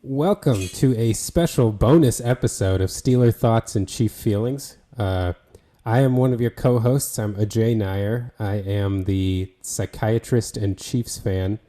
Welcome to a special bonus episode of Steeler Thoughts and Chief Feelings. I am one of your co-hosts. I'm Ajay Nair. I am the psychiatrist and Chiefs fan.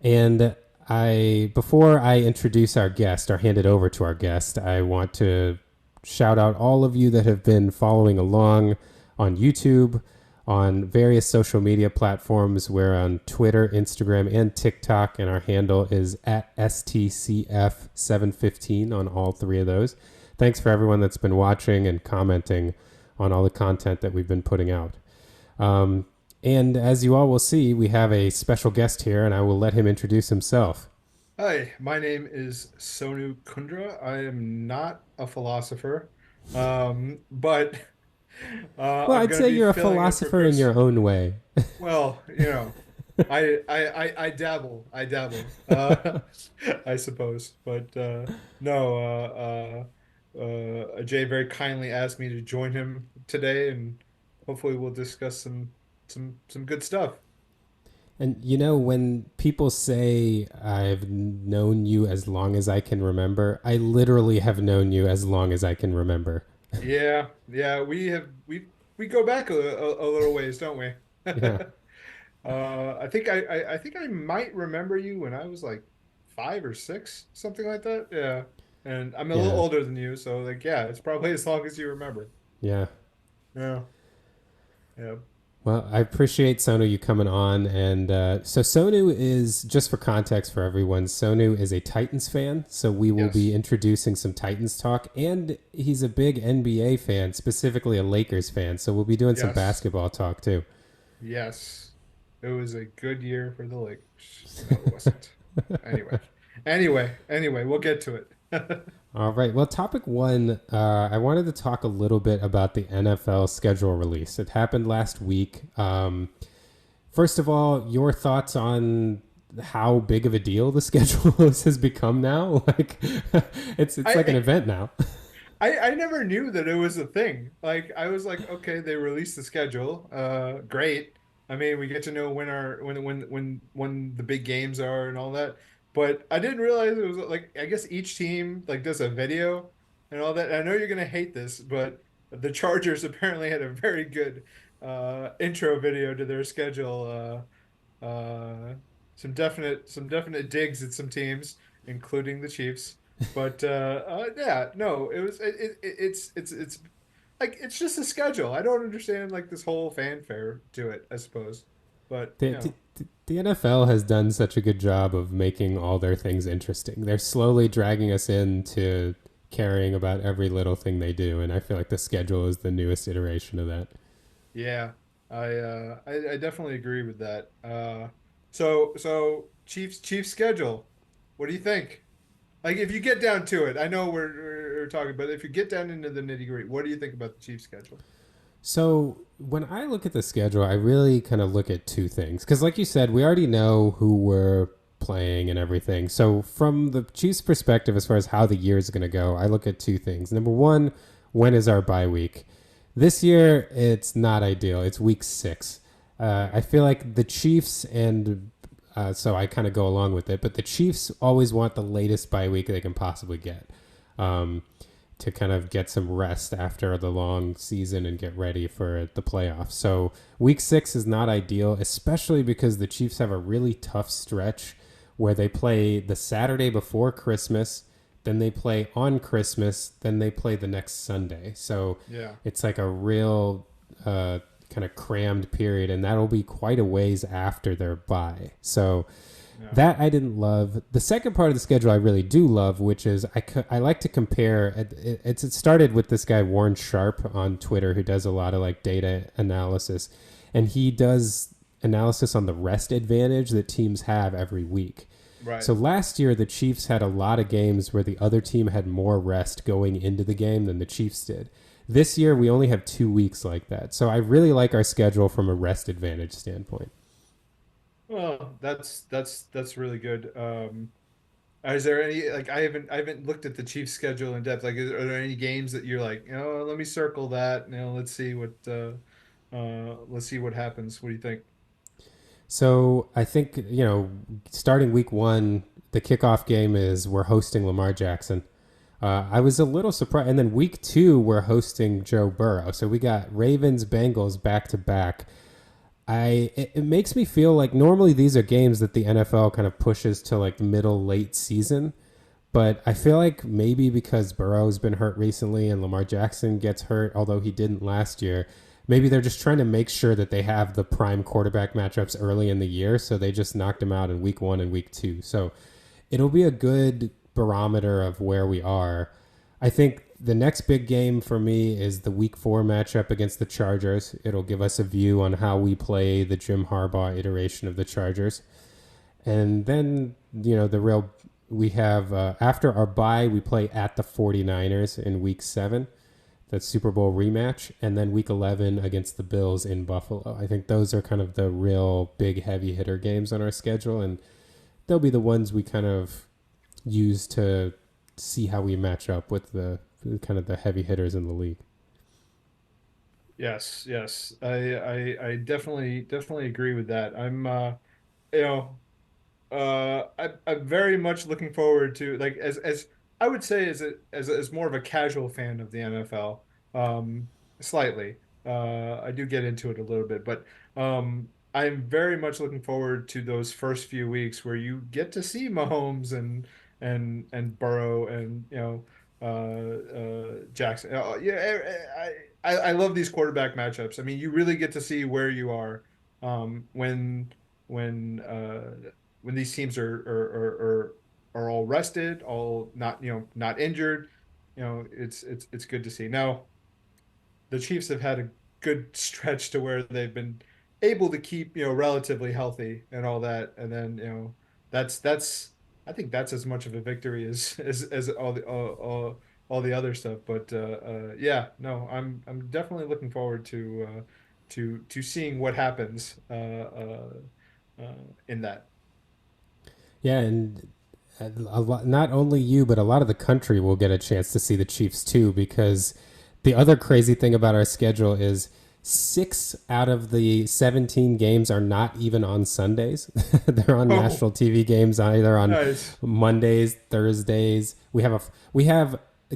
And before I introduce our guest or hand it over to our guest, I want to shout out all of you that have been following along on YouTube, on various social media platforms. We're on Twitter, Instagram, and TikTok, and our handle is at STCF715 on all three of those. Thanks for everyone that's been watching and commenting on all the content that we've been putting out. And as you all will see, we have a special guest here, and I will let him introduce himself. Hi, my name is Sonu Kundraw. I am not a philosopher, but Well, I'm I'd going to say be you're a filling in for philosopher in Chris. your own way. Well, I dabble, I suppose, but no, Jay very kindly asked me to join him today, and hopefully we'll discuss some good stuff. And you know, when people say I've known you as long as I can remember, I literally have known you as long as I can remember. Yeah, we go back a little ways, don't we? Yeah. I think I might remember you when I was like 5 or 6, something like that. Yeah, and I'm a little Yeah. older than you, so like yeah, it's probably as long as you remember. Yeah. Yeah, yeah. Well, I appreciate Sonu you coming on. And so Sonu is, just for context for everyone, Sonu is a Titans fan. So we will be Yes, introducing some Titans talk. And he's a big NBA fan, specifically a Lakers fan. So we'll be doing some yes, basketball talk too. yes. It was a good year for the Lakers. No, it wasn't. Anyway, we'll get to it. All right. Well, topic one, I wanted to talk a little bit about the NFL schedule release. It happened last week. First of all, your thoughts on how big of a deal the schedule has become now? Like, it's like an I, event now. I never knew that it was a thing. Like I was like, okay, they released the schedule. Great. I mean, we get to know when the big games are and all that. But I didn't realize it was like I guess each team like does a video and all that. I know you're gonna hate this, but the Chargers apparently had a very good intro video to their schedule. Some definite digs at some teams, including the Chiefs. But yeah, no, it was it's like it's just a schedule. I don't understand like this whole fanfare to it, I suppose. But The, the NFL has done such a good job of making all their things interesting. They're slowly dragging us into caring about every little thing they do, and I feel like the schedule is the newest iteration of that. yeah, I definitely agree with that. So Chiefs schedule. What do you think? Like if you get down to it, I know we're talking, but if you get down into the nitty-gritty, what do you think about the Chiefs schedule? So when I look at the schedule, I really kind of look at two things because, like you said, we already know who we're playing and everything. So from the Chiefs' perspective, as far as how the year is going to go, I look at two things. Number one, when is our bye week? This year, it's not ideal. It's week 6. I feel like the Chiefs and so I kind of go along with it, but the Chiefs always want the latest bye week they can possibly get. Um, to kind of get some rest after the long season and get ready for the playoffs. So week 6 is not ideal, especially because the Chiefs have a really tough stretch where they play the Saturday before Christmas, then they play on Christmas, then they play the next Sunday. So Yeah. it's like a real kind of crammed period, and that'll be quite a ways after their bye. So Yeah. that I didn't love. The second part of the schedule I really do love, which is I like to compare. It started with this guy Warren Sharp on Twitter who does a lot of like data analysis, and he does analysis on the rest advantage that teams have every week. Right. So last year the Chiefs had a lot of games where the other team had more rest going into the game than the Chiefs did. This year we only have 2 weeks like that. So I really like our schedule from a rest advantage standpoint. Well, that's really good. Is there any like I haven't looked at the Chiefs schedule in depth. Like, are there any games that you're like, let me circle that. Let's see what happens. What do you think? So I think starting week 1. the kickoff game is we're hosting Lamar Jackson. I was a little surprised, and then week 2 we're hosting Joe Burrow. So we got Ravens Bengals back to back. It makes me feel like normally these are games that the NFL kind of pushes to like middle late season, but I feel like maybe because Burrow's been hurt recently and Lamar Jackson gets hurt, although he didn't last year, maybe they're just trying to make sure that they have the prime quarterback matchups early in the year. So they just knocked him out in week 1 and week 2. So it'll be a good barometer of where we are. I think the next big game for me is the week 4 matchup against the Chargers. It'll give us a view on how we play the Jim Harbaugh iteration of the Chargers. And then, the real, we have, after our bye, we play at the 49ers in week 7. That's Super Bowl rematch. And then week 11 against the Bills in Buffalo. I think those are kind of the real big heavy hitter games on our schedule. And they'll be the ones we kind of use to see how we match up with the kind of the heavy hitters in the league. Yes, yes. I definitely agree with that. You know, I'm very much looking forward to like as I would say as more of a casual fan of the NFL, slightly. I do get into it a little bit, but I'm very much looking forward to those first few weeks where you get to see Mahomes and Burrow and Jackson. Yeah, I love these quarterback matchups. I mean, you really get to see where you are when when these teams are all rested, all not injured. It's good to see. Now, the Chiefs have had a good stretch to where they've been able to keep, relatively healthy and all that. And then, that's I think that's as much of a victory as all the other stuff. But yeah, no, I'm definitely looking forward to seeing what happens in that. Yeah, and a lot, not only you, but a lot of the country will get a chance to see the Chiefs too, because the other crazy thing about our schedule is 6 out of the 17 games are not even on Sundays. They're on Oh, national TV games either on nice. Mondays, Thursdays. We have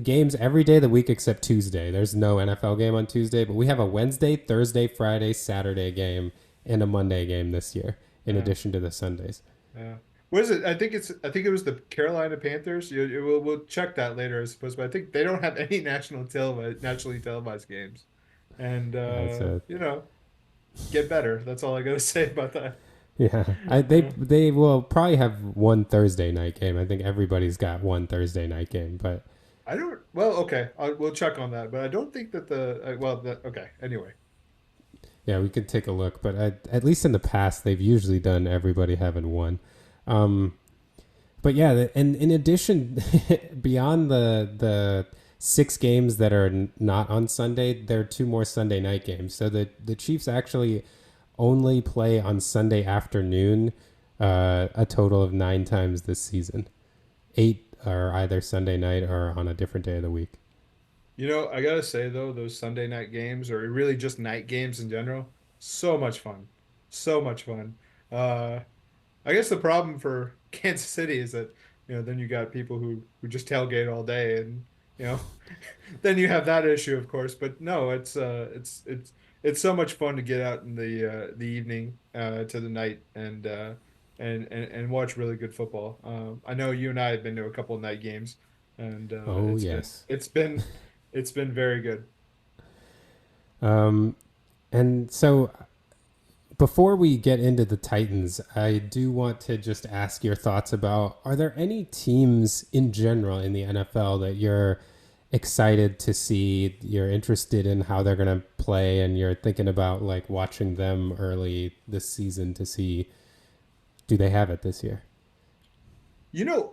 games every day of the week except Tuesday. There's no NFL game on Tuesday, but we have a Wednesday, Thursday, Friday, Saturday game and a Monday game this year in Yeah. addition to the Sundays. Yeah. What is it? I think it was the Carolina Panthers. We'll check that later, I suppose. But I think they don't have any nationally televised games. And Yeah, it's a get better. That's all I gotta say about that. Yeah, Uh, they will probably have one Thursday night game. I think everybody's got one Thursday night game, but I don't. Well, okay, we'll check on that. But I don't think that okay. Anyway, yeah, we could take a look. But at least in the past, they've usually done everybody having one. Um, but yeah, and in addition, beyond the 6 games that are not on Sunday, there are 2 more Sunday night games. So the Chiefs actually only play on Sunday afternoon, a total of 9 times this season. 8 are either Sunday night or on a different day of the week. I gotta say though, those Sunday night games or really just night games in general, so much fun, so much fun. Uh, I guess the problem for Kansas City is that, then you got people who just tailgate all day and, you know, then you have that issue, of course. But no, it's so much fun to get out in the evening to the night and watch really good football. I know you and I have been to a couple of night games and Oh yes. it's been very good. Um, and so before we get into the Titans, I do want to just ask your thoughts about: are there any teams in general in the NFL that you're excited to see, you're interested in how they're going to play, and you're thinking about like watching them early this season to see do they have it this year?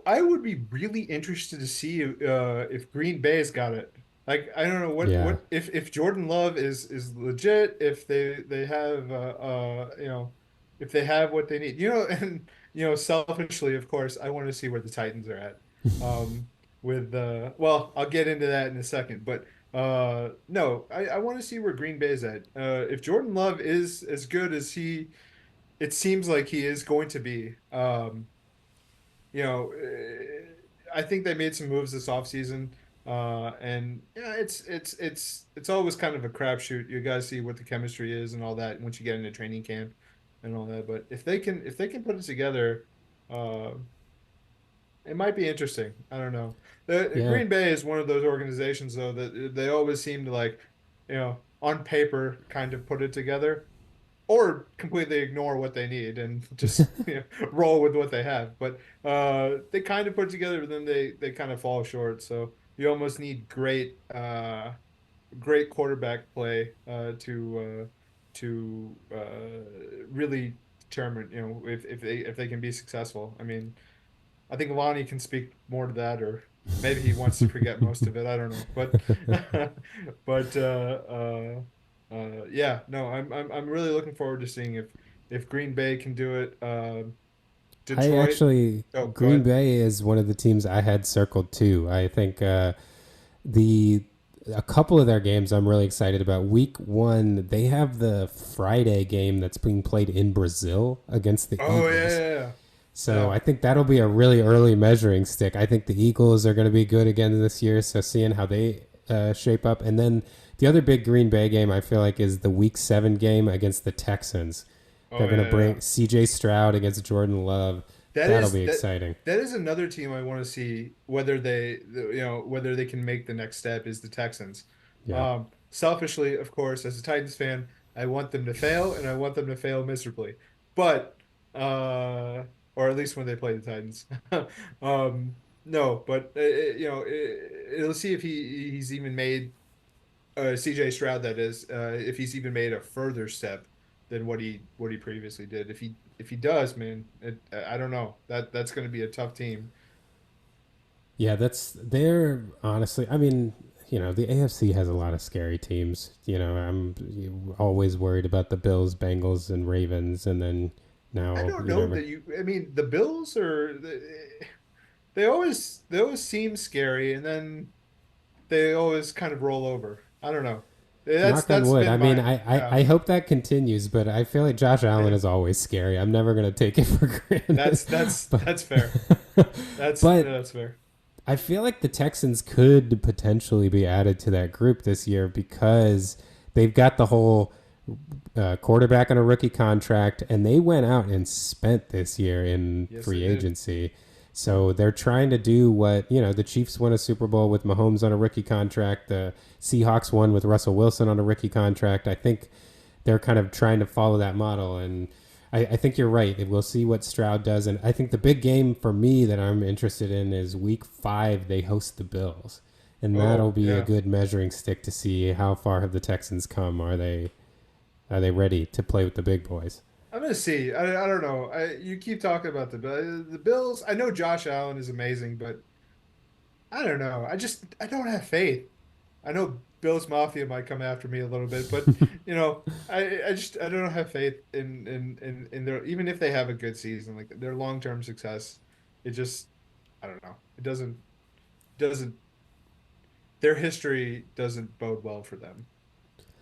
I would be really interested to see if Green Bay's got it. Like, I don't know Yeah. if Jordan Love is legit, if they have if they have what they need. And selfishly, of course, I want to see where the Titans are at. With well, I'll get into that in a second, but no, I want to see where Green Bay's at. If Jordan Love is as good as it seems like he is going to be. you know, I think they made some moves this offseason. And yeah, it's always kind of a crapshoot. You guys see what the chemistry is and all that once you get into training camp and all that. But if they can put it together, uh, it might be interesting. I don't know. The Yeah. Green Bay is one of those organizations though that they always seem to like, on paper kind of put it together or completely ignore what they need and just roll with what they have. But they kind of put it together, but then they kind of fall short. So you almost need great quarterback play really determine if they can be successfh. I mean, I think Lonnie can speak more to that, or maybe he wants to forget most of it. I don't know, but but yeah, no, I'm really looking forward to seeing if Green Bay can do it. I Detroit. actually, Oh, go Green ahead. Bay is one of the teams I had circled too. I think the a couple of their games I'm really excited about. Week one, they have the Friday game that's being played in Brazil against the Oh yeah, Eagles. yeah, yeah. So Yeah. I think that'll be a really early measuring stick. I think the Eagles are going to be good again this year. So seeing how they shape up, and then the other big Green Bay game I feel like is the Week 7 game against the Texans. They're Oh going to yeah, yeah. bring C.J. Stroud against Jordan Love. That That'll is be that exciting. that is another team I want to see whether they can make the next step is the Texans. Yeah. Selfishly, of course, as a Titans fan, I want them to fail and I want them to fail miserably. But or at least when they play the Titans. No, but it'll see if he's even made CJ Stroud, that is, if he's even made a further step than what he previously did. If he does, man, I don't know. That's going to be a tough team. Yeah, they're honestly. I mean, the AFC has a lot of scary teams. I'm always worried about the Bills, Bengals, and Ravens, and then I now don't you know never. that I mean, the Bills they always seem scary, and then they always kind of roll over. I don't know. That's Knock on that's wood. I been mean, my I, yeah. I hope that continues, but I feel like Josh Allen is always scary. I'm never gonna take it for granted, That's that's but that's fair. That's but that's fair. I feel like the Texans could potentially be added to that group this year because they've got the whole quarterback on a rookie contract, and they went out and spent this year in Yes, they free did. agency. So they're trying to do what the Chiefs won a Super Bowl with Mahomes on a rookie contract. The Seahawks won with Russell Wilson on a rookie contract. I think they're kind of trying to follow that model, and I think you're right. We'll see what Stroud does, and I think the big game for me that I'm interested in is Week 5. They host the Bills, and that'll Oh be a yeah. good measuring stick to see how far have the Texans come. Are they ready to play with the big boys? I'm gonna see. I don't know. You keep talking about the Bills. I know Josh Allen is amazing, but I don't know. I don't have faith. I know Bills Mafia might come after me a little bit, but I don't have faith in their, even if they have a good season, like their long-term success. It just, I don't know. It doesn't their history doesn't bode well for them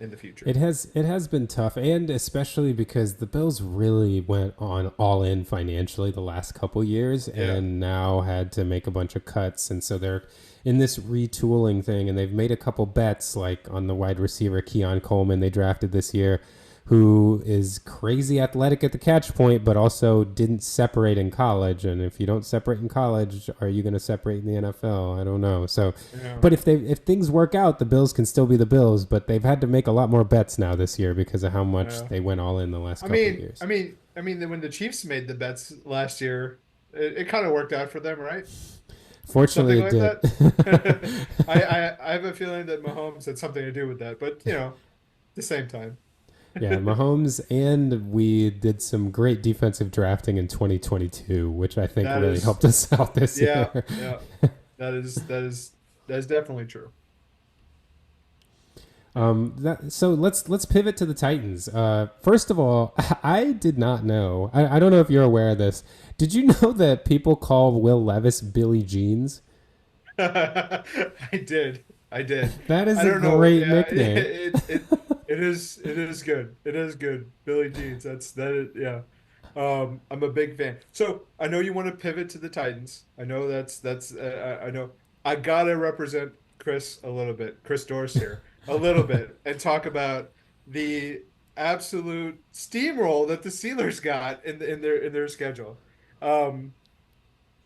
in the It future. has it has been tough, and especially because the Bills really went on all in financially the last couple years, Yeah. and now had to make a bunch of cuts, and so they're in this retooling thing, and they've made a couple bets like on the wide receiver Keon Coleman they drafted this year, who is crazy athletic at the catch point, but also didn't separate in college. And if you don't separate in college, are you going to separate in the NFL? I don't know. So, Yeah. but if things work out, the Bills can still be the Bills. But they've had to make a lot more bets now this year because of how much Yeah. they went all in the last I couple of mean, I years. mean, I mean, when the Chiefs made the bets last year, it kind of worked out for them, right? Fortunately, Something it like did. that. I have a feeling that Mahomes had something to do with that, but at the same time. Yeah, Mahomes, and we did some great defensive drafting in 2022, which I think That really is, helped us out this yeah, year. yeah. That is definitely true. Yeah. So let's pivot to the Titans. First of all, I did not know. I don't know if you're aware of this. Did you know that people call Will Levis Billy Jeans? I did. I did. That is I a don't know. great Yeah, nickname. it is good. It is good. Billy Jeans. That's that is, yeah. I'm a big fan. So I know you want to pivot to the Titans. I know I know I gotta represent Chris a little bit, Chris Dorse here a little bit, and talk about the absolute steamroll that the Steelers got in their schedule. Um,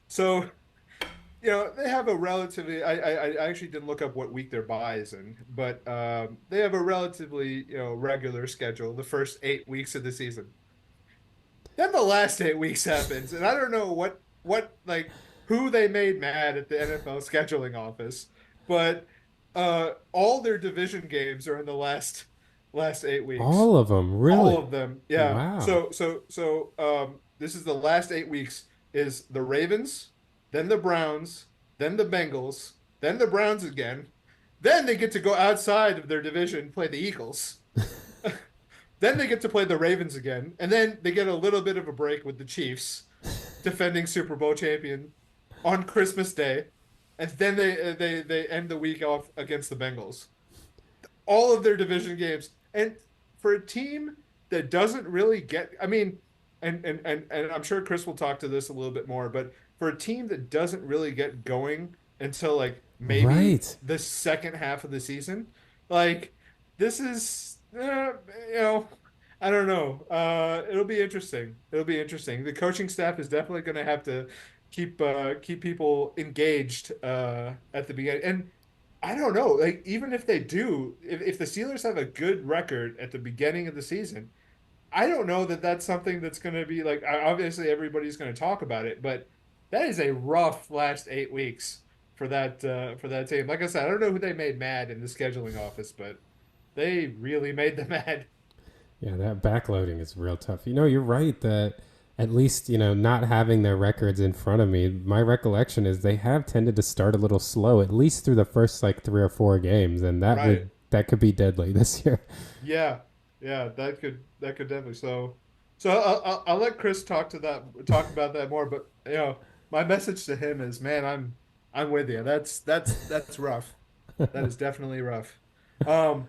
so they have a relatively. I actually didn't look up what week their bye is in, but they have a relatively regular schedule the first 8 weeks of the season. Then the last 8 weeks happens, and I don't know what like who they made mad at the NFL scheduling office, but all their division games are in the last 8 weeks. All of them, All really? of them. Yeah. Wow. So this is the last 8 weeks is the Ravens, then the Browns, then the Bengals, then the Browns again. Then they get to go outside of their division, play the Eagles. Then they get to play the Ravens again, and then they get a little bit of a break with the Chiefs, defending Super Bowl champion, on Christmas Day, and then they end the week off against the Bengals. All of their division games, and for a team that doesn't really get, I mean, and I'm sure Chris will talk to this a little bit more, but for a team that doesn't really get going until like maybe Right. the second half of the season, like this is, you know, I don't know. It'll be interesting. It'll be interesting. The coaching staff is definitely going to have to keep people engaged at the beginning. And I don't know, like even if they do, if the Steelers have a good record at the beginning of the season, I don't know that that's something that's going to be like. Obviously, everybody's going to talk about it, but that is a rough last 8 weeks for that team. Like I said, I don't know who they made mad in the scheduling office, but they really made them mad. Yeah, that backloading is real tough. You're right that at least, not having their records in front of me, my recollection is they have tended to start a little slow, at least through the first like 3 or 4 games, and Right. that could be deadly this year. Yeah, yeah, that could definitely. So I'll let Chris talk about that more. But my message to him is, man, I'm with you. That's rough. That is definitely rough. Um,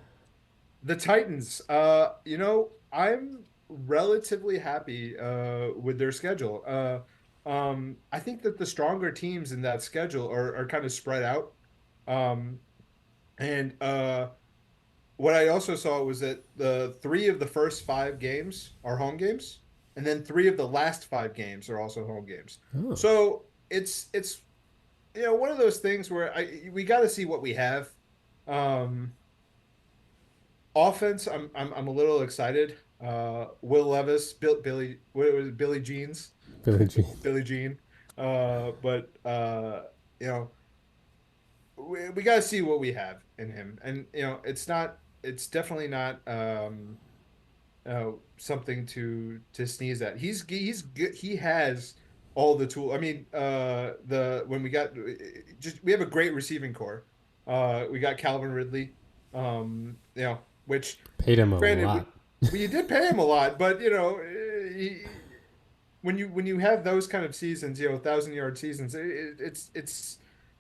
the Titans. I'm relatively happy with their schedule. I think that the stronger teams in that schedule are kind of spread out. Um, and what I also saw was that the three of the first 5 games are home games, and then three of the last 5 games are also home games. Oh, So it's one of those things where we got to see what we have. Um, Offense, I'm a little excited. Will Levis, Billy, what was it, Billy Jeans, Billie Jean. Billy Jean. But you know, we got to see what we have in him, and it's definitely not something to sneeze at. He's good. He has all the tool. I mean, the when we got just we have a great receiving core. We got Calvin Ridley, which Paid him a granted lot. we did pay him a lot, but when you have those kind of seasons, 1,000 yard seasons,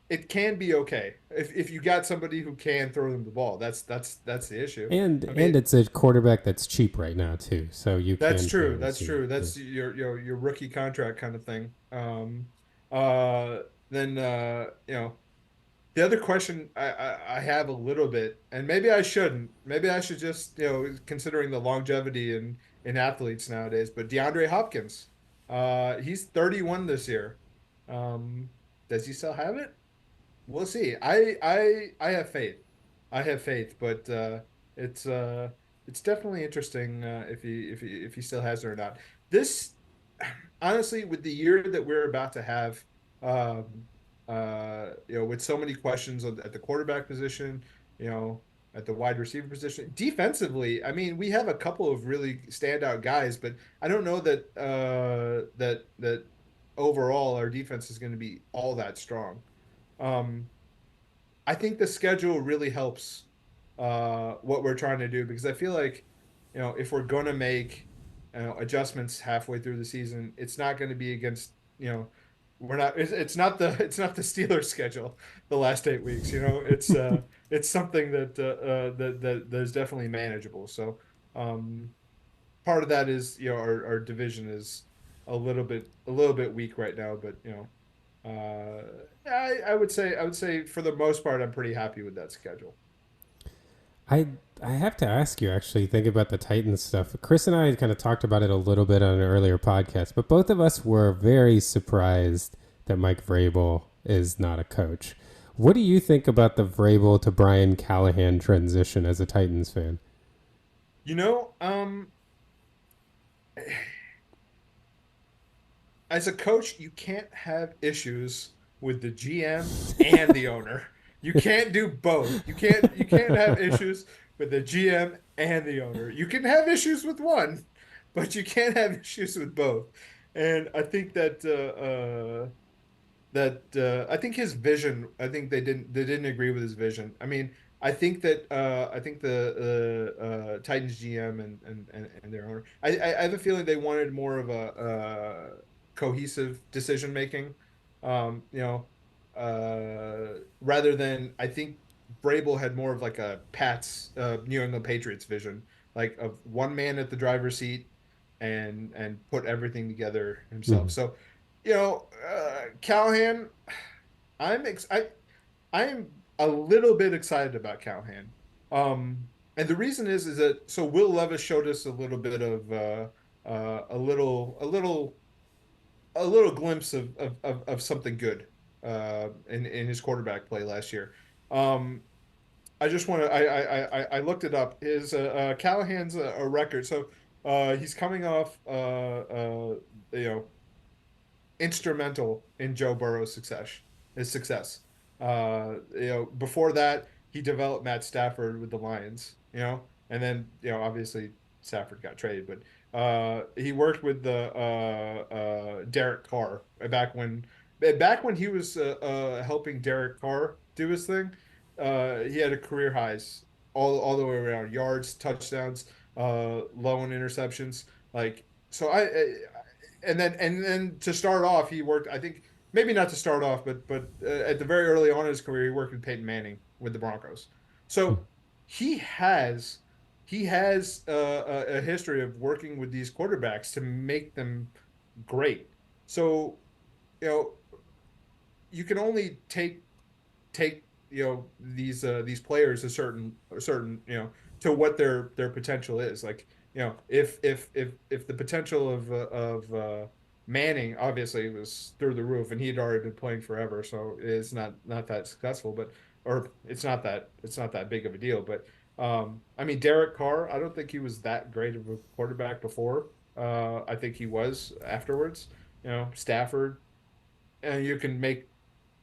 it can be okay if you got somebody who can throw them the ball. That's the issue. And I mean, and it's a quarterback that's cheap right now too, so you that's can pay true. him That's some. true. Yeah. That's your rookie contract kind of thing. Then the other question I have a little bit, and maybe I shouldn't. Maybe I should just considering the longevity in athletes nowadays. But DeAndre Hopkins, he's 31 this year. Um, does he still have it? We'll see. I have faith. I have faith, but it's uh it's definitely interesting if he still has it or not. This honestly, with the year that we're about to have, with so many questions at the quarterback position, you know, at the wide receiver position, defensively, I mean, we have a couple of really standout guys, but I don't know that overall our defense is going to be all that strong. Um, I think the schedule really helps what we're trying to do because I feel like, if we're going to make adjustments halfway through the season, it's not going to be against, we're not it's not the Steelers schedule the last 8 weeks, it's something that is definitely manageable. So, part of that is, our division a little bit weak right now, but I would say for the most part I'm pretty happy with that schedule. I I have to ask you actually, think about the Titans stuff. Chris and I kind of talked about it a little bit on an earlier podcast, but both of us were very surprised that Mike Vrabel is not a coach. What do you think about the Vrabel to Brian Callahan transition as a Titans fan? You know, as a coach, you can't have issues with the GM and the owner. You can't do both. You can't have issues with the GM and the owner. You can have issues with one, but you can't have issues with both. And I think that I think his vision, I think they didn't agree with his vision. I mean, I think the Titans GM and their owner, I have a feeling they wanted more of a cohesive decision making. You know, rather than I think Vrabel had more of like a Pats New England Patriots vision, like of one man at the driver's seat and put everything together himself. Mm-hmm. So Callahan, I am a little bit excited about Callahan. And the reason is that so Will Levis showed us a little bit of a little glimpse of something good in his quarterback play last year. Um, I just want to I looked it up. His Callahan's a record. So he's coming off you know instrumental in Joe Burrow's success. Before that, he developed Matt Stafford with the Lions, and then, obviously Stafford got traded, but he worked with the Derek Carr back when he was helping Derek Carr do his thing. He had a career highs all the way around, yards, touchdowns, low in interceptions. Like so, and then to start off, he worked. I think maybe not to start off, but at the very early on in his career, he worked with Peyton Manning with the Broncos. So he has he has a history of working with these quarterbacks to make them great. So you know you can only take these players a certain to what their potential is. Like if the potential of Manning obviously was through the roof, and he had already been playing forever, so it's not that successful, but or it's not that big of a deal. But I mean, Derek Carr, I don't think he was that great of a quarterback before. I think he was afterwards. Stafford, and you can make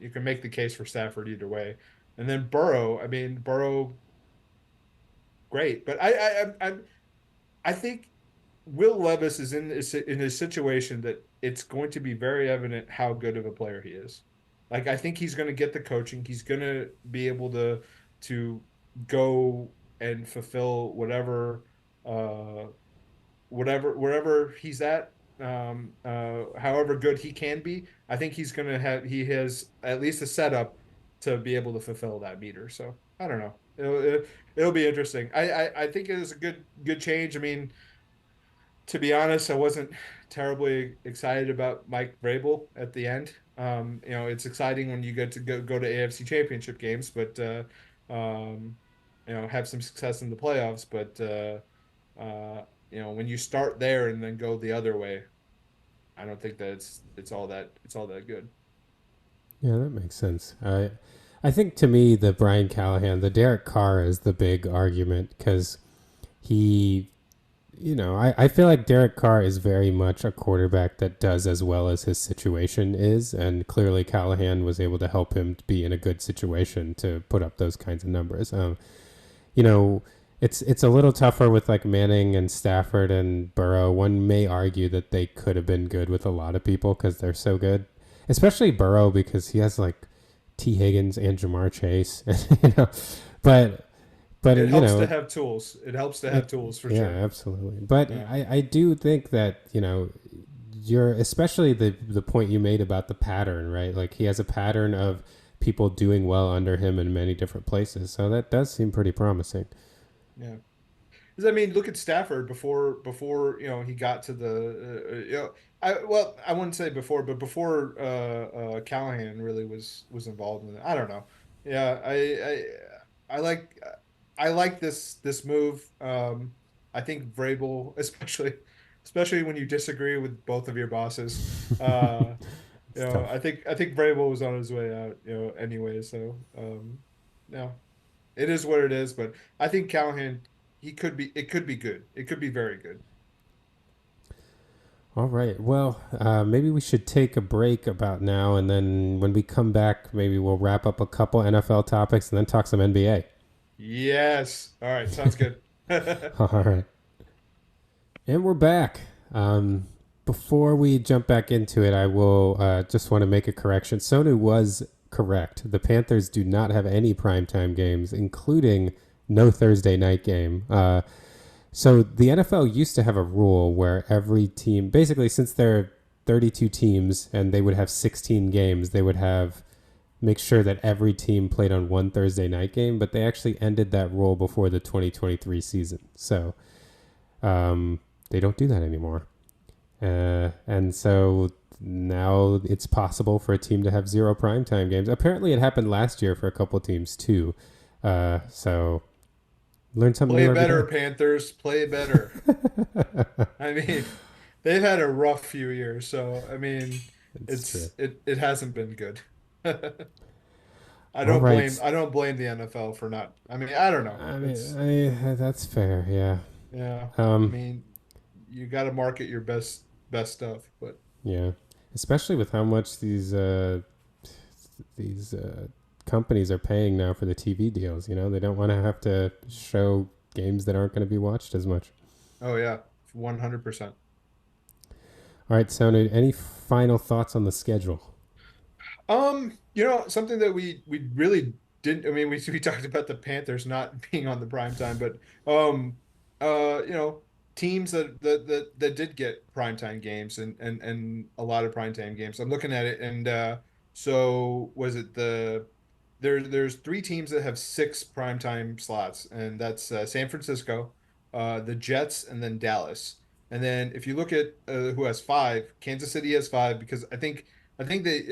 the case for Stafford either way. And then Burrow, I mean, Burrow, great, but I think Will Levis is in a situation that it's going to be very evident how good of a player he is. Like I think he's going to get the coaching. He's going to be able to go and fulfill uh wherever he's at, however good he can be. I think he has at least a setup to be able to fulfill that meter. So I don't know. It'll be interesting. I think it is a good change. I mean, to be honest, I wasn't terribly excited about Mike Vrabel at the end. It's exciting when you get to go to AFC Championship games, but have some success in the playoffs. But when you start there and then go the other way, I don't think that it's all that good. Yeah, that makes sense. I think to me the Brian Callahan, the Derek Carr is the big argument because he, I feel like Derek Carr is very much a quarterback that does as well as his situation is, and clearly Callahan was able to help him to be in a good situation to put up those kinds of numbers. You know, it's a little tougher with like Manning and Stafford and Burrow. One may argue that they could have been good with a lot of people because they're so good, especially Burrow because he has like T Higgins and Jamar Chase, but It helps to have tools. It helps to have tools for yeah, sure. absolutely. But Yeah. I do think that you're especially the point you made about the pattern, right? Like he has a pattern of people doing well under him in many different places, so that does seem pretty promising. Yeah. Because I mean, look at Stafford before he got to I wouldn't say before, but before Callahan really was involved in it. I don't know. Yeah, I like I like this move. I think Vrabel, especially when you disagree with both of your bosses. Uh, It's tough. I think Vrabel was on his way out, anyway. So no, it is what it is. But I think Callahan, it could be good. It could be very good. All right. Well, maybe we should take a break about now, and then when we come back, maybe we'll wrap up a couple NFL topics and then talk some NBA. Yes. All right. Sounds good. All right. And we're back. Before we jump back into it, I will just want to make a correction. Sonu was correct. The Panthers do not have any primetime games, including no Thursday night game. So the NFL used to have a rule where every team, basically, since there are 32 teams and they would have 16 games, they would have make sure that every team played on one Thursday night game. But they actually ended that rule before the 2023 season. So they don't do that anymore. And so now it's possible for a team to have zero primetime games. Apparently, it happened last year for a couple teams too. So learn something Play new every better, day. Panthers. Play better. I mean, they've had a rough few years, so I mean, It's true. it hasn't been good. All right. I don't blame the NFL for not. I mean, I don't know. I mean, It's that's fair. Yeah. Yeah. I Um. mean, you got to market your best stuff, but Yeah. Especially with how much these companies are paying now for the TV deals. You know, they don't want to have to show games that aren't going to be watched as much. oh yeah, 100%. All right, Sonu. Any final thoughts on the schedule? Something that we really didn't. I mean, we talked about the Panthers not being on the prime time, but um, uh, you know, teams that did get primetime games and a lot of primetime games. I'm looking at it, and so was it there's three teams that have six primetime slots, and that's San Francisco, the Jets, and then Dallas. And then if you look at who has five, Kansas City has five because I think they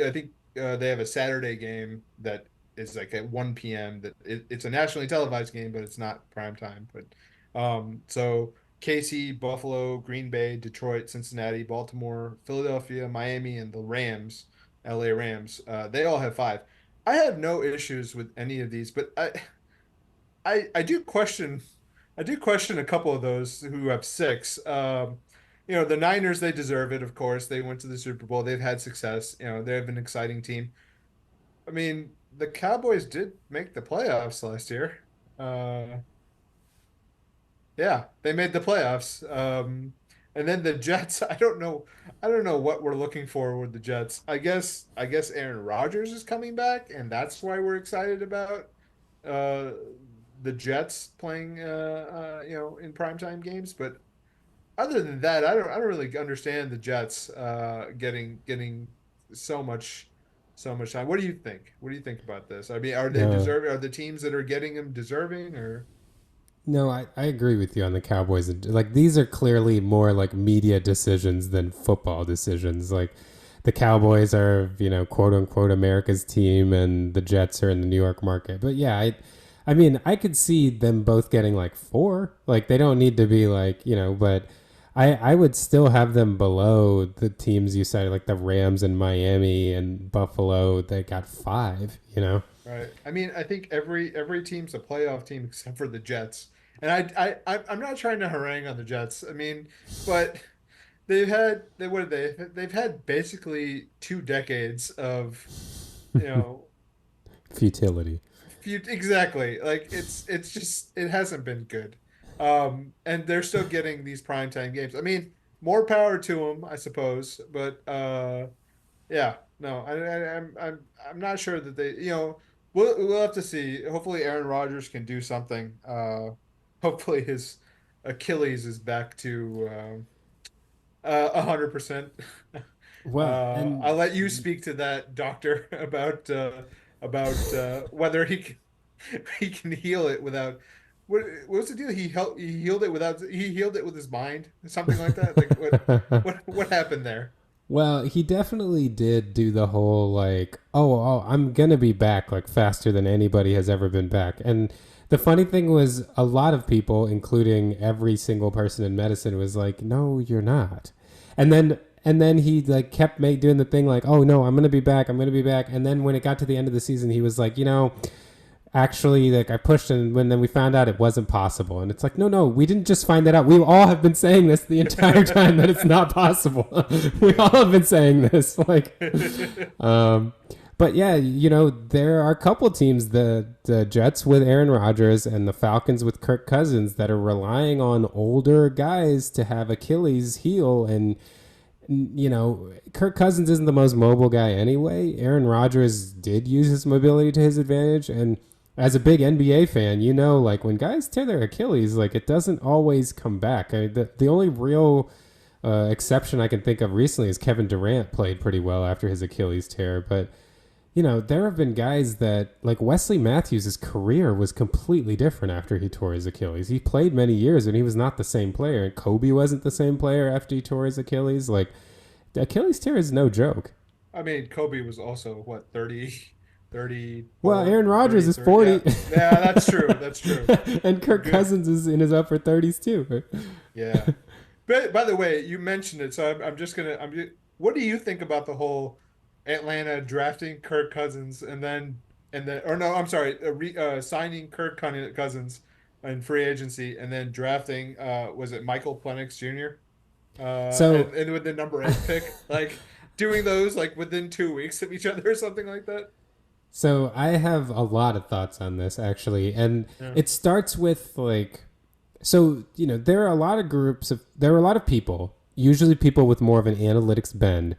have a Saturday game that is like at 1 p.m. It's a nationally televised game, but it's not prime time. But so KC, Buffalo, Green Bay, Detroit, Cincinnati, Baltimore, Philadelphia, Miami, and the Rams, LA Rams, they all have five. I have no issues with any of these, but I do question a couple of those who have six. The Niners, they deserve it, of course. They went to the Super Bowl. They've had success. They have an exciting team. I mean, the Cowboys did make the playoffs last year. Uh, yeah, they made the playoffs. And then the Jets, I don't know what we're looking for with the Jets. I guess Aaron Rodgers is coming back, and that's why we're excited about uh the Jets playing in primetime games. But other than that, I don't really understand the Jets getting so much time. What do you think? What do you think about this? I mean, No, are the teams that are getting them deserving or no, I agree with you on the Cowboys. Like these are clearly more like media decisions than football decisions. Like the Cowboys are, quote unquote America's team, and the Jets are in the New York market. But yeah, I mean, I could see them both getting like four. Like they don't need to be like, but I would still have them below the teams you said, like the Rams and Miami and Buffalo. They got five. right? I mean, I think every team's a playoff team except for the Jets. And I'm not trying to harangue on the Jets. I mean, but they what have they've had basically 2 decades of you know Futility. exactly, like it's just it hasn't been good. And they're still getting these primetime games. I mean, more power to them, I suppose, but yeah, no, I'm not sure that we'll have to see. Hopefully Aaron Rodgers can do something. Hopefully his Achilles is back to 100%. Well, and I'll let you speak to that, doctor, about whether he can he can heal it without. what was the deal? He healed it without he healed it with his mind, something like that. Like what happened there? Well, he definitely did do the whole like, oh, I'm gonna be back like faster than anybody has ever been back. And the funny thing was, a lot of people, including every single person in medicine, was like, no, you're not. And then he like kept doing the thing like, oh no, I'm gonna be back, I'm gonna be back. And then when it got to the end of the season, he was like, actually, like I pushed, and when then we found out it wasn't possible. And it's like, no, we didn't just find that out. We all have been saying this the entire time that it's not possible. We all Yeah. have been saying this. Like, um, but yeah, there are a couple teams, the Jets with Aaron Rodgers and the Falcons with Kirk Cousins, that are relying on older guys to have Achilles heel. And Kirk Cousins isn't the most mobile guy anyway. Aaron Rodgers did use his mobility to his advantage, and as a big NBA fan, like when guys tear their Achilles, like it doesn't always come back. The only real exception I can think of recently is Kevin Durant played pretty well after his Achilles tear, but there have been guys that, like Wesley Matthews' career was completely different after he tore his Achilles. He played many years and he was not the same player. And Kobe wasn't the same player after he tore his Achilles. Like, the Achilles tear is no joke. I mean, Kobe was also what 30, Well, 34, Aaron Rodgers is 33. 40. Yeah. Yeah, that's true. That's true. And Kirk Good. Cousins is in his upper 30s too. Yeah. But by the way, you mentioned it, so I'm just gonna. what do you think about the whole Atlanta drafting Kirk Cousins or no, I'm sorry, signing Cousins in free agency and then drafting was it Michael Penix Jr. So, And with the number 8 pick, like doing those like within 2 weeks of each other or something like that. so I have a lot of thoughts on this actually, and Yeah. it starts with like, so there are a lot of there are a lot of people, usually people with more of an analytics bend,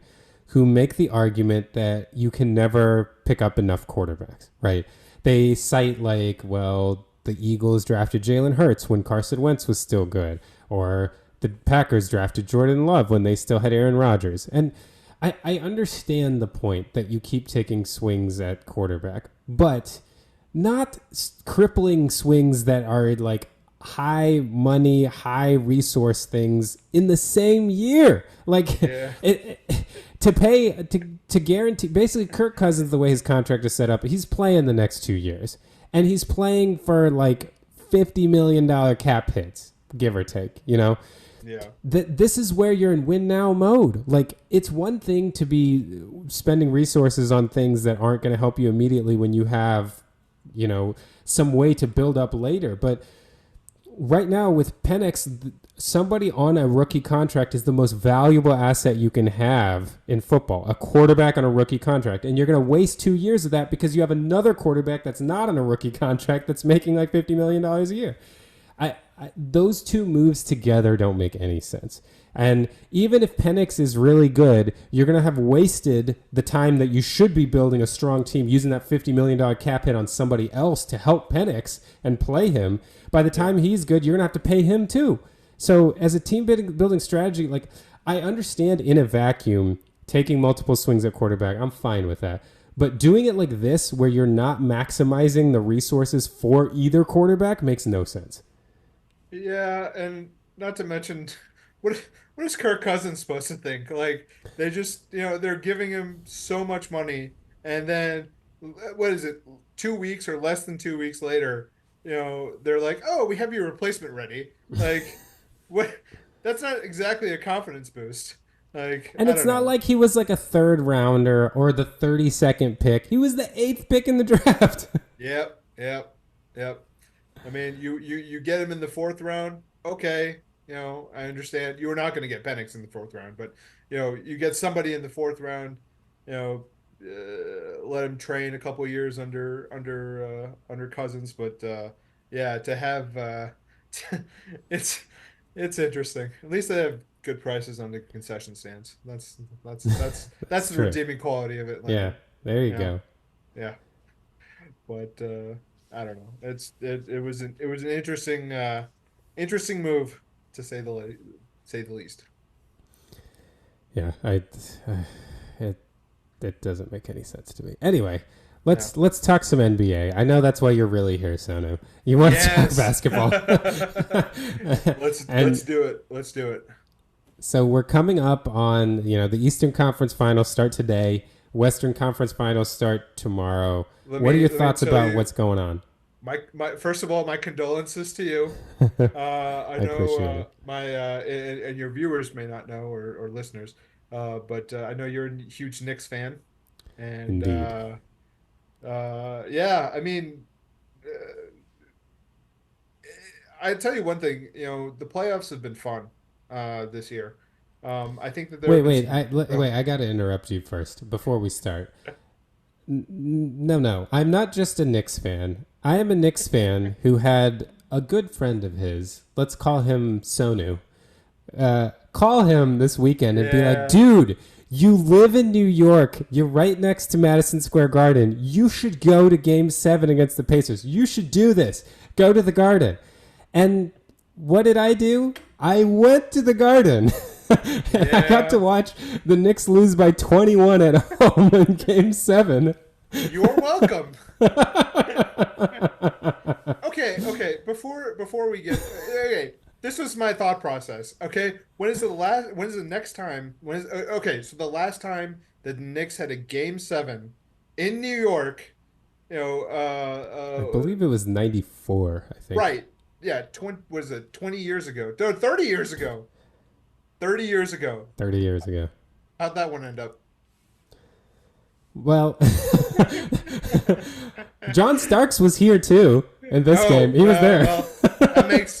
who make the argument that you can never pick up enough quarterbacks, right? They cite like, well, the Eagles drafted Jalen Hurts when Carson Wentz was still good, or the Packers drafted Jordan Love when they still had Aaron Rodgers. And I understand the point that you keep taking swings at quarterback, but not crippling swings that are like high money, high resource things in the same year. Like Yeah. to pay to guarantee, basically Kirk Cousins, the way his contract is set up, he's playing the next 2 years, and he's playing for like $50 million cap hits, give or take. Yeah. This is where you're in win now mode. Like, it's one thing to be spending resources on things that aren't going to help you immediately when you have, some way to build up later. But right now with Penix, somebody on a rookie contract is the most valuable asset you can have in football. A quarterback on a rookie contract, and you're going to waste 2 years of that because you have another quarterback that's not on a rookie contract that's making like $50 million a year. Those two moves together don't make any sense. And even if Penix is really good, you're going to have wasted the time that you should be building a strong team using that $50 million cap hit on somebody else to help Penix and play him. By the Yeah. time he's good, you're going to have to pay him too. So as a team building strategy, like, I understand in a vacuum taking multiple swings at quarterback. I'm fine with that. But doing it like this, where you're not maximizing the resources for either quarterback, makes no sense. Yeah, and not to mention what what is Kirk Cousins supposed to think? Like they just, they're giving him so much money and then what is it? 2 weeks or less than 2 weeks later, they're like, "Oh, we have your replacement ready." Like what that's not exactly a confidence boost. Like, And I it's don't not know. like he was like a third rounder or the 32nd pick. He was the eighth pick in the draft. Yep, yep, yep. I mean, you get him in the fourth round. Okay, I understand. You were not going to get Penix in the fourth round, but you get somebody in the fourth round. Let him train a couple years under Cousins. But yeah, to have it's it's interesting. At least they have good prices on the concession stands. That's That's the true. redeeming quality of Yeah, Atlanta. there you You know, go. yeah. But I don't know. It was an interesting move to say the least. Yeah, it it doesn't make any sense to me. Anyway, Yeah. let's talk some NBA. I know that's why you're really here, Sonu. You want to talk Yes. basketball. Let's And do it. Let's do it. so we're coming up on, the Eastern Conference Finals start today. Western Conference Finals start tomorrow. What are your Let me thoughts tell about you, what's going on? my first of all, my condolences to you. I I know appreciate it. my and your viewers may not know or listeners, but I know you're a huge Knicks fan, and Indeed. yeah, I mean, uh, I tell you one thing, the playoffs have been fun this year. I think that there Wait, have been wait, some. wait. I got to interrupt you first before we start. No, no. I'm not just a Knicks fan. I am a Knicks fan who had a good friend of his. Let's call him Sonu. Call him this weekend and be like, Yeah, dude, you live in New York. You're right next to Madison Square Garden. You should go to game 7 against the Pacers. You should do this. Go to the Garden. And what did I do? I went to the Garden. And I got to yeah. watch the Knicks lose by 21 at home in game 7. You're welcome. Okay, okay. Before we get okay, this was my thought process. Okay, when is the last? When is the next time? When is okay? So the last time the Knicks had a game 7 in New York, I believe it was 94, I think. right? Yeah, 20 was it 20 years ago? No, 30 years ago. 30 years ago. 30 years ago. How'd that one end up? Well, John Starks was here too in this game. Oh, He was there. well, that makes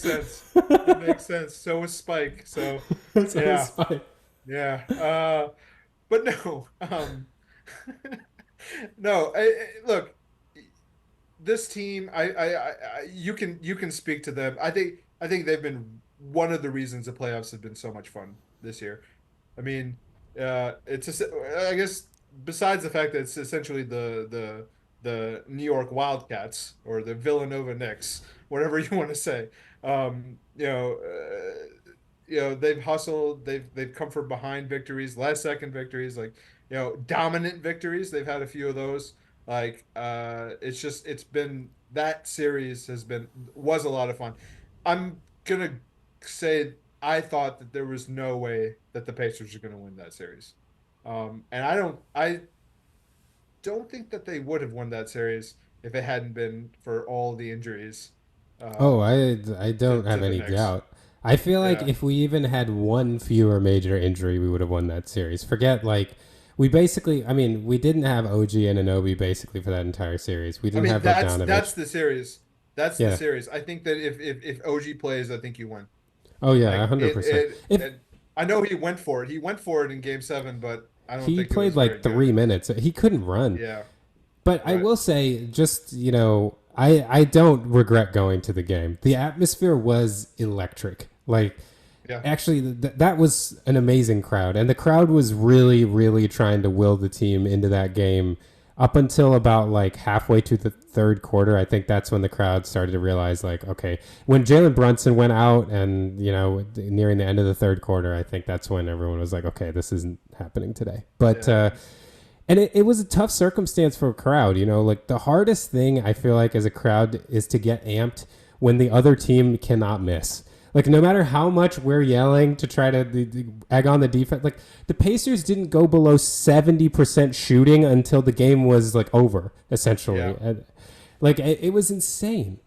sense. That makes sense. So was Spike. So So it was yeah, fine. yeah. But no, no. Look, this team. You can speak to them. I think they've been one of the reasons the playoffs have been so much fun this year. I mean, I guess besides the fact that it's essentially the New York Wildcats or the Villanova Knicks, whatever you want to say. They've hustled, they've come from behind victories, last second victories, like dominant victories. They've had a few of those. Like it's been that series was a lot of fun. I'm gonna say I thought that there was no way that the Pacers are going to win that series. And I don't think that they would have won that series if it hadn't been for all the injuries Oh, uh, I to don't have the any Knicks. doubt. I feel like Yeah. if we even had one fewer major injury, we would have won that series. Forget like we basically. I mean, we didn't have OG and Anobi basically for that entire series. We I didn't mean have that's Bogdanovich. the series. That's the Yeah. series. I think that if OG plays, I think you win. Oh yeah, Like 100%. If I know he went for it. He went for it in game 7, but I don't he think it played was very like good. 3 minutes, he couldn't run. Yeah. But I Right. will say, just I don't regret going to the game. The atmosphere was electric. Like, Yeah. actually, that was an amazing crowd, and the crowd was really, really trying to will the team into that game up until about like halfway to the third quarter. I think that's when the crowd started to realize, like, okay, when Jalen Brunson went out, and nearing the end of the third quarter, I think that's when everyone was like, okay, this isn't happening today. But Yeah. and it was a tough circumstance for a crowd, like the hardest thing I feel like as a crowd is to get amped when the other team cannot miss. Like no matter how much we're yelling to try to egg on the defense, like the Pacers didn't go below 70% shooting until the game was like over, essentially. Yeah. Like it was insane.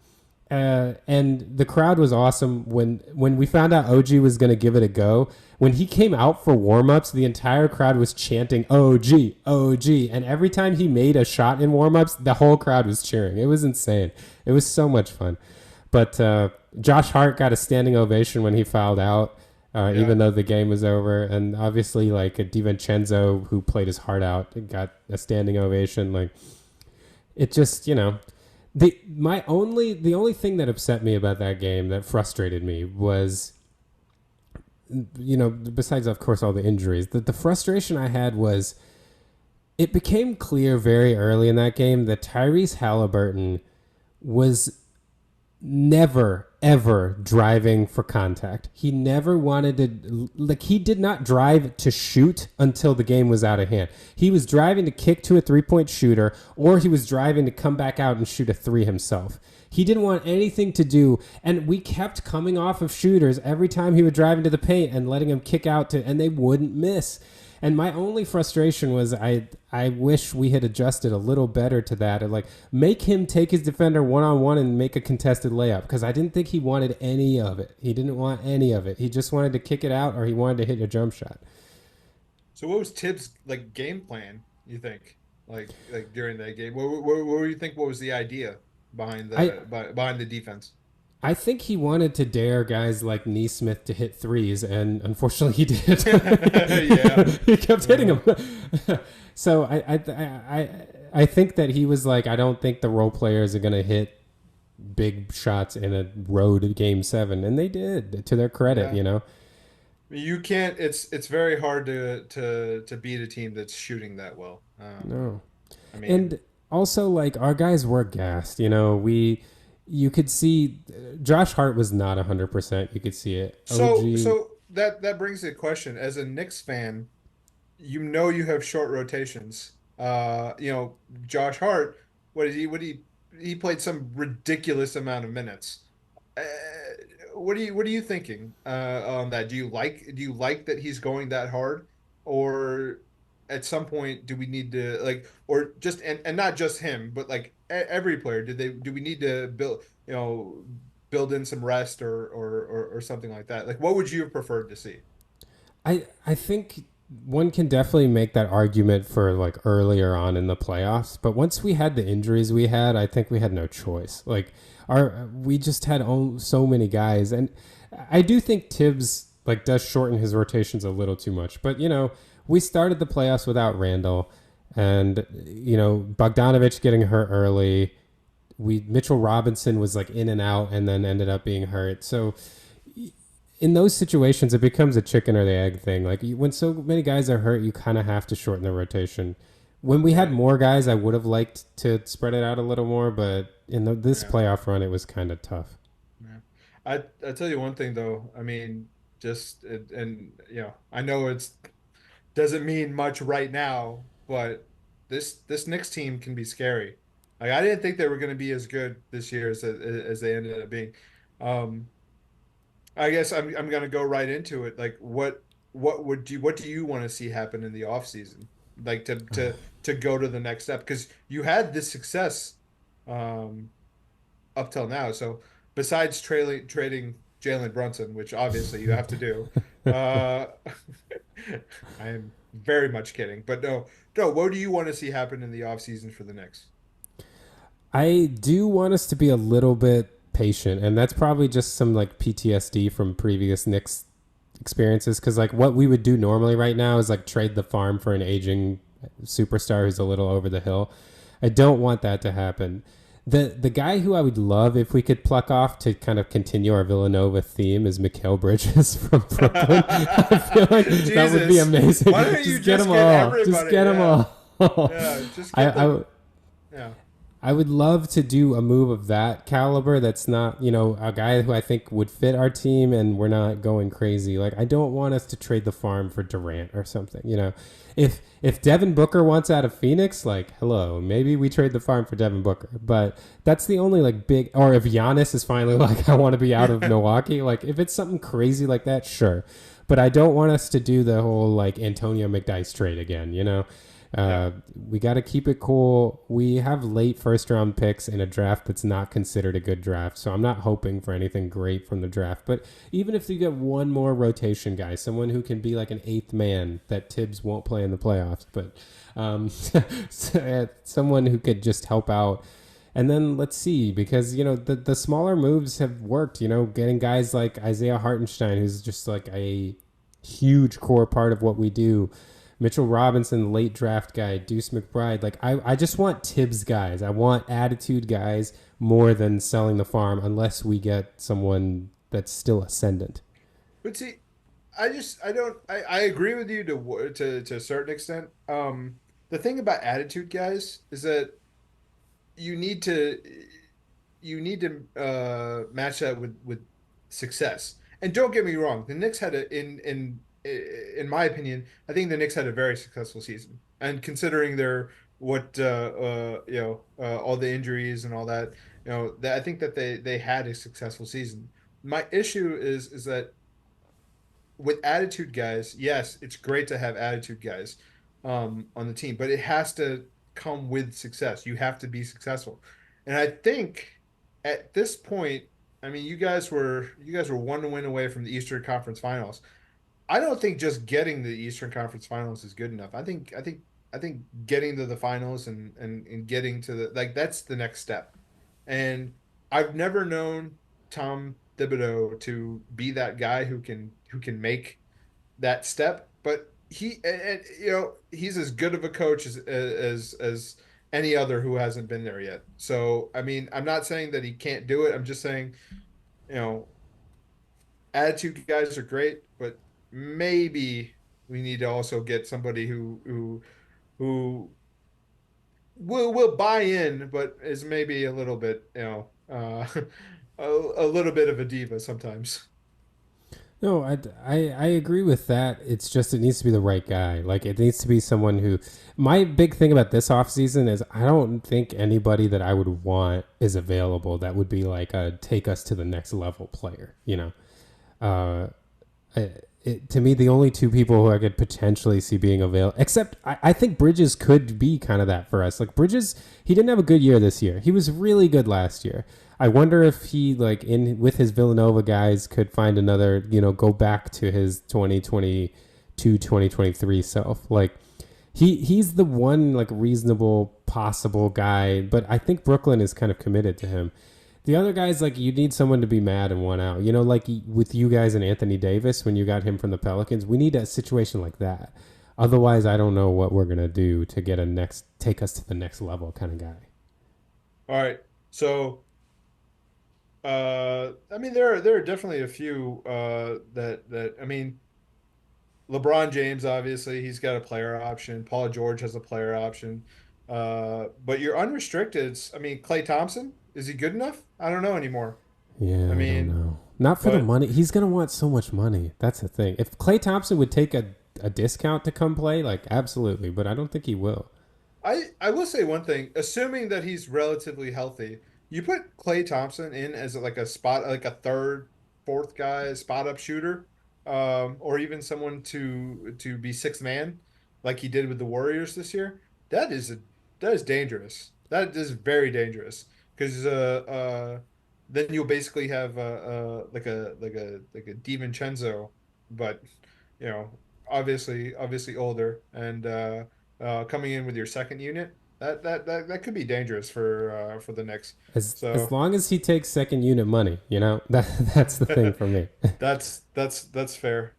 And the crowd was awesome when we found out OG was going to give it a go. When he came out for warm-ups, the entire crowd was chanting OG, OG, and every time he made a shot in warm-ups, the whole crowd was cheering. It was insane. It was so much fun. But Josh Hart got a standing ovation when he fouled out, Yeah. even though the game was over. And obviously, like DiVincenzo, who played his heart out, got a standing ovation. Like it just, the only thing that upset me about that game that frustrated me was, besides of course all the injuries, the frustration I had was it became clear very early in that game that Tyrese Halliburton was never ever driving for contact. He never wanted to, like, he did not drive to shoot until the game was out of hand. He was driving to kick to a 3-point shooter, or he was driving to come back out and shoot a three himself. He didn't want anything to do, and we kept coming off of shooters every time he would drive into the paint and letting him kick out to, and they wouldn't miss. And my only frustration was I wish we had adjusted a little better to that, and like make him take his defender one on one and make a contested layup, because I didn't think he wanted any of it. He didn't want any of it. He just wanted to kick it out, or he wanted to hit a jump shot. So what was Tibbs' like game plan, you think? Like during that game? What do you think what was the idea behind I behind the defense? I think he wanted to dare guys like Neesmith to hit threes, and unfortunately he did. Yeah. He kept hitting Uh, them. So I think that he was like, I don't think the role players are going to hit big shots in a road game seven, and they did, to their credit, yeah. you know. You can't it's very hard to beat a team that's shooting that well. No. I mean, And also, like, our guys were gassed, you know. You could see Josh Hart was not 100%. You could see it. OG. so that brings the question. As a Knicks fan, you know you have short rotations. Josh Hart, he played some ridiculous amount of minutes. Uh, what are you thinking on that? Do you like that he's going that hard, or at some point do we need to like, or just and not just him, but like every player? Do we need to build in some rest or something like that? Like, what would you have preferred to see? I think one can definitely make that argument for like earlier on in the playoffs, but once we had the injuries we had, I think we had no choice. Like, our we just had so many guys, and I do think Tibbs like does shorten his rotations a little too much. But you know, we started the playoffs without Randall, and you know, Bogdanovich getting hurt early. We Mitchell Robinson was like in and out, and then ended up being hurt. So in those situations, it becomes a chicken or the egg thing. Like, when so many guys are hurt, you kind of have to shorten the rotation. When we had Right. more guys, I would have liked to spread it out a little more, but in this Yeah. playoff run, it was kind of tough. Yeah. I tell you one thing though. I mean, and I know it's doesn't mean much right now, but this Knicks team can be scary. Like, I didn't think they were going to be as good this year as they ended up being. Um, I guess I'm going to go right into it. Like, what do you want to see happen in the off season? Like, to go to the next step, because you had this success um up till now. So besides trading Jalen Brunson, which obviously you have to do, uh, I am very much kidding. But no, no. What do you want to see happen in the offseason for the Knicks? I do want us to be a little bit patient, and that's probably just some like PTSD from previous Knicks experiences. Because like what we would do normally right now is like trade the farm for an aging superstar who's a little over the hill. I don't want that to happen. The guy who I would love if we could pluck off to kind of continue our Villanova theme is Mikal Bridges from Brooklyn. I feel like that would be Jesus, amazing. why don't you Just get just them get all. Just everybody? get them Yeah, all. yeah. Just I, get I them. Yeah, I would love to do a move of that caliber that's not, you know, a guy who I think would fit our team and we're not going crazy. Like, I don't want us to trade the farm for Durant or something, you know. If Devin Booker wants out of Phoenix, like, hello, maybe we trade the farm for Devin Booker. But that's the only like big, or if Giannis is finally like, I want to be out of Milwaukee, like if it's something crazy like that, sure. But I don't want us to do the whole like Antonio McDyess trade again, you know. yeah. We got to keep it cool. We have late first round picks in a draft that's not considered a good draft. So I'm not hoping for anything great from the draft. But even if you get one more rotation guy, someone who can be like an eighth man that Tibbs won't play in the playoffs, but someone who could just help out. And then let's see, because, you know, the smaller moves have worked, you know, getting guys like Isaiah Hartenstein, who's just like a huge core part of what we do. Mitchell Robinson, late draft guy, Deuce McBride. Like, I just want Tibbs guys. I want attitude guys more than selling the farm, unless we get someone that's still ascendant. But see, I don't I agree with you to a certain extent. The thing about attitude guys is that you need to you need to match that with success. And don't get me wrong, the Knicks had a in my opinion, I think the Knicks had a very successful season. And considering their what all the injuries and all that, I think that they had a successful season. My issue is that with attitude guys, yes, it's great to have attitude guys on the team, but it has to come with success. You have to be successful. And I think at this point, I mean, you guys were one win away from the Eastern Conference Finals. I don't think just getting the Eastern Conference Finals is good enough. I think getting to the finals and getting to the like that's the next step. And I've never known Tom Thibodeau to be that guy who can make that step, but he's as good of a coach as any other who hasn't been there yet. So I mean, I'm not saying that he can't do it. I'm just saying, you know, attitude guys are great, but maybe we need to also get somebody who will buy in, but is maybe a little bit, a little bit of a diva sometimes. No, I agree with that. It's just it needs to be the right guy. Like it needs to be someone who. My big thing about this offseason is I don't think anybody that I would want is available that would be like a take us to the next level player. Uh, to me, the only two people who I could potentially see being available, except I think Bridges could be kind of that for us. Like Bridges, he didn't have a good year this year. He was really good last year. I wonder if he like in with his Villanova guys could find another, go back to his 2022, 2023 self. Like he's the one like reasonable possible guy, but I think Brooklyn is kind of committed to him. The other guys, like, you need someone to be mad and one out. Like with you guys and Anthony Davis when you got him from the Pelicans, we need a situation like that. Otherwise, I don't know what we're gonna do to get take us to the next level kind of guy. All right. So, I mean, there are definitely a few that I mean, LeBron James, obviously, he's got a player option. Paul George has a player option. But you're unrestricted. I mean, Klay Thompson, is he good enough? I don't know anymore. I Yeah, I don't mean, know. Not for the but money. He's gonna want so much money. That's the thing. If Clay Thompson would take a discount to come play, like absolutely, but I don't think he will. I will say one thing, assuming that he's relatively healthy, you put Klay Thompson in as like a spot, like a third, fourth guy, spot up shooter, or even someone to be sixth man, like he did with the Warriors this year. That is a that is dangerous. That is very dangerous because then you'll basically have like a DiVincenzo, but obviously older and coming in with your second unit, that could be dangerous for the Knicks. As So long as he takes second unit money, that's the thing for me. that's fair.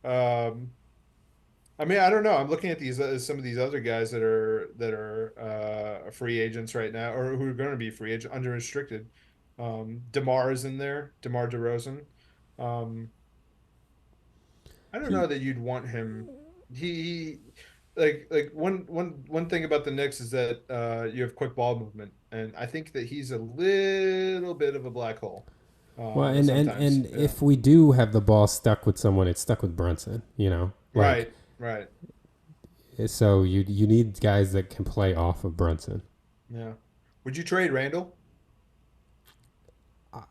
I mean, I don't know. I'm looking at these some of these other guys that are free agents right now, or who are going to be free agent under restricted. DeMar is in there, DeMar DeRozan. Um, I don't he, know that you'd want him. He like one thing about the Knicks is that you have quick ball movement, and I think that he's a little bit of a black hole. well, Sometimes, and yeah. if we do have the ball stuck with someone, it's stuck with Brunson. Like Right, right, so you need guys that can play off of Brunson. yeah. Would you trade Randall?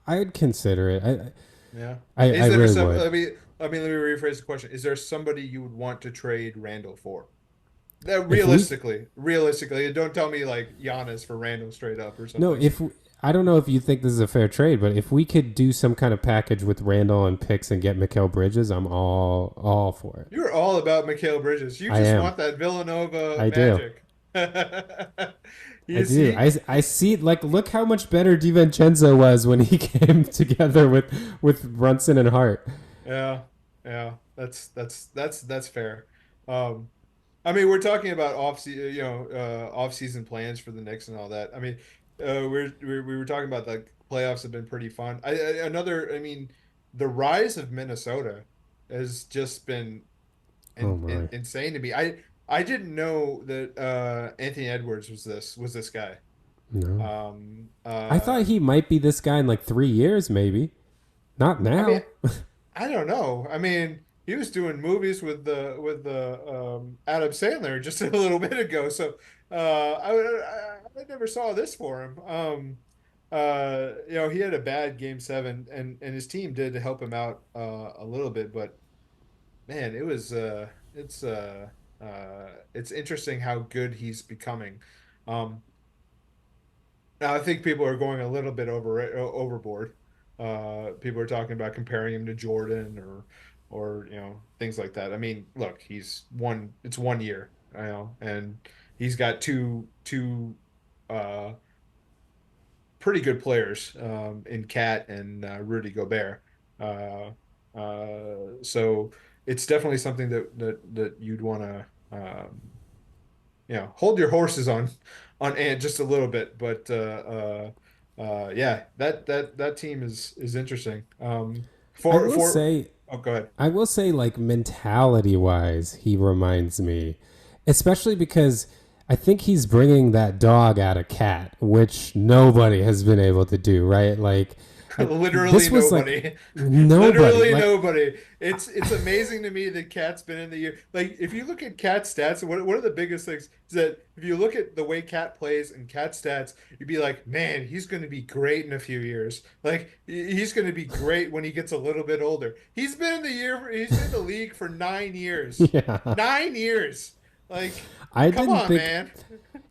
I'd consider it. Yeah. I Is there really some? would. Let me rephrase the question. Is there somebody you would want to trade Randall for? If we Realistically, don't tell me like Giannis for Randall straight up or No, something. I don't know if you think this is a fair trade, but if we could do some kind of package with Randall and picks and get Mikal Bridges, I'm all for it. You're all about Mikal Bridges. You I just am. want that Villanova I do. magic. I You do. see? I see. Like, look how much better DiVincenzo was when he came together with Brunson and Hart. Yeah, yeah. That's fair. Um, I mean, we're talking about off-season plans for the Knicks and all that. I mean, we were talking about like playoffs have been pretty fun. I mean, the rise of Minnesota has just been Oh my. insane to me. I didn't know that Anthony Edwards was this guy. No. Um, I uh, thought he might be this guy in like 3 years, maybe. Not I mean, now. I don't know. I mean, he was doing movies with the Adam Sandler just a little bit ago, so I never saw this for him. He had a bad game seven, and his team did help him out a little bit, but man, it's interesting how good he's becoming. Um, Now, I think people are going a little bit overboard. People are talking about comparing him to Jordan or things like that. I mean, look, it's 1 year, and he's got two uh pretty good players in Cat and Rudy Gobert. Uh, so it's definitely something that you'd want to hold your horses on Ant just a little bit, but yeah, that team is interesting. I For will for say, oh, go ahead. like mentality wise, he reminds me, especially because I think he's bringing that dog out of Cat, which nobody has been able to do, right? Like, Literally this was like nobody. nobody. Literally Like, nobody. It's amazing to me that Cat's been in the year. Like if you look at Cat stats, one of the biggest things is that if you look at the way Cat plays and Cat stats, you'd be like, man, he's going to be great in a few years. Like he's going to be great when he gets a little bit older. He's been in the league for 9 years. yeah, 9 years. Like, I come didn't on, think man.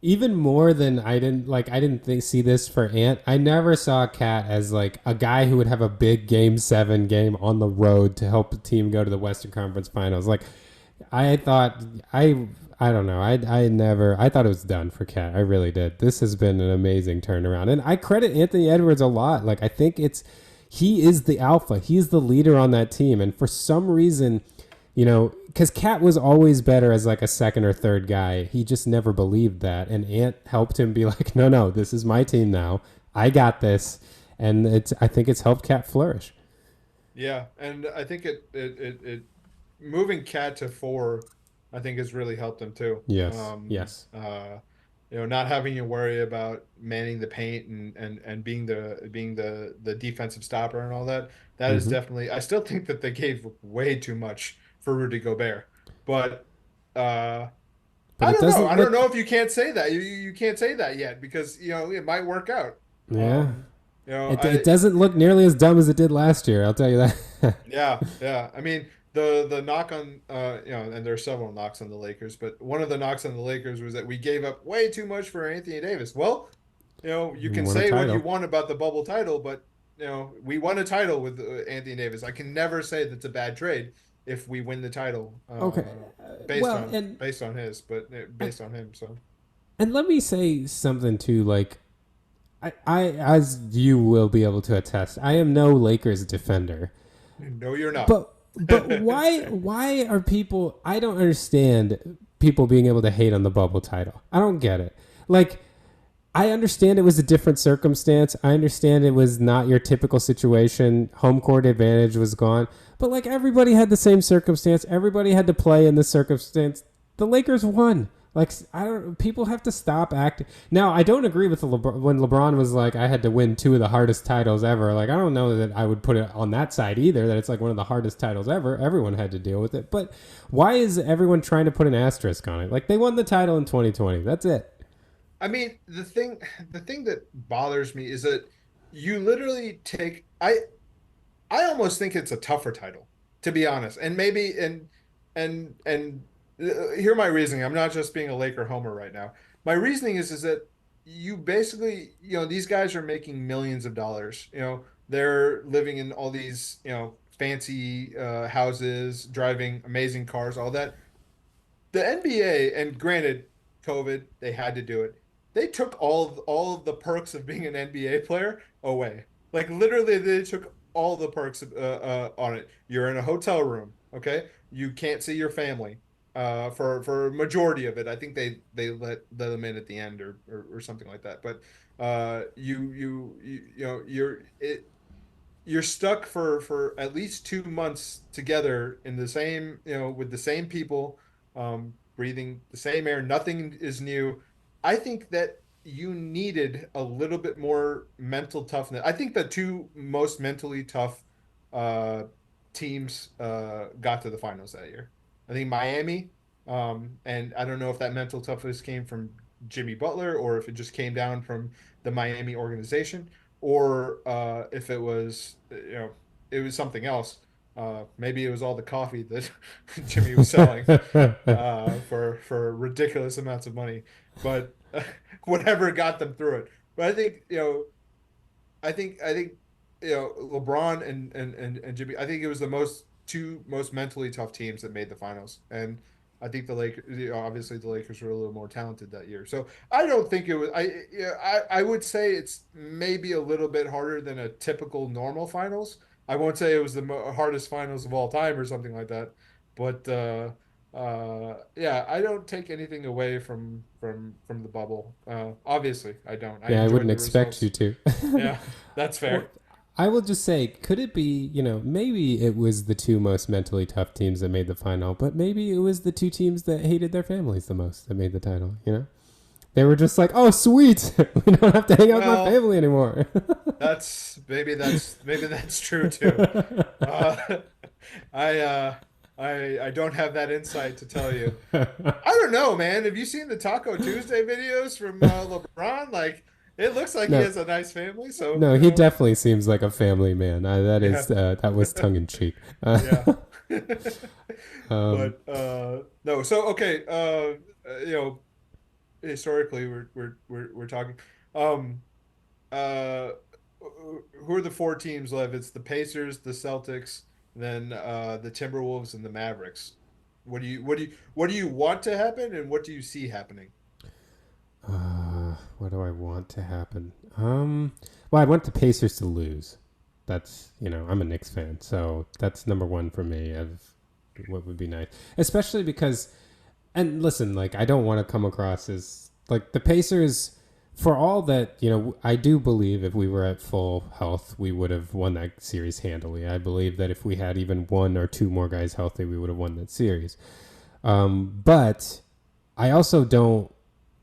even more than I didn't think see this for Ant. I never saw Cat as like a guy who would have a big game 7 game on the road to help the team go to the Western Conference Finals. Like I thought I don't know. I thought it was done for Cat. I really did. This has been an amazing turnaround. And I credit Anthony Edwards a lot. Like I think he is the alpha. He's the leader on that team. And for some reason, because Cat was always better as like a second or third guy. He just never believed that. And Ant helped him be like, no, no, this is my team now. I got this. And I think it's helped Cat flourish. Yeah, and I think it moving Cat to four, I think has really helped him too. Yes. Yes. Not having to worry about manning the paint and being the defensive stopper and all that. That is Mm-hmm. definitely. I still think that they gave way too much for Rudy Gobert, but uh, But I it don't know. doesn't I don't look. know if you can't say that. You can't say that yet because it might work out. Yeah. Um, It doesn't look nearly as dumb as it did last year. I'll tell you that. Yeah, yeah. I mean, the knock on and there are several knocks on the Lakers, but one of the knocks on the Lakers was that we gave up way too much for Anthony Davis. Well, you can Won a say what you title. want about the bubble title, but we won a title with Anthony Davis. I can never say that's a bad trade if we win the title Okay. based Well, on based on his, but and based on him. So and let me say something too. Like I, as you will be able to attest, I am no Lakers defender. no, you're not. But why are people? I don't understand people being able to hate on the bubble title. I don't get it. Like I understand it was a different circumstance. I understand it was not your typical situation. Home court advantage was gone. But like everybody had the same circumstance. Everybody had to play in this circumstance. The Lakers won. Like I don't. People have to stop acting. Now I don't agree with when LeBron was like, I had to win 2 of the hardest titles ever. Like I don't know that I would put it on that side either. That it's like one of the hardest titles ever. Everyone had to deal with it. But why is everyone trying to put an asterisk on it? Like they won the title in 2020. That's it. I mean, the thing that bothers me is that you literally take I almost think it's a tougher title, to be honest. And maybe hear my reasoning. I'm not just being a Laker homer right now. My reasoning is that you basically, these guys are making millions of dollars. They're living in all these, fancy houses, driving amazing cars, all that. The NBA, and granted, COVID, they had to do it. They took all of the perks of being an NBA player away. Like literally, they took all the perks on it. You're in a hotel room, okay? You can't see your family for a majority of it. I think they let them in at the end or something like that. But you're stuck for at least 2 months together in the same, with the same people, breathing the same air. Nothing is new. I think that you needed a little bit more mental toughness. I think the two most mentally tough uh, teams got to the finals that year. I think Miami, and I don't know if that mental toughness came from Jimmy Butler or if it just came down from the Miami organization, or if it was it was something else. Maybe it was all the coffee that Jimmy was selling for ridiculous amounts of money, but whatever got them through it. But I think I think LeBron and Jimmy. I think it was the two most mentally tough teams that made the finals, and I think the Lakers. Obviously, the Lakers were a little more talented that year. So I don't think it was. I would say it's maybe a little bit harder than a typical normal finals. I won't say it was the hardest finals of all time or something like that, but yeah, I don't take anything away from the bubble. Obviously, I don't. I Yeah, I enjoyed wouldn't the expect you results. to. Yeah, that's Well, fair. I will just say, could it be, maybe it was the two most mentally tough teams that made the final, but maybe it was the two teams that hated their families the most that made the title? They were just like, oh, sweet. We don't have to hang out with my Well, family anymore. maybe that's true too. Uh, I I don't have that insight to tell you. I don't know, man. Have you seen the Taco Tuesday videos from LeBron? Like, it looks like he No, has a nice family. So, no, he definitely seems like a family man. yeah, That was tongue in cheek. yeah. Um, But no. So okay. Historically, we're talking. Um, uh, who are the four teams left? It's the Pacers, the Celtics, then the Timberwolves, and the Mavericks. What do you want to happen, and what do you see happening? what do I want to happen? Well, I want the Pacers to lose. I'm a Knicks fan, so that's number one for me of what would be nice. Especially because, and listen, like, I don't want to come across as, like, the Pacers, for all that, I do believe if we were at full health, we would have won that series handily. I believe that if we had even one or two more guys healthy, we would have won that series. But I also don't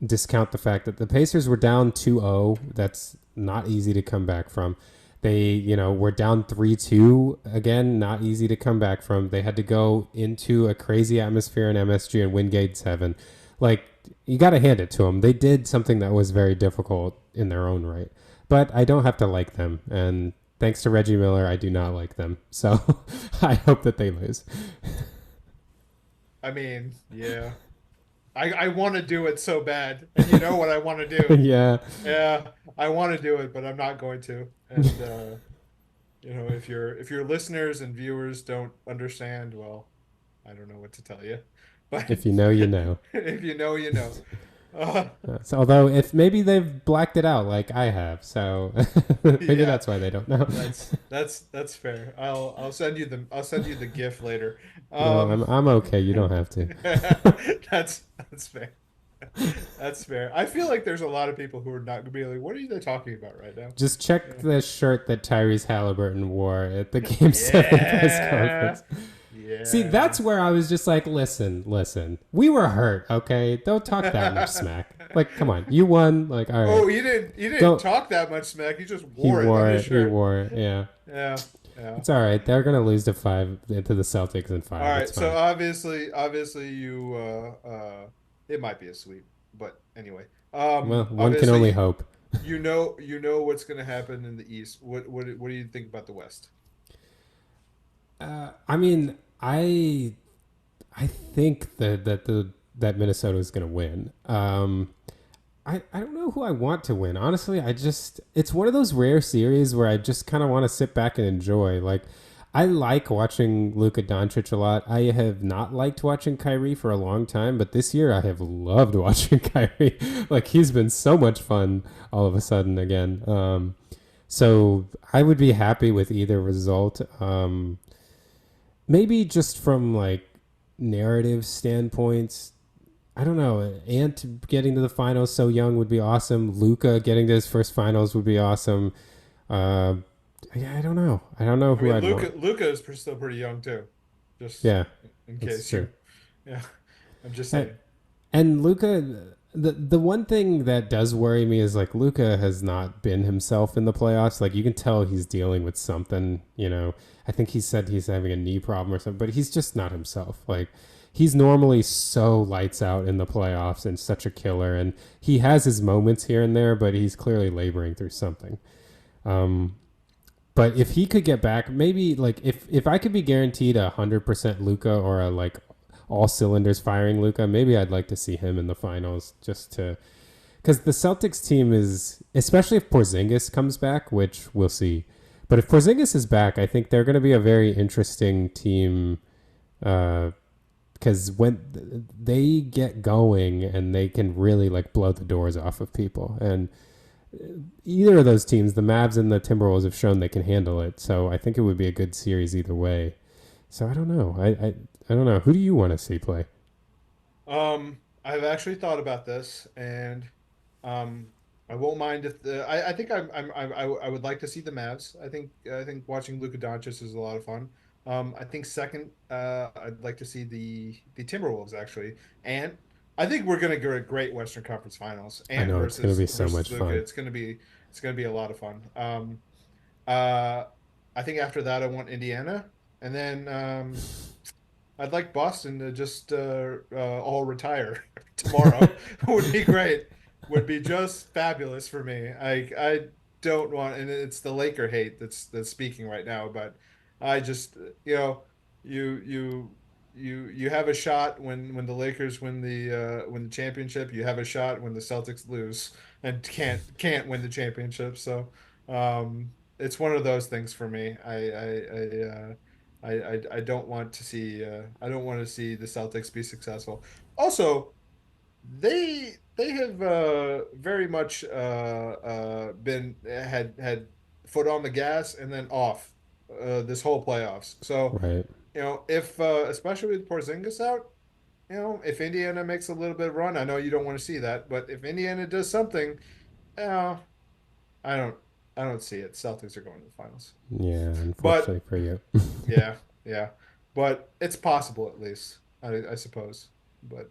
discount the fact that the Pacers were down 2-0. That's not easy to come back from. They, were down 3-2 again, not easy to come back from. They had to go into a crazy atmosphere in MSG and win Game 7. Like, you got to hand it to them. They did something that was very difficult in their own right. But I don't have to like them. And thanks to Reggie Miller, I do not like them. So I hope that they lose. I mean, yeah, I want to do it so bad, and you know what I want to do. Yeah. Yeah, I want to do it, but I'm not going to. And if your listeners and viewers don't understand, well, I don't know what to tell you. But If you know, you know. if you know, you know. Uh, So, although if maybe they've blacked it out like I have, so maybe yeah, that's why they don't know. that's fair. I'll send you the GIF later. No, Um, I'm okay. You don't have to. that's fair. That's fair. I feel like there's a lot of people who are not gonna be like, what are they talking about right now? Just check Yeah. the shirt that Tyrese Halliburton wore at the Game 7 press Yeah. conference. See, Yeah. that's where I was just like, listen. We were hurt, okay? Don't talk that much smack. Like, come on. You won. Like, all right. Oh, you didn't Don't. talk that much smack. You just He wore it on wore his it. He shirt. wore it. Yeah. Yeah. Yeah. It's all right. They're going to lose to the Celtics in All five. right. It's So fine. obviously you it might be a sweep, but anyway. Well, one can only Obviously hope. you know what's gonna happen in the East. What do you think about the West? I mean, I think that Minnesota is going to win. I don't know who I want to win. Honestly, it's one of those rare series where I just kind of want to sit back and enjoy. Like, I like watching Luka Doncic a lot. I have not liked watching Kyrie for a long time, but this year I have loved watching Kyrie. Like, he's been so much fun all of a sudden again. So I would be happy with either result. Maybe just from like narrative standpoints, I don't know. Ant getting to the finals so young would be awesome. Luca getting to his first finals would be awesome. Uh, yeah, I don't know. I don't know I who mean, I'd want. Luca is still pretty young too. Just Yeah, in that's case true. you, yeah. I'm just And, saying. and Luca, The one thing that does worry me is like Luca has not been himself in the playoffs. Like you can tell he's dealing with something. I think he said he's having a knee problem or something, but he's just not himself. Like he's normally so lights out in the playoffs and such a killer, and he has his moments here and there, but he's clearly laboring through something. Um, but if he could get back, maybe like if I could be guaranteed 100% Luca or a like all cylinders firing Luca, maybe I'd like to see him in the finals just to because the Celtics team is, especially if Porzingis comes back, which we'll see. But if Porzingis is back, I think they're going to be a very interesting team because when they get going and they can really like blow the doors off of people. And either of those teams, the Mavs and the Timberwolves, have shown they can handle it. So I think it would be a good series either way. So I don't know. I don't know. Who do you want to see play? I've actually thought about this, and um, I won't mind if I think I would like to see the Mavs. I think watching Luka Doncic is a lot of fun. I think second, I'd like to see the Timberwolves actually, and I think we're gonna get a great Western Conference Finals. I Ant know it's going to versus be so much Luka. fun. It's gonna be a lot of fun. Uh, I think after that I want Indiana, and then I'd like Boston to just all retire tomorrow. Would be great. Would be just fabulous for me. I don't want, and it's the Laker hate that's speaking right now. But I just you you you have a shot when the Lakers win the championship. You have a shot when the Celtics lose and can't win the championship. So it's one of those things for me. I don't want to see the Celtics be successful. Also, they have very much been had foot on the gas and then off this whole playoffs. So, Right. if especially with Porzingis out, if Indiana makes a little bit of run, I know you don't want to see that, but if Indiana does something, uh, I don't I don't see it. Celtics are going to the finals. Yeah, unfortunately But for you. yeah, yeah. But it's possible at least, I suppose. But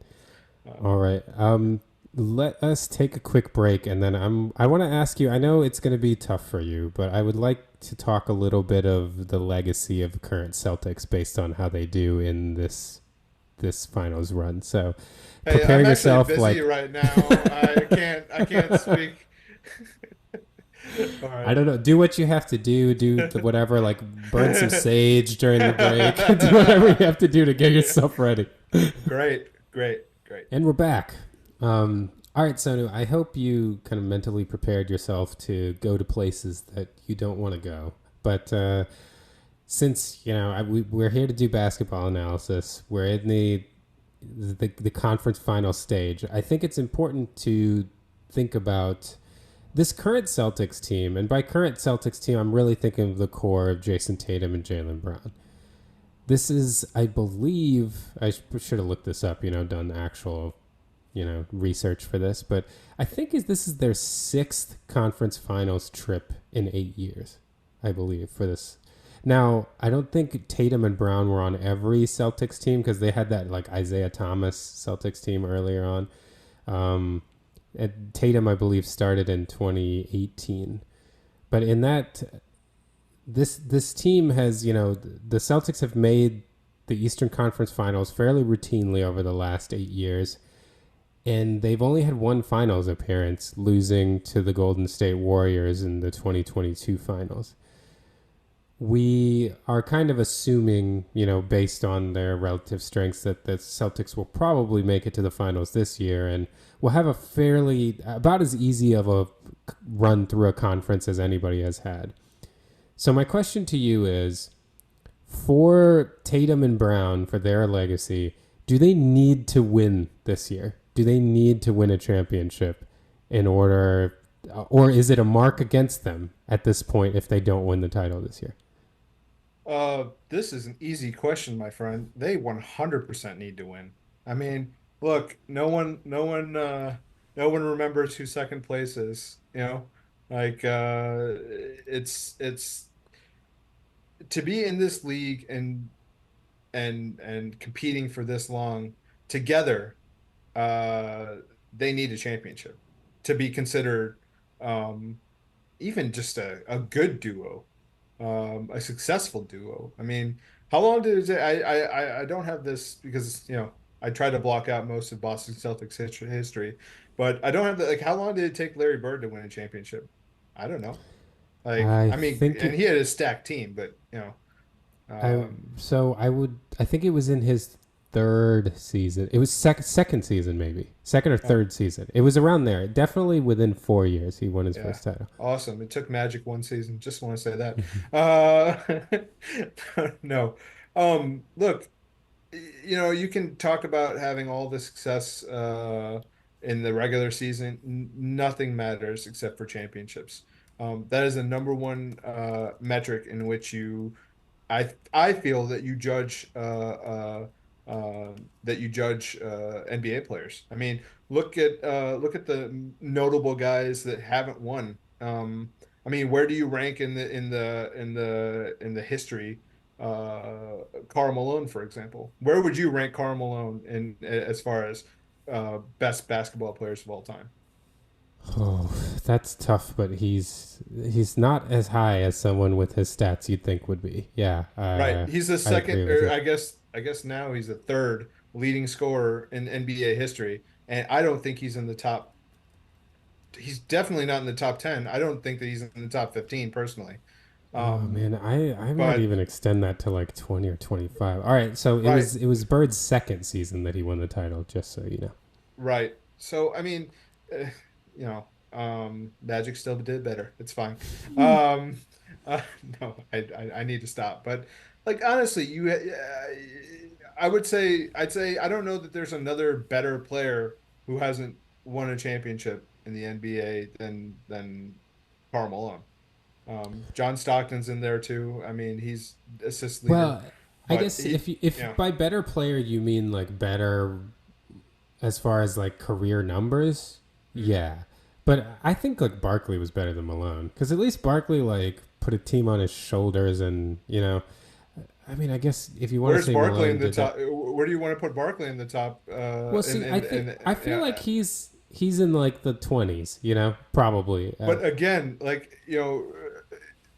All um, right. yeah. Let us take a quick break, and then I want to ask you. I know it's going to be tough for you, but I would like to talk a little bit of the legacy of current Celtics based on how they do in this finals run. So, Hey, prepare I'm actually yourself. busy Like right now. I can't speak. All I right. don't know. Do what you have to do. Do the whatever. Like burn some sage during the break. Do whatever you have to do to get yourself ready. Great, great, great. And we're back. All right, Sonu. I hope you kind of mentally prepared yourself to go to places that you don't want to go. But since we're here to do basketball analysis, we're in the conference final stage. I think it's important to think about this current Celtics team, and by current Celtics team, I'm really thinking of the core of Jason Tatum and Jaylen Brown. This is, I believe, should have looked this up. Done actual research for this, but I think this is their sixth conference finals trip in 8 years, I believe, for this. Now, I don't think Tatum and Brown were on every Celtics team because they had that like Isaiah Thomas Celtics team earlier on. Um, and Tatum, I believe, started in 2018. But in that, this team has, the Celtics have made the Eastern Conference Finals fairly routinely over the last 8 years, and they've only had one finals appearance, losing to the Golden State Warriors in the 2022 finals. We are kind of assuming, based on their relative strengths, that the Celtics will probably make it to the finals this year and will have a fairly, about as easy of a run through a conference as anybody has had. So, my question to you is, for Tatum and Brown, for their legacy, do they need to win this year? Do they need to win a championship in order, or is it a mark against them at this point if they don't win the title this year? This is an easy question, my friend. They 100% need to win. I mean, look, no one remembers who second place is, Like it's to be in this league and competing for this long together. they need a championship to be considered um, even just a good duo, a successful duo. I mean, how long did it take? I don't have this because, I try to block out most of Boston Celtics history, but I don't have the, like, how long did it take Larry Bird to win a championship? I don't know. Like, I I mean, think and it. he had a stacked team, but I um, so I would. I think it was in his third season. It was second season, maybe second or uh, third season. It was around there. Definitely within 4 years, he won his yeah, first title. awesome. It took Magic one season. Just want to say that. No, look. You can talk about having all the success in the regular season. Nothing matters except for championships. That is the number one metric in which I feel that you judge NBA players. I mean, look at the notable guys that haven't won. I mean, where do you rank in the history? Karl Malone, for example. Where would you rank Karl Malone in as far as best basketball players of all time? Oh, that's tough, but he's not as high as someone with his stats you'd think would be. Yeah, Right. He's the I agree second, with or you. I guess now he's the third leading scorer in NBA history. And I don't think he's in the top. He's definitely not in the top 10. I don't think that he's in the top 15 personally. Oh Um, man, I might but even extend that to like 20 or 25. All right, so it right, was it was Bird's second season that he won the title, just so you know. right. So I mean, uh, Magic still did better. It's fine. Um, uh, no, I need to stop. But like honestly, I would say I don't know that there's another better player who hasn't won a championship in the NBA than Karl Malone. John Stockton's in there too. I mean, he's assist leader, Well, I but guess if yeah. by better player you mean like better as far as like career numbers, Mhm. yeah. But I think like Barkley was better than Malone because at least Barkley like put a team on his shoulders, and I mean, I guess if you want to Where's say Barkley in Malone the did that. top? Where do you want to put Barkley in the top? Well, In see, in I feel like yeah. he's in like the 20s, probably. But again, like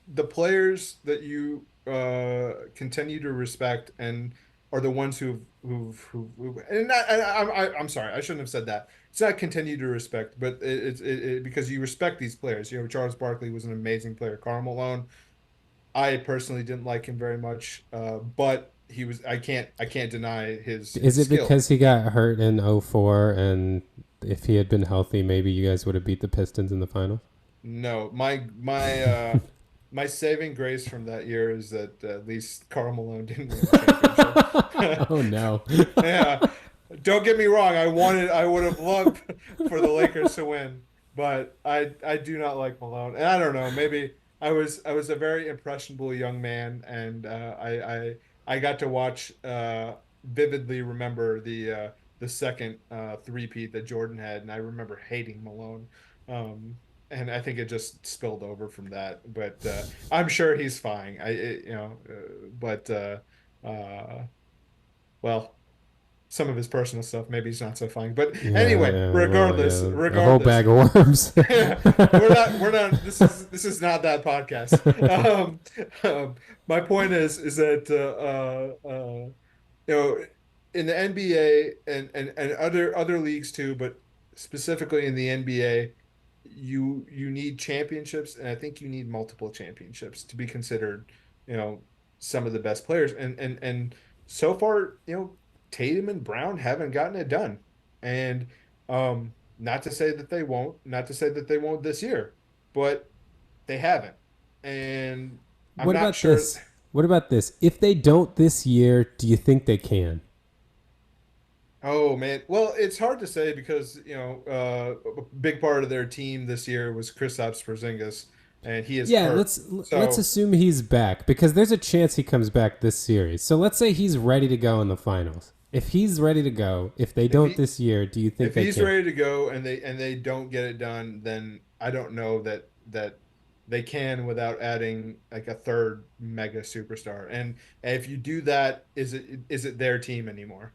the players that you continue to respect and are the ones and I'm sorry, I shouldn't have said that. It's not continue to respect, but because you respect these players. Charles Barkley was an amazing player. Karl Malone, I personally didn't like him very much, but he was. I can't deny his Is it skill. because he got hurt in '04, and if he had been healthy, maybe you guys would have beat the Pistons in the finals? No, my saving grace from that year is that at least Karl Malone didn't win a championship. Oh no. Yeah, don't get me wrong. I would have loved for the Lakers to win, but I do not like Malone, and I don't know. Maybe I was a very impressionable young man, and I got to watch vividly remember the second three-peat that Jordan had, and I remember hating Malone. Um, and I think it just spilled over from that. But I'm sure he's fine. But well, some of his personal stuff maybe he's not so fine. But Yeah, anyway, yeah. Well, regardless, yeah, a whole regardless, bag of worms. we're not. This is not that podcast. My point is that you know, in the NBA and other leagues too, but specifically in the NBA, you need championships, and I think you need multiple championships to be considered, you know, some of the best players. And so far, Tatum and Brown haven't gotten it done. And not to say that they won't, not to say that they won't this year, but they haven't. And I'm What not about sure. this? What about this? If they don't this year, do you think they can? Oh man. Well, it's hard to say because, a big part of their team this year was Kristaps Porzingis, and he is Yeah, hurt. let's So assume he's back because there's a chance he comes back this series. So let's say he's ready to go in the finals. If he's ready to go, if they if don't he this year, do you think if they he's can? ready to go and they don't get it done, then I don't know that they can without adding like a third mega superstar. And if you do that, is it their team anymore?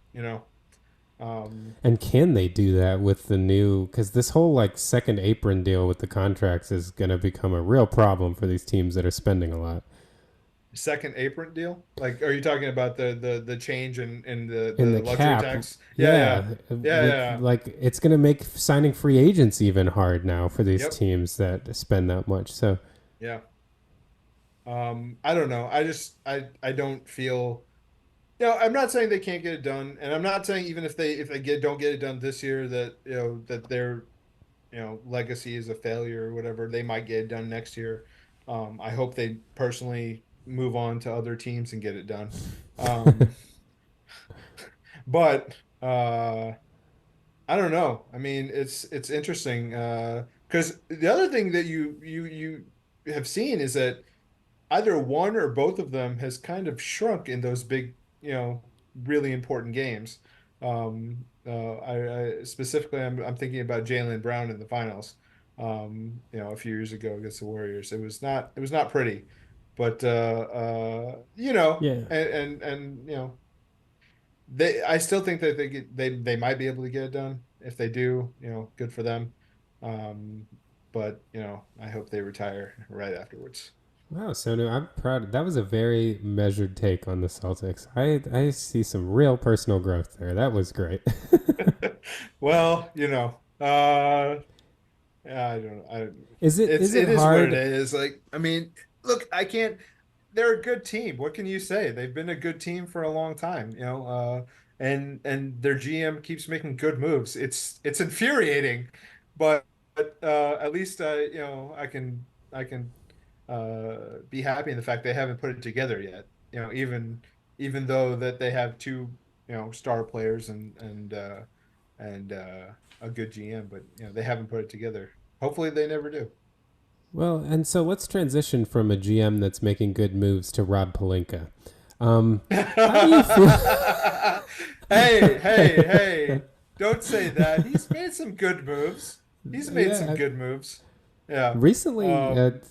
Um, And can they do that with the new? Because this whole like second apron deal with the contracts is going to become a real problem for these teams that are spending a lot. Second apron deal? Like, are you talking about the change in In the the luxury cap, tax? Yeah, yeah, yeah, yeah, with yeah. like it's going to make signing free agents even hard now for these Yep, teams that spend that much. So yeah. I don't know. I don't feel. I'm not saying they can't get it done, and I'm not saying even if they get don't get it done this year that that their legacy is a failure or whatever. They might get it done next year. I hope they personally move on to other teams and get it done. Um, but I don't know. I mean, it's interesting because the other thing that you have seen is that either one or both of them has kind of shrunk in those big, really important games. I specifically, I'm thinking about Jaylen Brown in the finals. A few years ago against the Warriors, it was not pretty, but yeah, and I still think that they might be able to get it done. If they do, good for them. Um, but I hope they retire right afterwards. wow, Sonu, I'm proud. That was a very measured take on the Celtics. I see some real personal growth there. That was great. Well, yeah, I don't know. Is it It is what it hard? is. Like, I mean, look, I can't. They're a good team. What can you say? They've been a good team for a long time, and their GM keeps making good moves. It's infuriating, but at least I can be happy in the fact they haven't put it together yet. Even though that they have two star players and a good GM, but they haven't put it together. Hopefully, they never do. Well, and so let's transition from a GM that's making good moves to Rob Palinka. How do you feel? Hey, hey, hey! Don't say that. He's made some good moves. He's made some Yeah, good moves. Yeah. recently, Um. that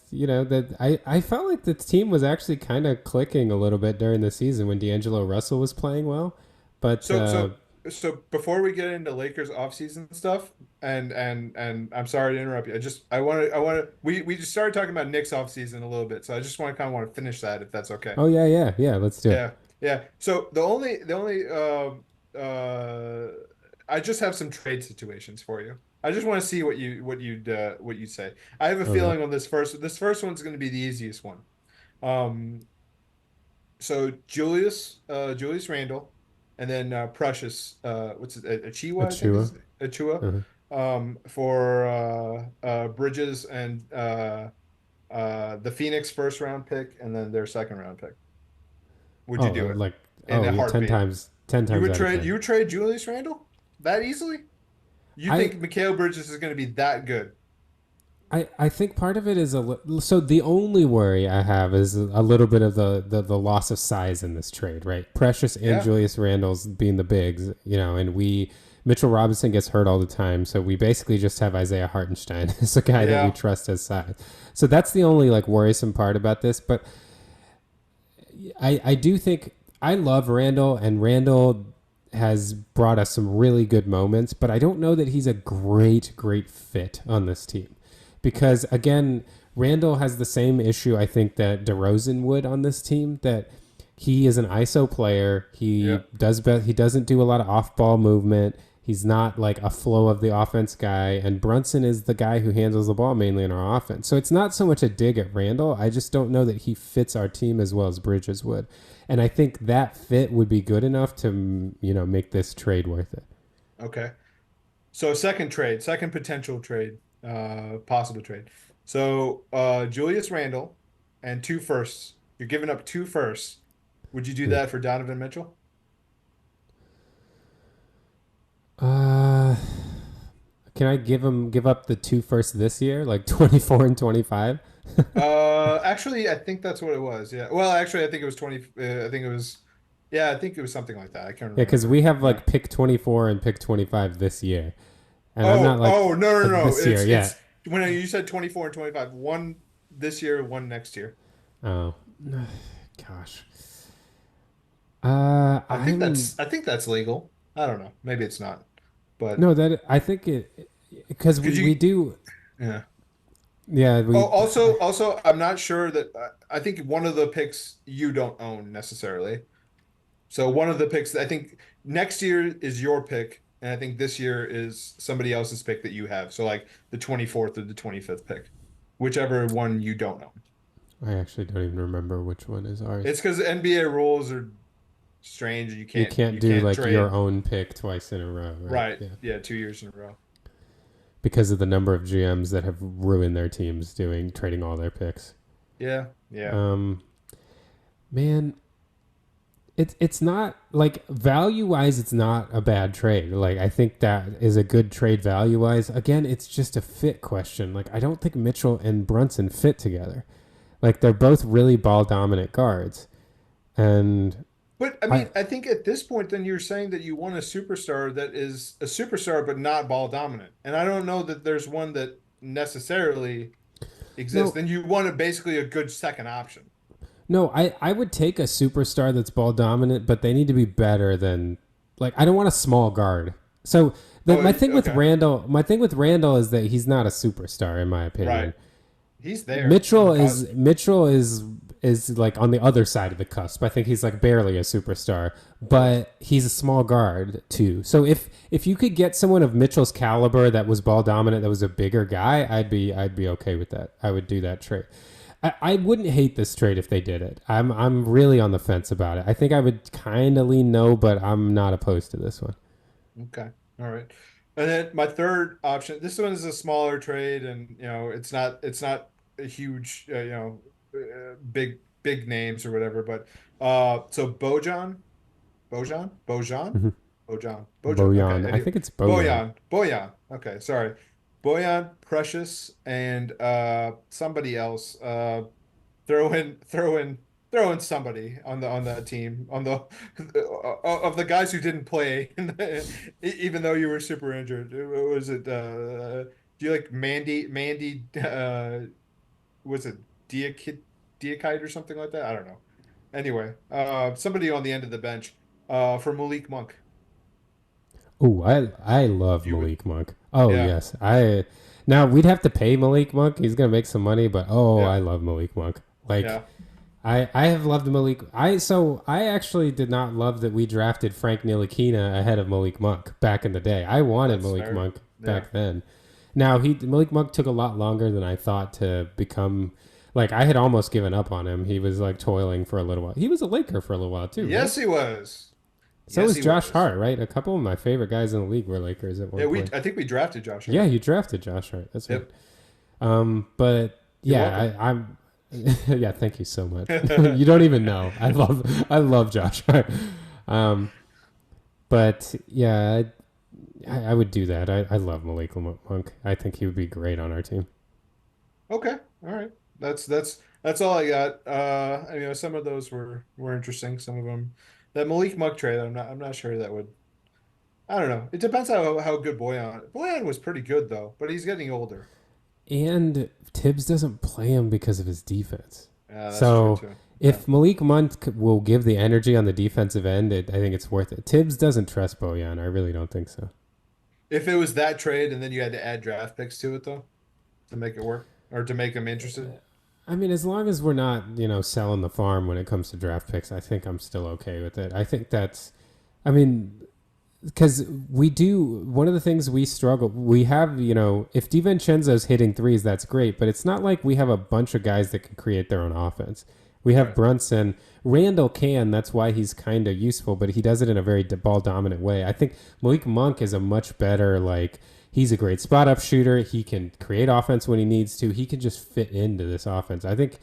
I felt like the team was actually kind of clicking a little bit during the season when D'Angelo Russell was playing well, but So so so before we get into Lakers offseason stuff, and I'm sorry to interrupt you. I want to we just started talking about Knicks offseason a little bit, so I just want to finish that if that's okay. oh yeah, let's do it. Yeah, yeah. So the only I just have some trade situations for you. I just want to see what you'd say. I have a Okay, feeling on this first one's going to be the easiest one. Um, so Julius Randle, and then Precious, what's it, Achiuwa, I think Achua. is Achua, Uh-huh. for Bridges and the Phoenix first round pick, and then their second round pick. Would you do it Like in a yeah, heartbeat? ten times out of ten. You would trade Julius Randle that easily? You I think Mikal Bridges is going to be that good? I think part of it is so the only worry I have is a little bit of the loss of size in this trade, right? Precious and Yeah, Julius Randle's being the bigs, and we Mitchell Robinson gets hurt all the time, so we basically just have Isaiah Hartenstein as a guy that we yeah. trust as size. So that's the only like worrisome part about this, but I do think I love Randall, and Randall has brought us some really good moments, but I don't know that he's a great fit on this team Okay. because again, Randall has the same issue I think that DeRozan would on this team, that he is an ISO player. Yeah. He doesn't do a lot of off ball movement. He's not like a flow of the offense guy, and Brunson is the guy who handles the ball mainly in our offense. So it's not so much a dig at Randall. I just don't know that he fits our team as well as Bridges would, and I think that fit would be good enough to make this trade worth it. Okay. So second potential trade, possible trade. So Julius Randle and two firsts. You're giving up two firsts. Would you do Yeah. that for Donovan Mitchell? Uh, can I give up the two first this year, like 24 and 25? Actually, I think that's what it was. Yeah. Well, actually, I think it was 20. I think it was, yeah, I think it was something like that. I can't Yeah, because we remember. have like pick 24 and pick 25 this year, and I'm not like Oh, no, no, no. this year. Yeah. It's when you said 24 and 25, one this year, one next year. Oh, gosh. I I'm think that's legal. I don't know. Maybe it's not. But No, that I think it because could we you do. yeah. Yeah, Oh, we. also, I'm not sure that I think one of the picks you don't own necessarily. So one of the picks, I think next year is your pick, and I think this year is somebody else's pick that you have. So like the 24th or the 25th pick, whichever one you don't own. I actually don't even remember which one is ours. It's because NBA rules are strange. You can't You do can't like your trade. own pick twice in a row, right? Right. Yeah, Yeah, 2 years in a row. because of the number of GMs that have ruined their teams doing trading all their picks. Yeah. Yeah. Um, man, it's not like value wise, it's not a bad trade. Like I think that is a good trade value wise. Again, it's just a fit question. Like I don't think Mitchell and Brunson fit together. Like they're both really ball dominant guards, and But I I mean, I think at this point, then you're saying that you want a superstar that is a superstar but not ball dominant. And I don't know that there's one that necessarily exists. no Then you want basically a good second option. no I would take a superstar that's ball dominant, but they need to be better than like I don't want a small guard. So Oh, okay. My thing with Randall is that he's not a superstar in my opinion. Right. He's there. Mitchell is like on the other side of the cusp. I think he's like barely a superstar, but he's a small guard too. So if you could get someone of Mitchell's caliber that was ball dominant, that was a bigger guy, I'd be okay with that. I would do that trade. I wouldn't hate this trade if they did it. I'm really on the fence about it. I think I would kind of lean no, but I'm not opposed to this one. Okay. All right. And then my third option, this one is a smaller trade and it's not a huge big names or whatever, but so Mm-hmm. Bojan. Okay. Bojan, I Anyway, think it's Bojan. Bojan. Okay, sorry. Bojan, Precious, and somebody else. Throw in throw in throw in somebody on that team on the of the guys who didn't play even though you were super injured. Was it do you like Mandy was it Diakite or something like that? I don't know. Anyway, somebody on the end of the bench for Malik Monk. Oh, I love You would Malik Monk. Oh yeah, yes, I now we'd have to pay Malik Monk. He's gonna make some money, but oh, yeah, I love Malik Monk. Like yeah. I have loved Malik. I actually did not love that we drafted Frank Ntilikina ahead of Malik Monk back in the day. I wanted That's Malik fair. Monk Yeah. back then. Now he Malik Monk took a lot longer than I thought to become. Like I had almost given up on him. He was like toiling for a little while. He was a Laker for a little while too, right? Yes, he was. So Yes, was he Josh was. Hart, right? A couple of my favorite guys in the league were Lakers at Yeah, one we point. I think we drafted Josh Yeah, Hart. you drafted Josh Hart. That's right. Yep. But You're welcome. yeah, I'm. Yeah, thank you so much. You don't even know. I love Josh Hart. Um, but yeah, I would do that. I love Malik Monk. I think he would be great on our team. Okay. All right. That's all I got. Some of those were interesting. Some of them, that Malik Monk trade, I'm not sure that would. I don't know. It depends how good Boyan was pretty good though, but he's getting older. And Tibbs doesn't play him because of his defense. Yeah, that's true So too. Yeah. if Malik Monk will give the energy on the defensive end, I think it's worth it. Tibbs doesn't trust Bojan. I really don't think so. If it was that trade and then you had to add draft picks to it though, to make it work or to make him interested. I mean, as long as we're not, selling the farm when it comes to draft picks, I think I'm still okay with it. I think that's, I mean, because we do, one of the things we struggle, we have, if DiVincenzo's hitting threes, that's great, but it's not like we have a bunch of guys that can create their own offense. We have Right. Brunson. Randall can, that's why he's kind of useful, but he does it in a very ball dominant way. I think Malik Monk is a much better, like, he's a great spot up shooter. He can create offense when he needs to. He can just fit into this offense. I think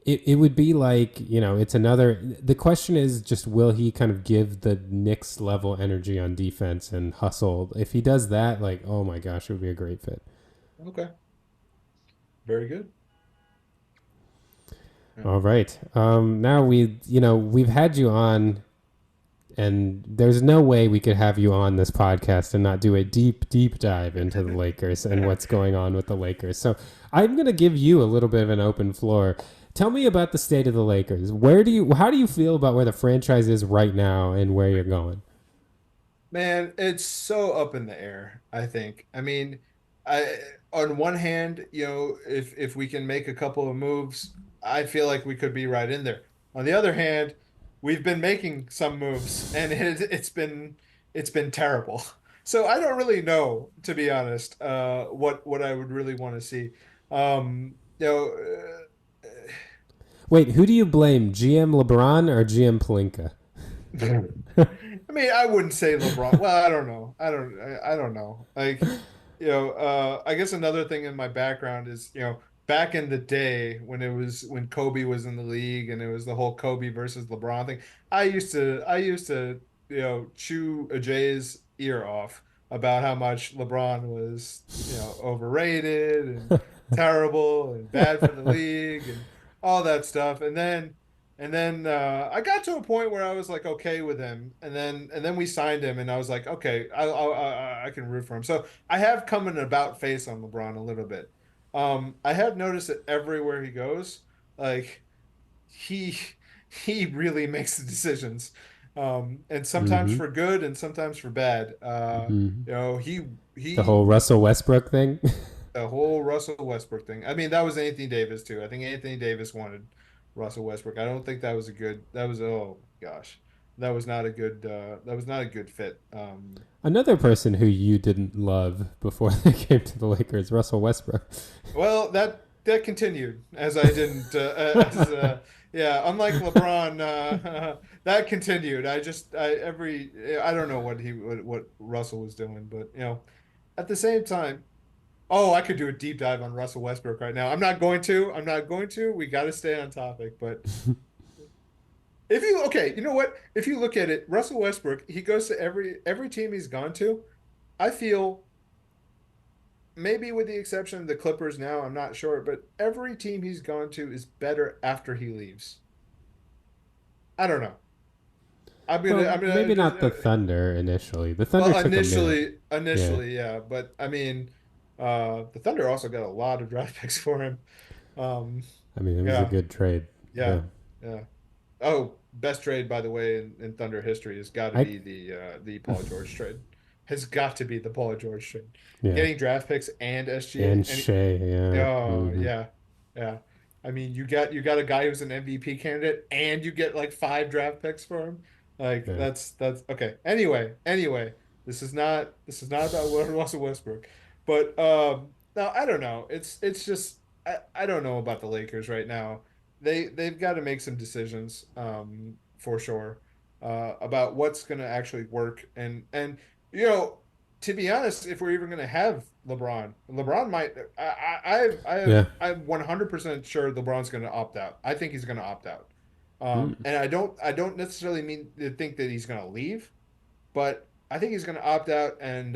it would be like, it's another. The question is just, will he kind of give the Knicks level energy on defense and hustle? If he does that, like, oh my gosh, it would be a great fit. Okay. Very good. Yeah. All right. Now we've had you on, and there's no way we could have you on this podcast and not do a deep dive into the Lakers and what's going on with the Lakers. So I'm going to give you a little bit of an open floor. Tell me about the state of the Lakers. How do you feel about where the franchise is right now and where you're going? Man, it's so up in the air, I think. I mean, I on one hand, if we can make a couple of moves, I feel like we could be right in there. On the other hand, we've been making some moves and it's been terrible. So I don't really know, to be honest, what I would really want to see. Um, you know, Wait, who do you blame, GM LeBron or GM Palinka? I mean, I wouldn't say LeBron. Well, I don't know. I don't know. Like, I guess another thing in my background is, back in the day when Kobe was in the league and it was the whole Kobe versus LeBron thing. I used to, chew Ajay's ear off about how much LeBron was, overrated and terrible and bad for the league and all that stuff. And then I got to a point where I was like okay with him, and then we signed him, and I was like, okay, I can root for him. So I have come in about face on LeBron a little bit. I have noticed that everywhere he goes, like he he really makes the decisions, and sometimes Mm-hmm. for good and sometimes for bad. Mm-hmm. You know, he The he whole Russell Westbrook thing. the whole Russell Westbrook thing. I mean, that was Anthony Davis too. I think Anthony Davis wanted Russell Westbrook. I don't think that was a good. That was oh gosh, that was not a good. That was not a good fit. Another person who you didn't love before they came to the Lakers, Russell Westbrook. Well, that continued as I didn't. Yeah, unlike LeBron, that continued. I don't know what Russell was doing, but at the same time. Oh, I could do a deep dive on Russell Westbrook right now. I'm not going to. I'm not going to. We got to stay on topic. But okay, you know what? If you look at it, Russell Westbrook, he goes to every team he's gone to. I feel maybe with the exception of the Clippers now, I'm not sure, but every team he's gone to is better after he leaves. I don't know. Well, I'm gonna maybe just not the Thunder initially. The Thunder well, took a minute. Yeah. initially, yeah, but I mean, the Thunder also got a lot of draft picks for him. Um, I mean, it was a yeah, good trade. yeah, Yeah. yeah. Oh, best trade by the way in Thunder history has got to I be the Paul George trade. Has got to be the Paul George trade. yeah. Getting draft picks and And SGA and Shea, yeah. oh Mm-hmm. yeah, yeah. I mean, you got a guy who's an MVP candidate and you get like five draft picks for him. Like Yeah. that's okay. Anyway, this is not about Russell Westbrook. But no, I don't know. It's just I don't know about the Lakers right now. They've got to make some decisions for sure about what's going to actually work and you know to be honest, if we're even going to have LeBron might. Yeah. I'm 100% sure LeBron's going to opt out. I think he's going to opt out. Mm. And I don't necessarily mean to think that he's going to leave, but I think he's going to opt out and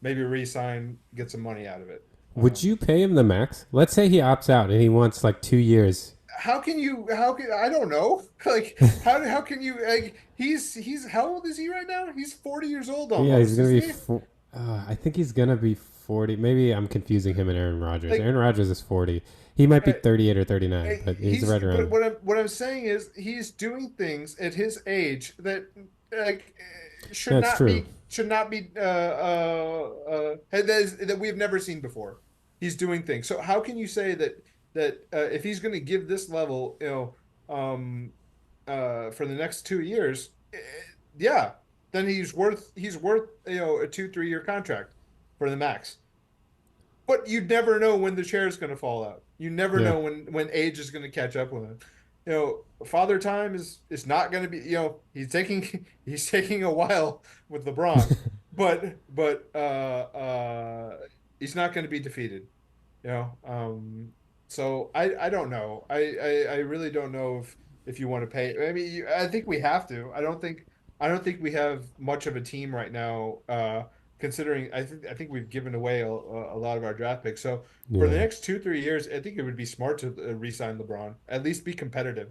maybe re-sign, get some money out of it. Would you pay him the max? Let's say he opts out and he wants like 2 years. How can I don't know. Like how can you like he's how old is he right now? He's 40 years old Yeah, he's almost, gonna isn't be. he? I think he's gonna be 40. Maybe I'm confusing him and Aaron Rodgers. Like Aaron Rodgers is 40. He might be uh, 38 or 39, but he's he's right but around. what I'm saying is he's doing things at his age that like That's true. should not be that we've never seen before. He's doing things. So how can you say that if he's going to give this level, for the next 2 years, yeah, then he's worth a 2 3 year contract for the max. But you never know when the chair is going to fall out. You never Yeah. know when age is going to catch up with him. Father time is not going to be. He's taking a while with LeBron, but he's not going to be defeated. You know, so I don't know. I really don't know if you want to pay. I mean, I think we have to. I don't think we have much of a team right now. Considering I think we've given away a lot of our draft picks. So for the Yeah. next 2 3 years, I think it would be smart to re-sign LeBron, at least be competitive,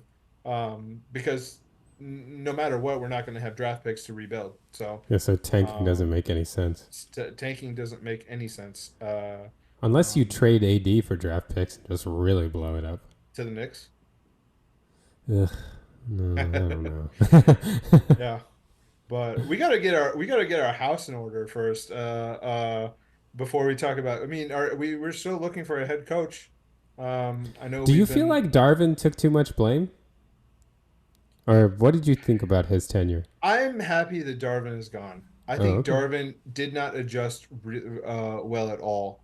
because no matter what, we're not going to have draft picks to rebuild. So Yeah. So tanking doesn't um, make any sense tanking doesn't make any sense. unless you Um, trade AD for draft picks and just really blow it up. to the Knicks. Ugh, no, I don't know. Yeah. But we gotta get our house in order first. Before we talk about. I mean, we're still looking for a head coach. I know Do you we've feel been. like Darvin took too much blame? Or what did you think about his tenure? I'm happy that Darvin is gone. I Oh, think okay. Darvin did not adjust well at all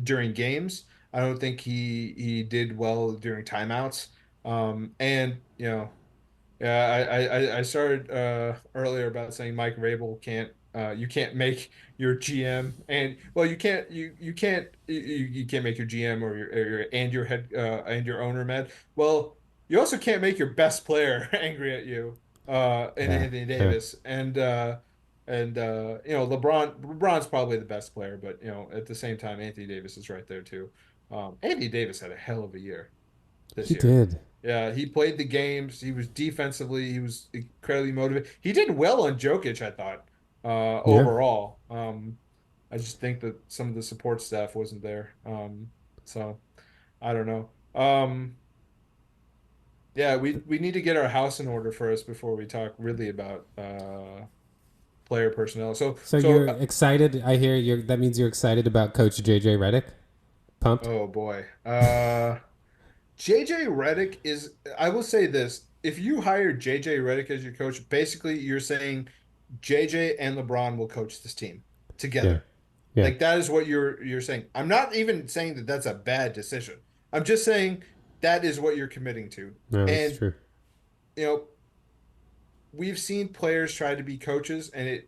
during games. I don't think he did well during timeouts. And you know, yeah, I started earlier about saying Mike Rabel can't you can't make your GM and well you can't make your GM or your head and your owner mad. Well, you also can't make your best player angry at you in Yeah. Anthony Yeah. Davis and you know LeBron's probably the best player, but you know at the same time Anthony Davis is right there too. Anthony Davis had a hell of a year this He year. did. Yeah, he played the games. He was defensively, he was incredibly motivated. He did well on Jokic, I thought, Yeah. overall. I just think that some of the support staff wasn't there. So I don't know. Yeah, we need to get our house in order first before we talk really about player personnel. So you're excited. I hear you're. That means you're excited about Coach JJ Redick. Pumped. Oh boy. JJ Redick is, I will say this, if you hire JJ Redick as your coach, basically you're saying JJ and LeBron will coach this team Yeah. together. Yeah. Like that is what you're saying. I'm not even saying that that's a bad decision. I'm just saying that is what you're committing to. No, that's And true. you know, we've seen players try to be coaches and it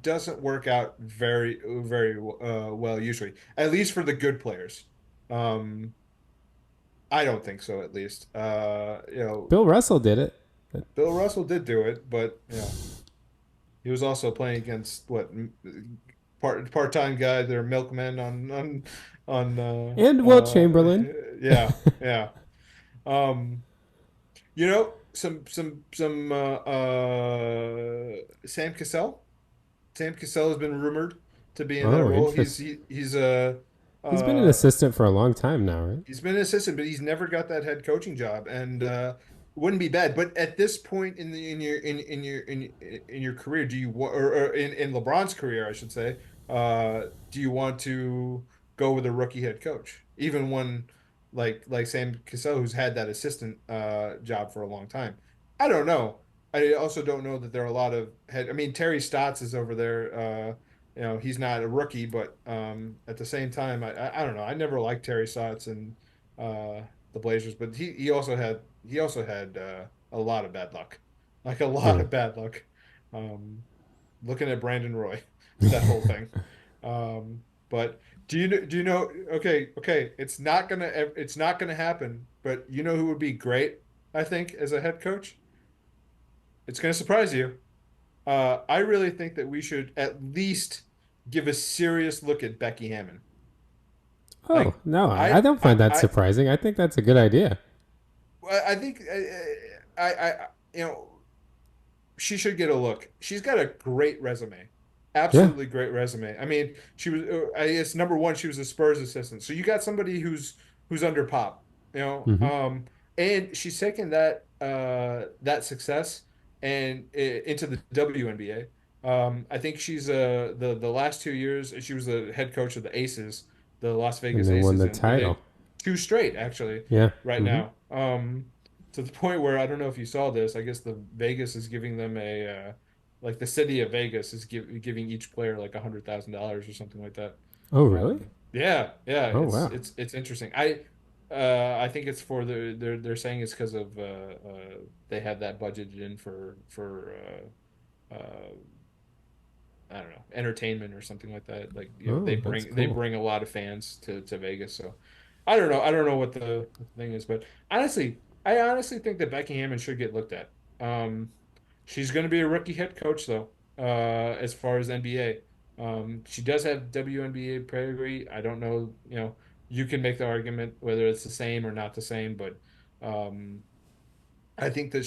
doesn't work out very well usually. At least for the good players. Um I don't think so, at least. You know, Bill Russell did it. Bill Russell did do it, but you know, he was also playing against what part-time guy, they're milkmen on And Will Chamberlain. yeah, yeah. You know, Sam Cassell. Sam Cassell has been rumored to be in that Oh, role. interesting. He's He's been an uh assistant for a long time now, right? He's been an assistant, but he's never got that head coaching job, and wouldn't be bad. But at this point in your career, do you or in LeBron's career, I should say, do you want to go with a rookie head coach, even one like Sam Cassell, who's had that assistant job for a long time? I don't know. I also don't know that there are a lot of head. I mean, Terry Stotts is over there. You know, he's not a rookie, but at the same time, I don't know. I never liked Terry Stotts and the Blazers, but he also had a lot of bad luck, like a lot Yeah. of bad luck. Um, Looking at Brandon Roy, that whole thing. But do you know? Okay, it's not gonna happen. But you know who would be great? I think as a head coach, it's gonna surprise you. I really think that we should at least give a serious look at Becky Hammon. Oh Like, no, I don't find that I, surprising. I think that's a good idea. I think you know, she should get a look. She's got a great resume, Yeah. absolutely great resume. I mean, she was, I guess number one, she was a Spurs assistant. So you got somebody who's under Pop, you know, Mm-hmm. and she's taken that success and into the WNBA. I think she's the last 2 years she was the head coach of the Aces, the Las And Vegas they won Aces, the and title. they two straight actually Yeah. right Mm-hmm. now. To the point where I don't know if you saw this. I guess the Vegas is giving them like the city of Vegas is giving each player like $100,000 or something like that. Oh really? Yeah, Oh wow. it's interesting. I think it's for they're saying it's because of they have that budgeted in for I don't know, entertainment or something like that. Like, you know, Oh, that's they cool. bring a lot of fans to Vegas. So I don't know. I don't know what the thing is, but I honestly think that Becky Hammon should get looked at. She's going to be a rookie head coach though, as far as NBA. She does have WNBA pedigree. I don't know, you know, you can make the argument whether it's the same or not the same, but um, I think that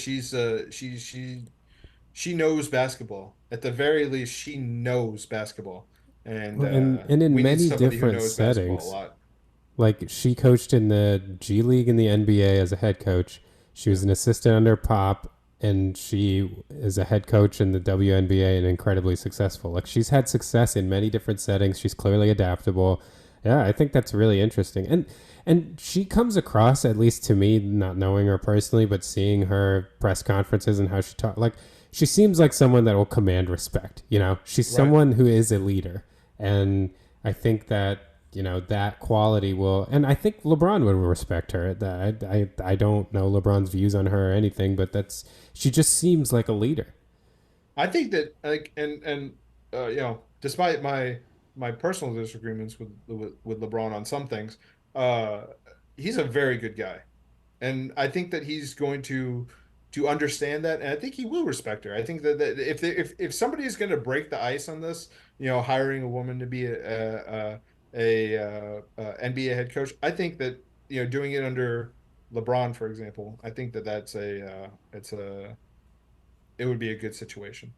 she knows basketball. At the very least, she knows basketball. And Well, and in we need many somebody who different knows basketball a settings, lot. like she coached in the G League and the NBA as a head coach. She Yeah. was an assistant under Pop, and she is a head coach in the WNBA and incredibly successful. Like she's had success in many different settings. She's clearly adaptable. Yeah, I think that's really interesting. And she comes across, at least to me, not knowing her personally, but seeing her press conferences and how she talks, like she seems like someone that will command respect. You know, she's Right. someone who is a leader, and I think that that quality will, and I think LeBron would respect her. I don't know LeBron's views on her or anything, but that's she just seems like a leader. I think that like despite my personal disagreements with LeBron on some things, uh, he's a very good guy. And I think that he's going to understand that, and I think he will respect her. I think that if somebody is going to break the ice on this, hiring a woman to be a NBA head coach, I think that doing it under LeBron, for example, I think that it would be a good situation.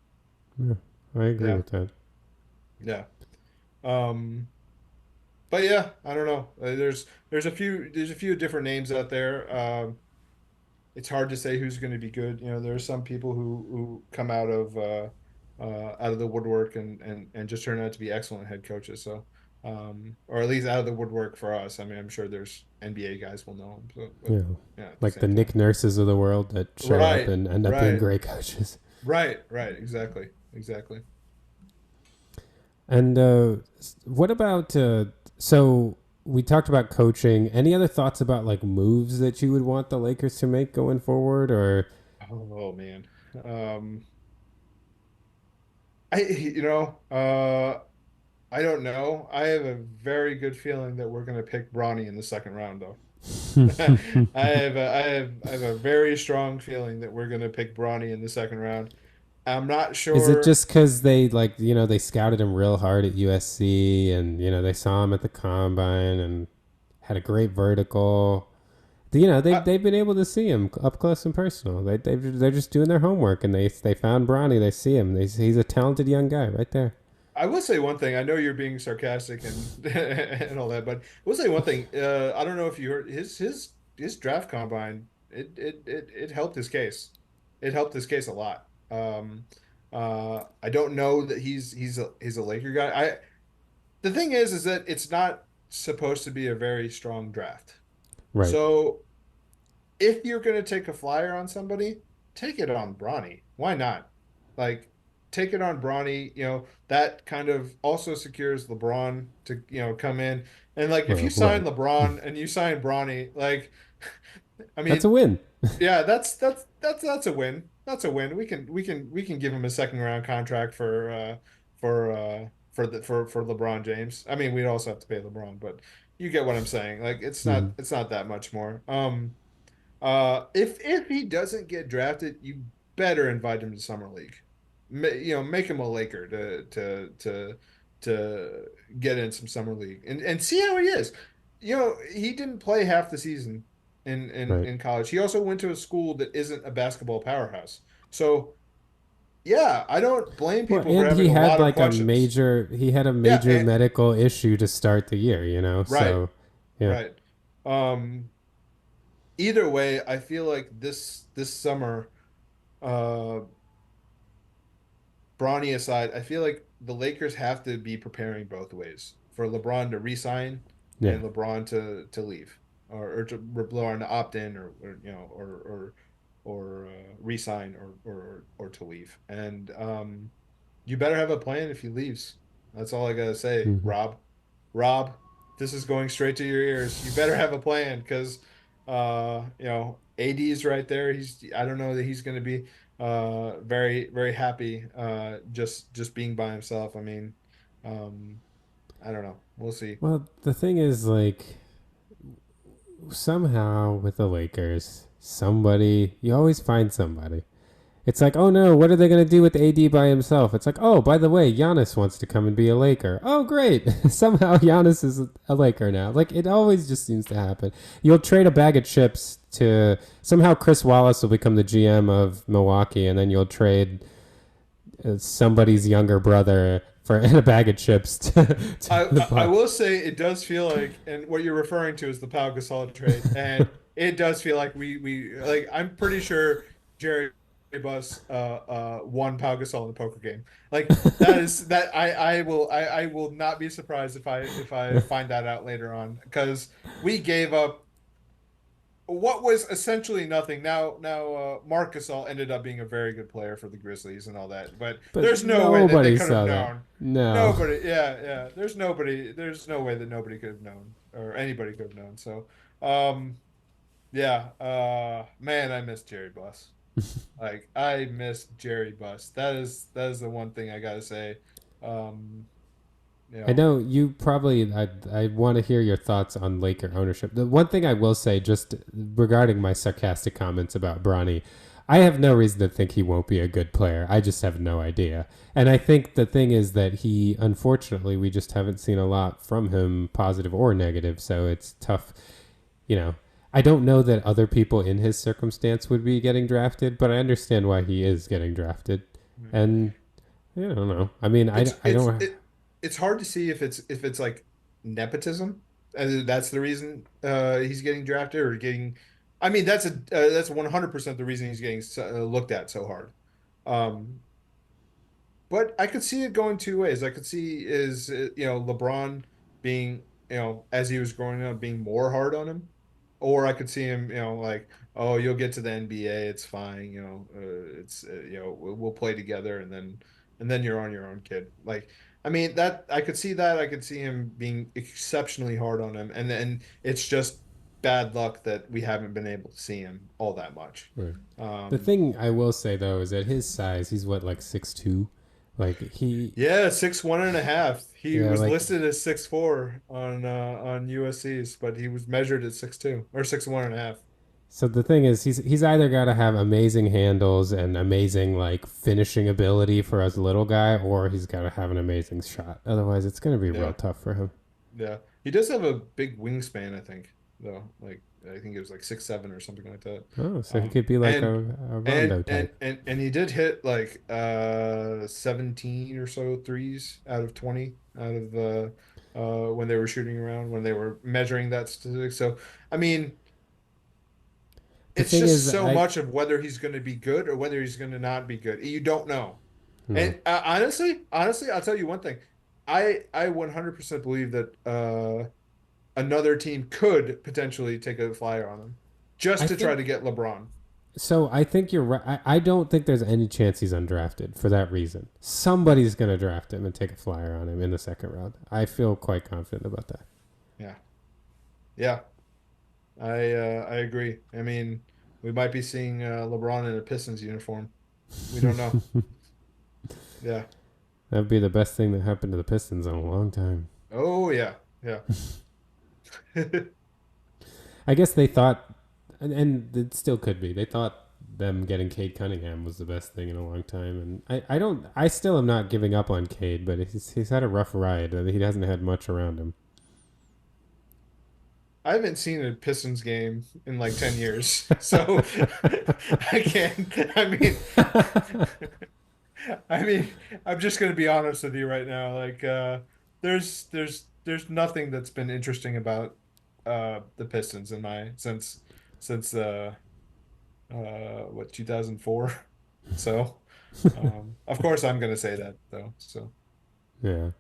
Yeah, I agree Yeah, with that. yeah. Um, but yeah, I don't know. There's a few different names out there. It's hard to say who's going to be good. There are some people who come out of the woodwork and just turn out to be excellent head coaches. So, or at least out of the woodwork for us. I mean, I'm sure there's NBA guys will know them. So, but Yeah, yeah, at the like the same time. Nick Nurses of the world that show up Right, and end up being right, great coaches. right. Exactly, exactly. And what about so we talked about coaching. Any other thoughts about like moves that you would want the Lakers to make going forward, or Oh man. I I don't know. I have a very good feeling that we're going to pick Bronny in the second round, though. I have a very strong feeling that we're going to pick Bronny in the second round. I'm not is it sure. just because they like they scouted him real hard at USC and they saw him at the combine and had a great vertical. I, They've been able to see him up close and personal. They're just doing their homework and they found Bronny. They see him. He's a talented young guy right there. I will say one thing. I know you're being sarcastic and and all that, but I will say one thing. I don't know if you heard his draft combine. It helped his case. It helped his case a lot. I don't know that he's a Laker guy. The thing is that it's not supposed to be a very strong draft. Right. So if you're going to take a flyer on somebody, take it on Bronny. Why not? Like, take it on Bronny. That kind of also secures LeBron to, come in. And like, if you Well, sign right. LeBron and you sign Bronny, like, I That's a mean, win. yeah, that's a win. That's a win. We can give him a second round contract for LeBron James. I mean, we'd also have to pay LeBron, but you get what I'm saying. Like, Hmm. it's not that much more. If he doesn't get drafted, you better invite him to summer league. Make him a Laker to get in some summer league and see how he is. He didn't play half the season Right. in college. He also went to a school that isn't a basketball powerhouse. So yeah, I don't blame Well, people for and having he a had lot of like a questions. major he had a Yeah, major medical issue to start the year, right, So, yeah. right. Um, Either way, I feel like this summer. Uh, Bronny aside, I feel like the Lakers have to be preparing both ways for LeBron to resign Yeah. and LeBron to leave, or to LeBron to opt in, or resign, or to leave. And you better have a plan if he leaves. That's all I gotta say, Hmm. Rob. Rob, this is going straight to your ears. You better have a plan because AD is right there. I don't know that he's going to be very very happy just being by himself. I mean, um I don't know. We'll see. Well, the thing is like somehow with the Lakers, somebody you always find somebody. It's like, oh no, what are they gonna do with AD by himself? It's like, oh, by the way, Giannis wants to come and be a Laker. Oh, great! Somehow Giannis is a Laker now. Like it always just seems to happen. You'll trade a bag of chips to somehow Chris Wallace will become the GM of Milwaukee, and then you'll trade somebody's younger brother for and a bag of chips to I the I Bucks. will say it does feel like, and what you're referring to is the Pau Gasol trade, and it does feel like we like I'm pretty sure Jerry Bus won Pau Gasol in the poker game. Like that is that I will not be surprised if I find that out later on because we gave up what was essentially nothing. Now Marc Gasol ended up being a very good player for the Grizzlies and all that, but But there's no way that they nobody could have saw that. known. No. Nobody, yeah, yeah. There's no way that nobody could have known or anybody could have known. So, yeah, man, I miss Jerry Buss. Like I miss Jerry Buss. That is the one thing I gotta say. Um, you I know, know you probably. I want to hear your thoughts on Laker ownership. The one thing I will say, just regarding my sarcastic comments about Bronny, I have no reason to think he won't be a good player. I just have no idea. And I think the thing is that he, unfortunately, we just haven't seen a lot from him, positive or negative. So it's tough. You know, I don't know that other people in his circumstance would be getting drafted, but I understand why he is getting drafted. And yeah, I don't know. I mean, it's I it's don't. it, it's hard to see if it's like nepotism, and that's the reason he's getting drafted or getting. I mean, that's 100% the reason he's getting looked at so hard. Um, but I could see it going two ways. I could see is LeBron being as he was growing up being more hard on him, or I could see him like, oh, you'll get to the NBA, it's fine, it's we'll play together, and then you're on your own, kid. Like I mean that I could see that. I could see him being exceptionally hard on him, and then it's just bad luck that we haven't been able to see him all that much. Right. The Um, thing I will say though is at his size, he's what, like 6'2"? Like he, Yeah, 6'1.5". He yeah, was like listed as 6'4" on USC's, but he was measured at 6'2" or 6'1.5". so. The thing is, he's either got to have amazing handles and amazing like finishing ability for a little guy, or he's got to have an amazing shot. Otherwise, it's going to be real Yeah, tough for him. yeah. He does have a big wingspan, I think, though. Like I think it was like 6'7" or something like that. Oh, so he Um, could be like and a Rondo type. and he did hit like 17 or so threes out of 20 out of when they were shooting around when they were measuring that statistic. So I mean. The It's thing just is, so I much of whether he's going to be good or whether he's going to not be good. You don't know. no. And honestly, I'll tell you one thing. I 100% believe that another team could potentially take a flyer on him I just to try think to get LeBron. so. I think you're right. I don't think there's any chance he's undrafted for that reason. Somebody's going to draft him and take a flyer on him in the second round. I feel quite confident about that. Yeah. Yeah. I agree. I mean, we might be seeing LeBron in a Pistons uniform. We don't know. Yeah. That'd be the best thing that happened to the Pistons in a long time. Oh yeah. Yeah. I guess they thought, and it still could be, they thought them getting Cade Cunningham was the best thing in a long time. And I don't, I still am not giving up on Cade, but he's had a rough ride. He hasn't had much around him. I haven't seen a Pistons game in like 10 years. So I can't, I mean, I'm just gonna be honest with you right now. Like there's nothing that's been interesting about the Pistons in my since what 2004. So of course I'm gonna say that though. So Yeah.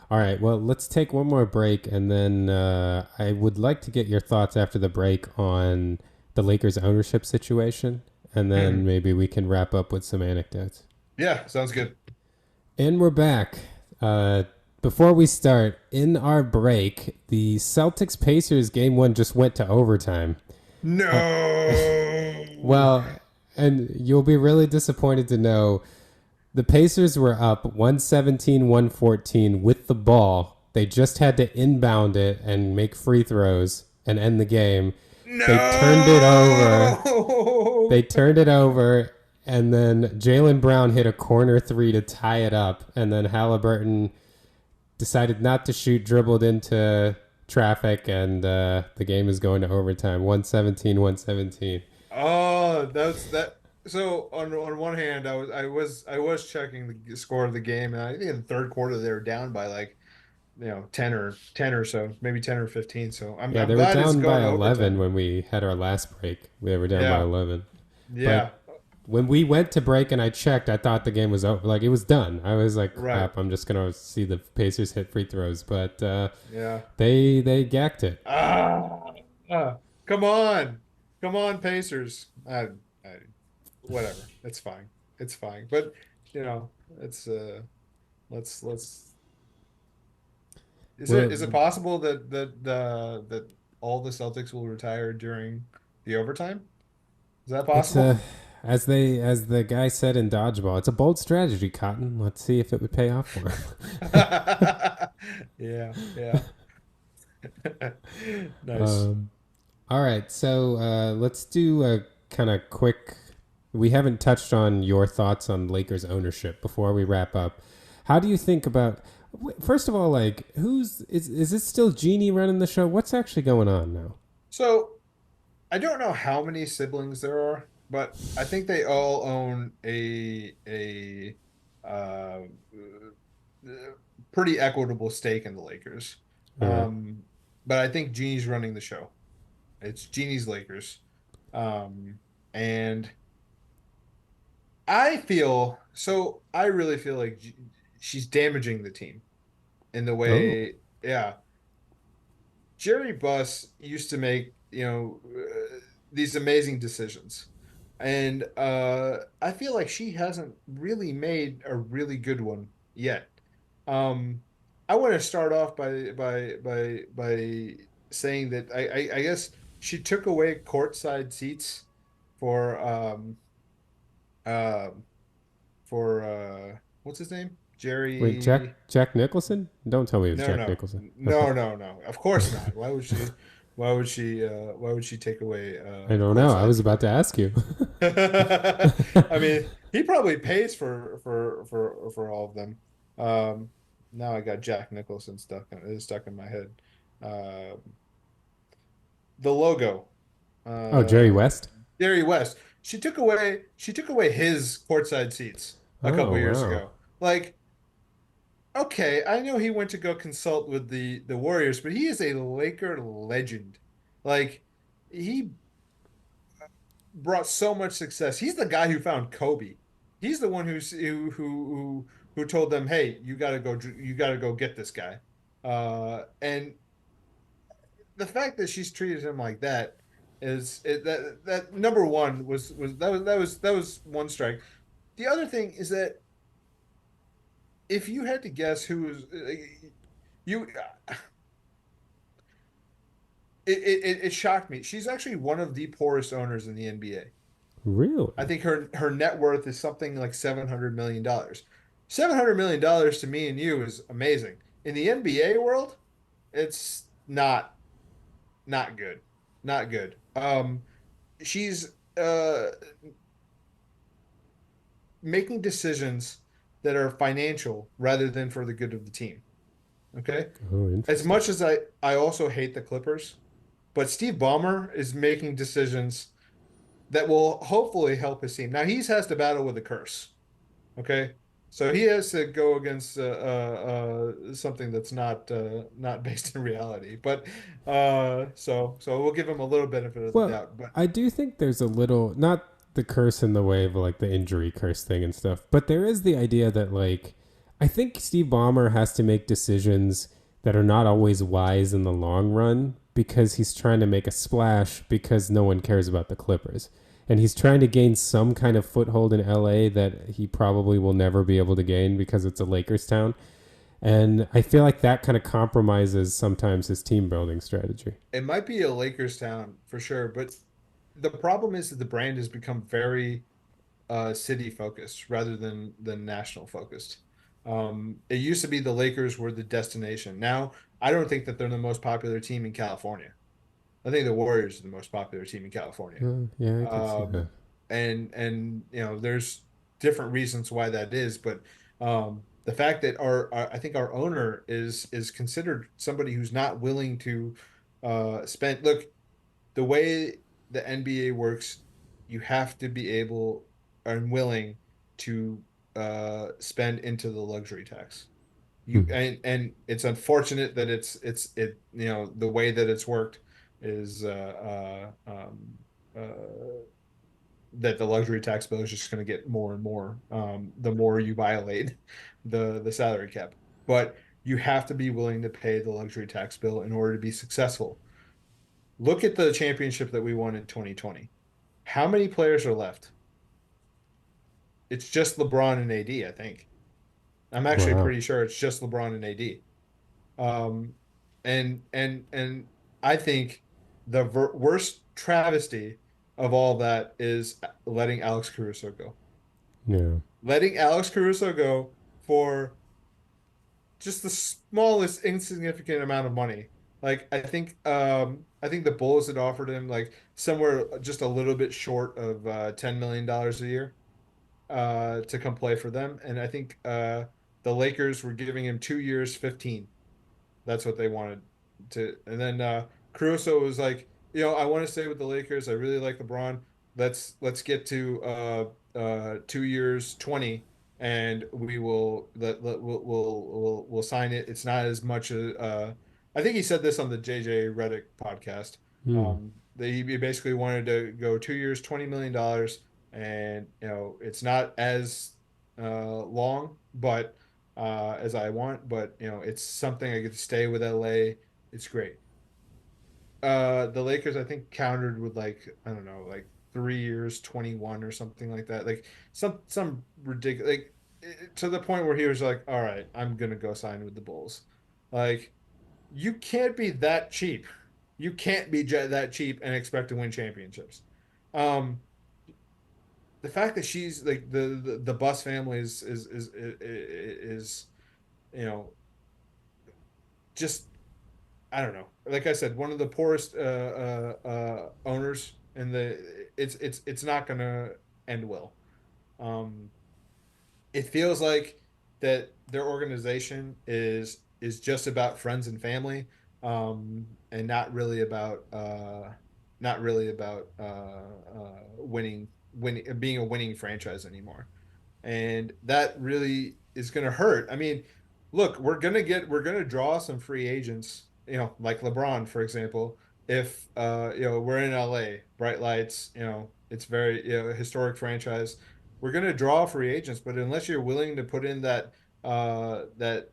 All right. Well, let's take one more break, and then I would like to get your thoughts after the break on the Lakers ownership situation, and then maybe we can wrap up with some anecdotes. yeah, sounds good. And we're back. Uh, Before we start, in our break, the Celtics Pacers game one just went to overtime. No. Well, and you'll be really disappointed to know the Pacers were up 117-114 with the ball. They just had to inbound it and make free throws and end the game. They turned it over. No. They turned it over, and then Jaylen Brown hit a corner three to tie it up, and then Halliburton decided not to shoot, dribbled into traffic, and the game is going to overtime, 117-117. Oh, that's that. So on one hand, I was checking the score of the game, and I think in the third quarter they were down by like 10 or so, maybe 10 or 15. So Yeah, I'm they were glad it's down by going to 11 overtime. when we had our last break. They were down by Yeah, 11. yeah. But when we went to break and I checked, I thought the game was over. Like it was done. I was like, Right. crap. I'm just gonna see the Pacers hit free throws, but Yeah. they gacked it. Ah, come on. Come on, Pacers. I whatever. It's fine. It's fine. But, you know, it's let's Well, is it possible that that all the Celtics will retire during the overtime? Is that it's possible? as the guy said in dodgeball, it's a bold strategy, Cotton. Let's see if it would pay off for him. Yeah, yeah. Nice. um, all right, so let's do a kind of quick. We haven't touched on your thoughts on Lakers ownership before we wrap up. How do you think about? First of all, like who's is it still Jeannie running the show? What's actually going on now? So I don't know how many siblings there are, but I think they all own a pretty equitable stake in the Lakers. All right. Um, but I think Jeannie's running the show. It's Jeannie's Lakers. Um, and I really feel like she's damaging the team in the Oh, way, yeah. Jerry Buss used to make, these amazing decisions. And I feel like she hasn't really made a really good one yet. Um, I want to start off by saying that I guess she took away courtside seats for uh, what's his name? wait, Jerry. Jack Nicholson? Don't tell me it was No, Jack no, Nicholson. Okay. no, no, no. Of course not. Why would she? Why would she take away I don't know. I courtside? was about to ask you. I mean, he probably pays for all of them. Um, Now I got Jack Nicholson stuck in my head. Uh, the logo, Oh, Jerry uh, West. Jerry West. She took away his courtside seats a couple Oh years wow. ago. Like, okay, I know he went to go consult with the Warriors, but he is a Laker legend. Like, he brought so much success. He's the guy who found Kobe. He's the one who told them, "Hey, you got to go get this guy." And the fact that she's treated him like that that number one was one strike. The other thing is that if you had to guess who was you it shocked me. She's actually one of the poorest owners in the NBA. I Really? think her net worth is something like $700 million. $700 million to me and you is amazing. In the NBA world, it's not good. Not good. She's making decisions that are financial rather than for the good of the team. Okay? Oh, As interesting. much as I also hate the Clippers, but Steve Ballmer is making decisions that will hopefully help his team. Now he has to battle with a curse. Okay, so he has to go against something that's not based in reality. But so we'll give him a little benefit of the Well, doubt. But I do think there's a little not the curse in the way of like the injury curse thing and stuff, but there is the idea that like I think Steve Ballmer has to make decisions that are not always wise in the long run because he's trying to make a splash because no one cares about the Clippers. And he's trying to gain some kind of foothold in LA that he probably will never be able to gain because it's a Lakers town. And I feel like that kind of compromises sometimes his team building strategy. it might be a Lakers town for sure. But the problem is that the brand has become very city focused rather than national focused. It used to be the Lakers were the destination. Now I don't think that they're the most popular team in California. I think the Warriors are the most popular team in California. Yeah, I could see Um, that. and there's different reasons why that is, but the fact that I think our owner is considered somebody who's not willing to spend. Look, the way the NBA works, you have to be able and willing to spend into the luxury tax. You Hmm. and it's unfortunate that the way that it's worked is uh that the luxury tax bill is just going to get more and more the more you violate the salary cap. But you have to be willing to pay the luxury tax bill in order to be successful. Look at the championship that we won in 2020. How many players are left? It's just LeBron and AD, I think. I'm actually Wow. pretty sure it's just LeBron and AD. Um, and I think the worst travesty of all that is letting Alex Caruso go. Yeah. Letting Alex Caruso go for just the smallest insignificant amount of money. Like I think the Bulls had offered him like somewhere just a little bit short of $10 million a year to come play for them. And I think the Lakers were giving him 2 years, 15. That's what they wanted to. And then Caruso was like, I want to stay with the Lakers. I really like LeBron. Let's get to 2 years, 20, and we will we'll sign it. It's not as much I think he said this on the JJ Redick podcast. Hmm. He basically wanted to go 2 years, $20 million, and it's not as long, but as I want, but it's something I get to stay with LA. It's great. The Lakers, I think, countered with like, I don't know, like 3 years, 21 or something like that. Like some ridiculous, like to the point where he was like, all right, I'm gonna go sign with the Bulls. Like, you can't be that cheap. You can't be that cheap and expect to win championships. Um, the fact that she's like the Bus family is you know just I don't know. Like I said, one of the poorest owners in the it's not gonna end well. Um, it feels like that their organization is just about friends and family, and not really about winning being a winning franchise anymore, and that really is going to hurt. I mean, look, we're going to draw some free agents, like LeBron, for example. If we're in LA, bright lights, it's very historic franchise. We're going to draw free agents, but unless you're willing to put in that the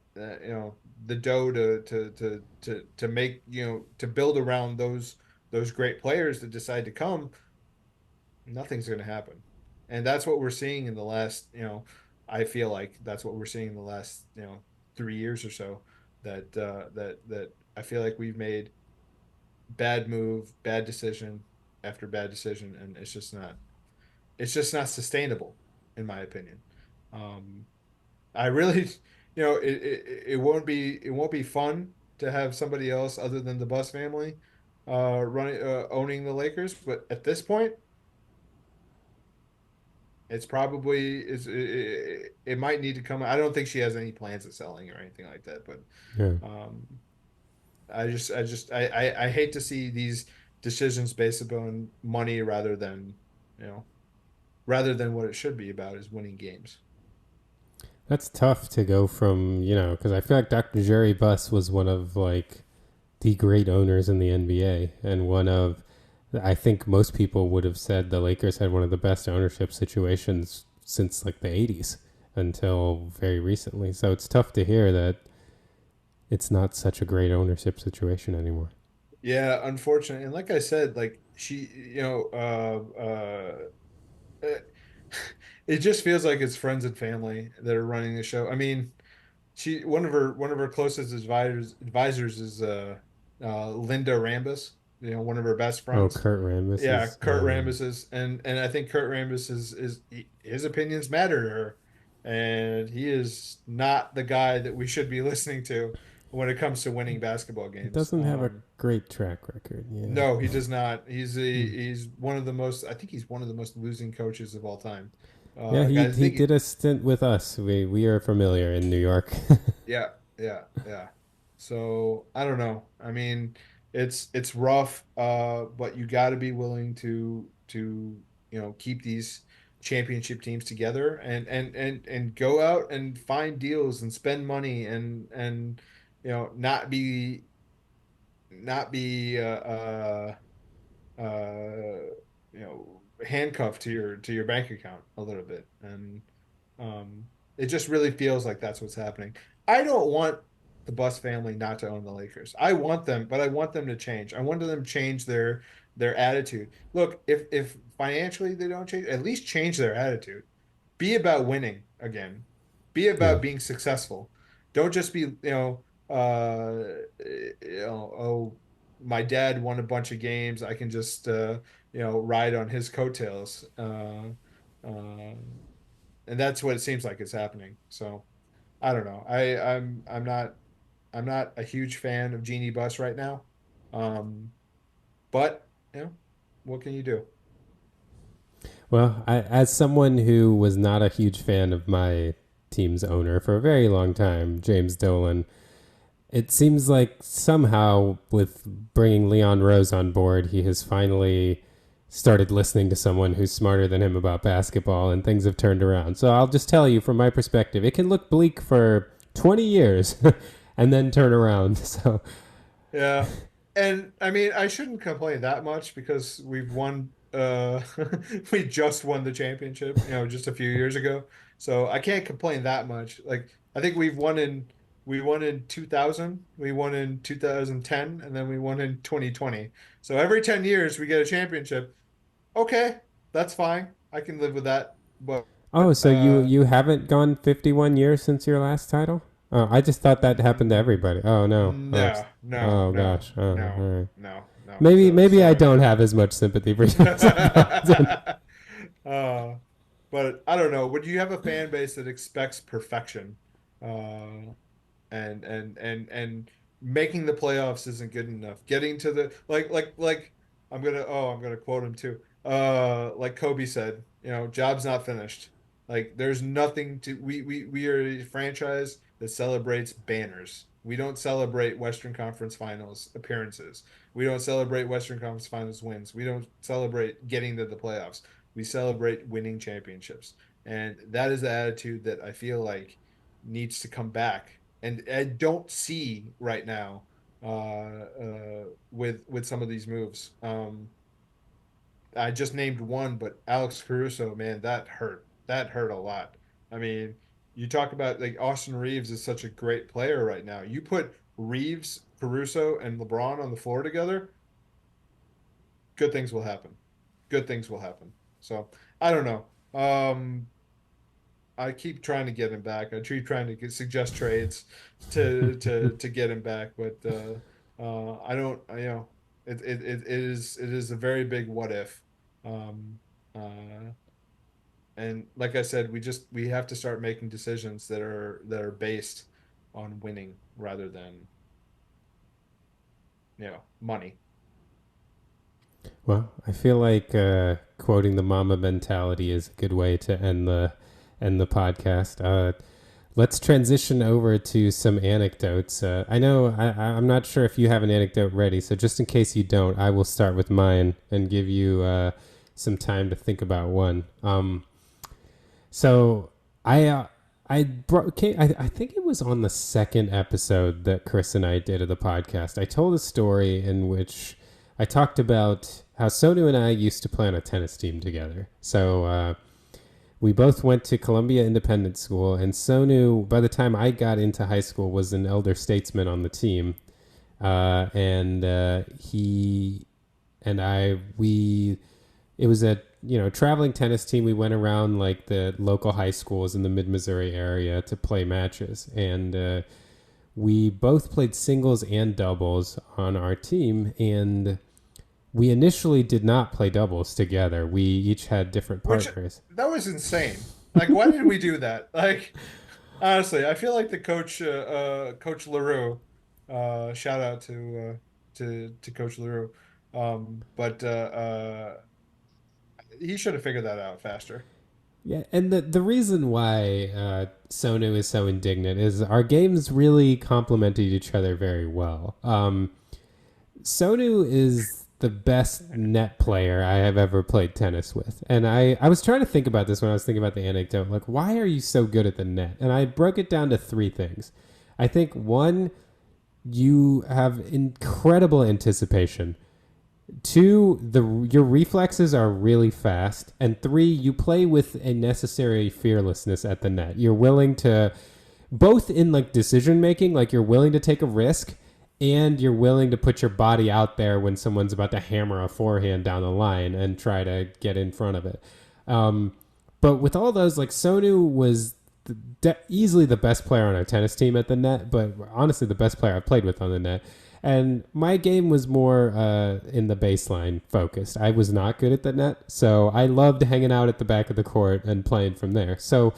dough to make to build around those great players that decide to come, nothing's going to happen. And that's what we're seeing in the last, I feel like that's what we're seeing in the last, 3 years or so. That I feel like we've made bad move, bad decision after bad decision, and it's just not sustainable, in my opinion. Um, I really, it won't be fun to have somebody else other than the Bus family running owning the Lakers, but at this point, it's probably it might need to come. I don't think she has any plans of selling or anything like that, but Yeah. um, I hate to see these decisions based upon money you know, rather than what it should be about is winning games. That's tough to go from, because I feel like Dr. Jerry Buss was one of like the great owners in the NBA and one of I think most people would have said the Lakers had one of the best ownership situations since like the 80s until very recently. So it's tough to hear that it's not such a great ownership situation anymore. Yeah, unfortunately, and like I said, like she, uh, it just feels like it's friends and family that are running the show. I mean, she one of her closest advisors is Linda Rambis, one of her best Oh, friends. Kurt Rambis Yeah, is. Kurt Rambis is, and I think Kurt Rambis his opinions matter to her, and he is not the guy that we should be listening to when it comes to winning basketball He games. doesn't have a great track record. Yeah. No, he does not. Hmm. He's one of the most. I think he's one of the most losing coaches of all time. Yeah, he Guys, I he think did a stint with us. We are familiar in New York. yeah, yeah, yeah. So I don't know. I mean, it's rough, but you got to be willing to keep these championship teams together and go out and find deals and spend money and not be uh, you know handcuffed to your bank account a little bit, and um, it just really feels like that's what's happening. I don't want the Bus family not to own the Lakers. I want them, but I want them to change. I want them to change their attitude. Look, if financially they don't change, at least change their attitude. Be about winning again. Be Yeah. about being successful. Don't just be, oh, my dad won a bunch of games. I can just, ride on his coattails. Uh, and that's what it seems like is happening. So I don't know. I'm not a huge fan of Genie Bus right now. Um, but what can you do? Well, as someone who was not a huge fan of my team's owner for a very long time, James Dolan, it seems like somehow with bringing Leon Rose on board, he has finally started listening to someone who's smarter than him about basketball, and things have turned around. So I'll just tell you from my perspective, it can look bleak for 20 years and then turn around. So, Yeah. And I mean, I shouldn't complain that much because we've won we just won the championship, just a few years ago. So I can't complain that much. Like I think we won in 2000, we won in 2010, and then we won in 2020. So every 10 years we get a championship. Okay, that's fine. I can live with that. But oh, so you haven't gone 51 years since your last title? Oh, I just thought that happened to everybody. Oh no. Oh, no, no, oh no, gosh. Oh, all no, right. no. Maybe I Sorry. don't have as much sympathy for you as I thought. Uh, but I don't know. Would you have a fan base that expects perfection? Uh, and making the playoffs isn't good enough. Getting to the like I'm gonna quote him too. Like Kobe said, job's not finished. Like there's nothing to we are a franchise that celebrates banners. We don't celebrate Western Conference Finals appearances. We don't celebrate Western Conference Finals wins. We don't celebrate getting to the playoffs. We celebrate winning championships. And that is the attitude that I feel like needs to come back, and I don't see right now with some of these moves. I just named one, but Alex Caruso, man, that hurt. That hurt a lot. I mean, you talk about like Austin Reeves is such a great player right now. You put Reeves, Caruso, and LeBron on the floor together, good things will happen. Good things will happen. So I don't know. I keep trying to get him back. I keep trying to suggest trades to get him back, but I don't. It is a very big what if, um, uh, and like I said, we have to start making decisions that are based on winning rather than money. Well, I feel like quoting the Mamba mentality is a good way to end the podcast. Let's transition over to some anecdotes. I know I'm not sure if you have an anecdote ready, so just in case you don't, I will start with mine and give you some time to think about one. So I think it was on the second episode that Chris and I did of the podcast. I told a story in which I talked about how Sonu and I used to play on a tennis team together. So we both went to Columbia Independent School, and Sonu, by the time I got into high school, was an elder statesman on the team. And he and I, it was a traveling tennis team. We went around like the local high schools in the mid-Missouri area to play matches, and we both played singles and doubles on our team, and we initially did not play doubles together. We each had different Which partners. that was insane. Like, why did we do that? Like, honestly, I feel like the Coach LaRue, shout out to Coach LaRue, but he should have figured that out faster. Yeah, and the reason why Sonu is so indignant is our games really complemented each other very well. Sonu is the best net player I have ever played tennis with. And I was trying to think about this when I was thinking about the anecdote. Like, why are you so good at the net? And I broke it down to three things. I think one, you have incredible anticipation. Two, the your reflexes are really fast, and three, you play with a necessary fearlessness at the net. You're willing to both in like decision making, like you're willing to take a risk, and you're willing to put your body out there when someone's about to hammer a forehand down the line and try to get in front of it. Um, but with all those, like Sonu was easily the best player on our tennis team at the net, but honestly the best player I've played with on the net. And my game was more in the baseline focused. I was not good at the net, so I loved hanging out at the back of the court and playing from there. So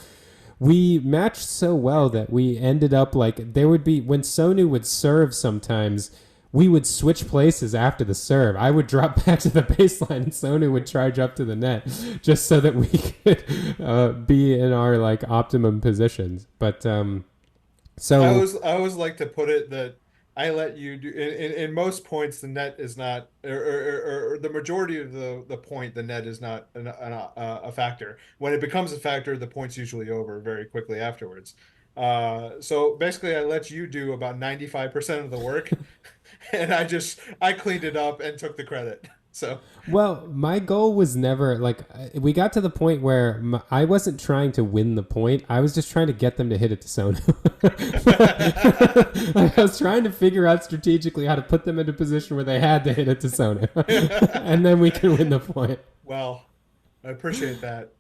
we matched so well that we ended up like there would be when Sonu would serve sometimes we would switch places after the serve. I would drop back to the baseline and Sonu would charge up to the net just so that we could be in our like optimum positions. But so I always like to put it that I let you do in most points the net is not or the majority of the point the net is not a factor. When it becomes a factor, the point's usually over very quickly afterwards. So basically, I let you do about 95% of the work, and I cleaned it up and took the credit. So well, my goal was never like we got to the point where I wasn't trying to win the point. I was just trying to get them to hit it to Sonu. Like, I was trying to figure out strategically how to put them in a position where they had to hit it to Sonu, and then we could win the point. well, I appreciate that.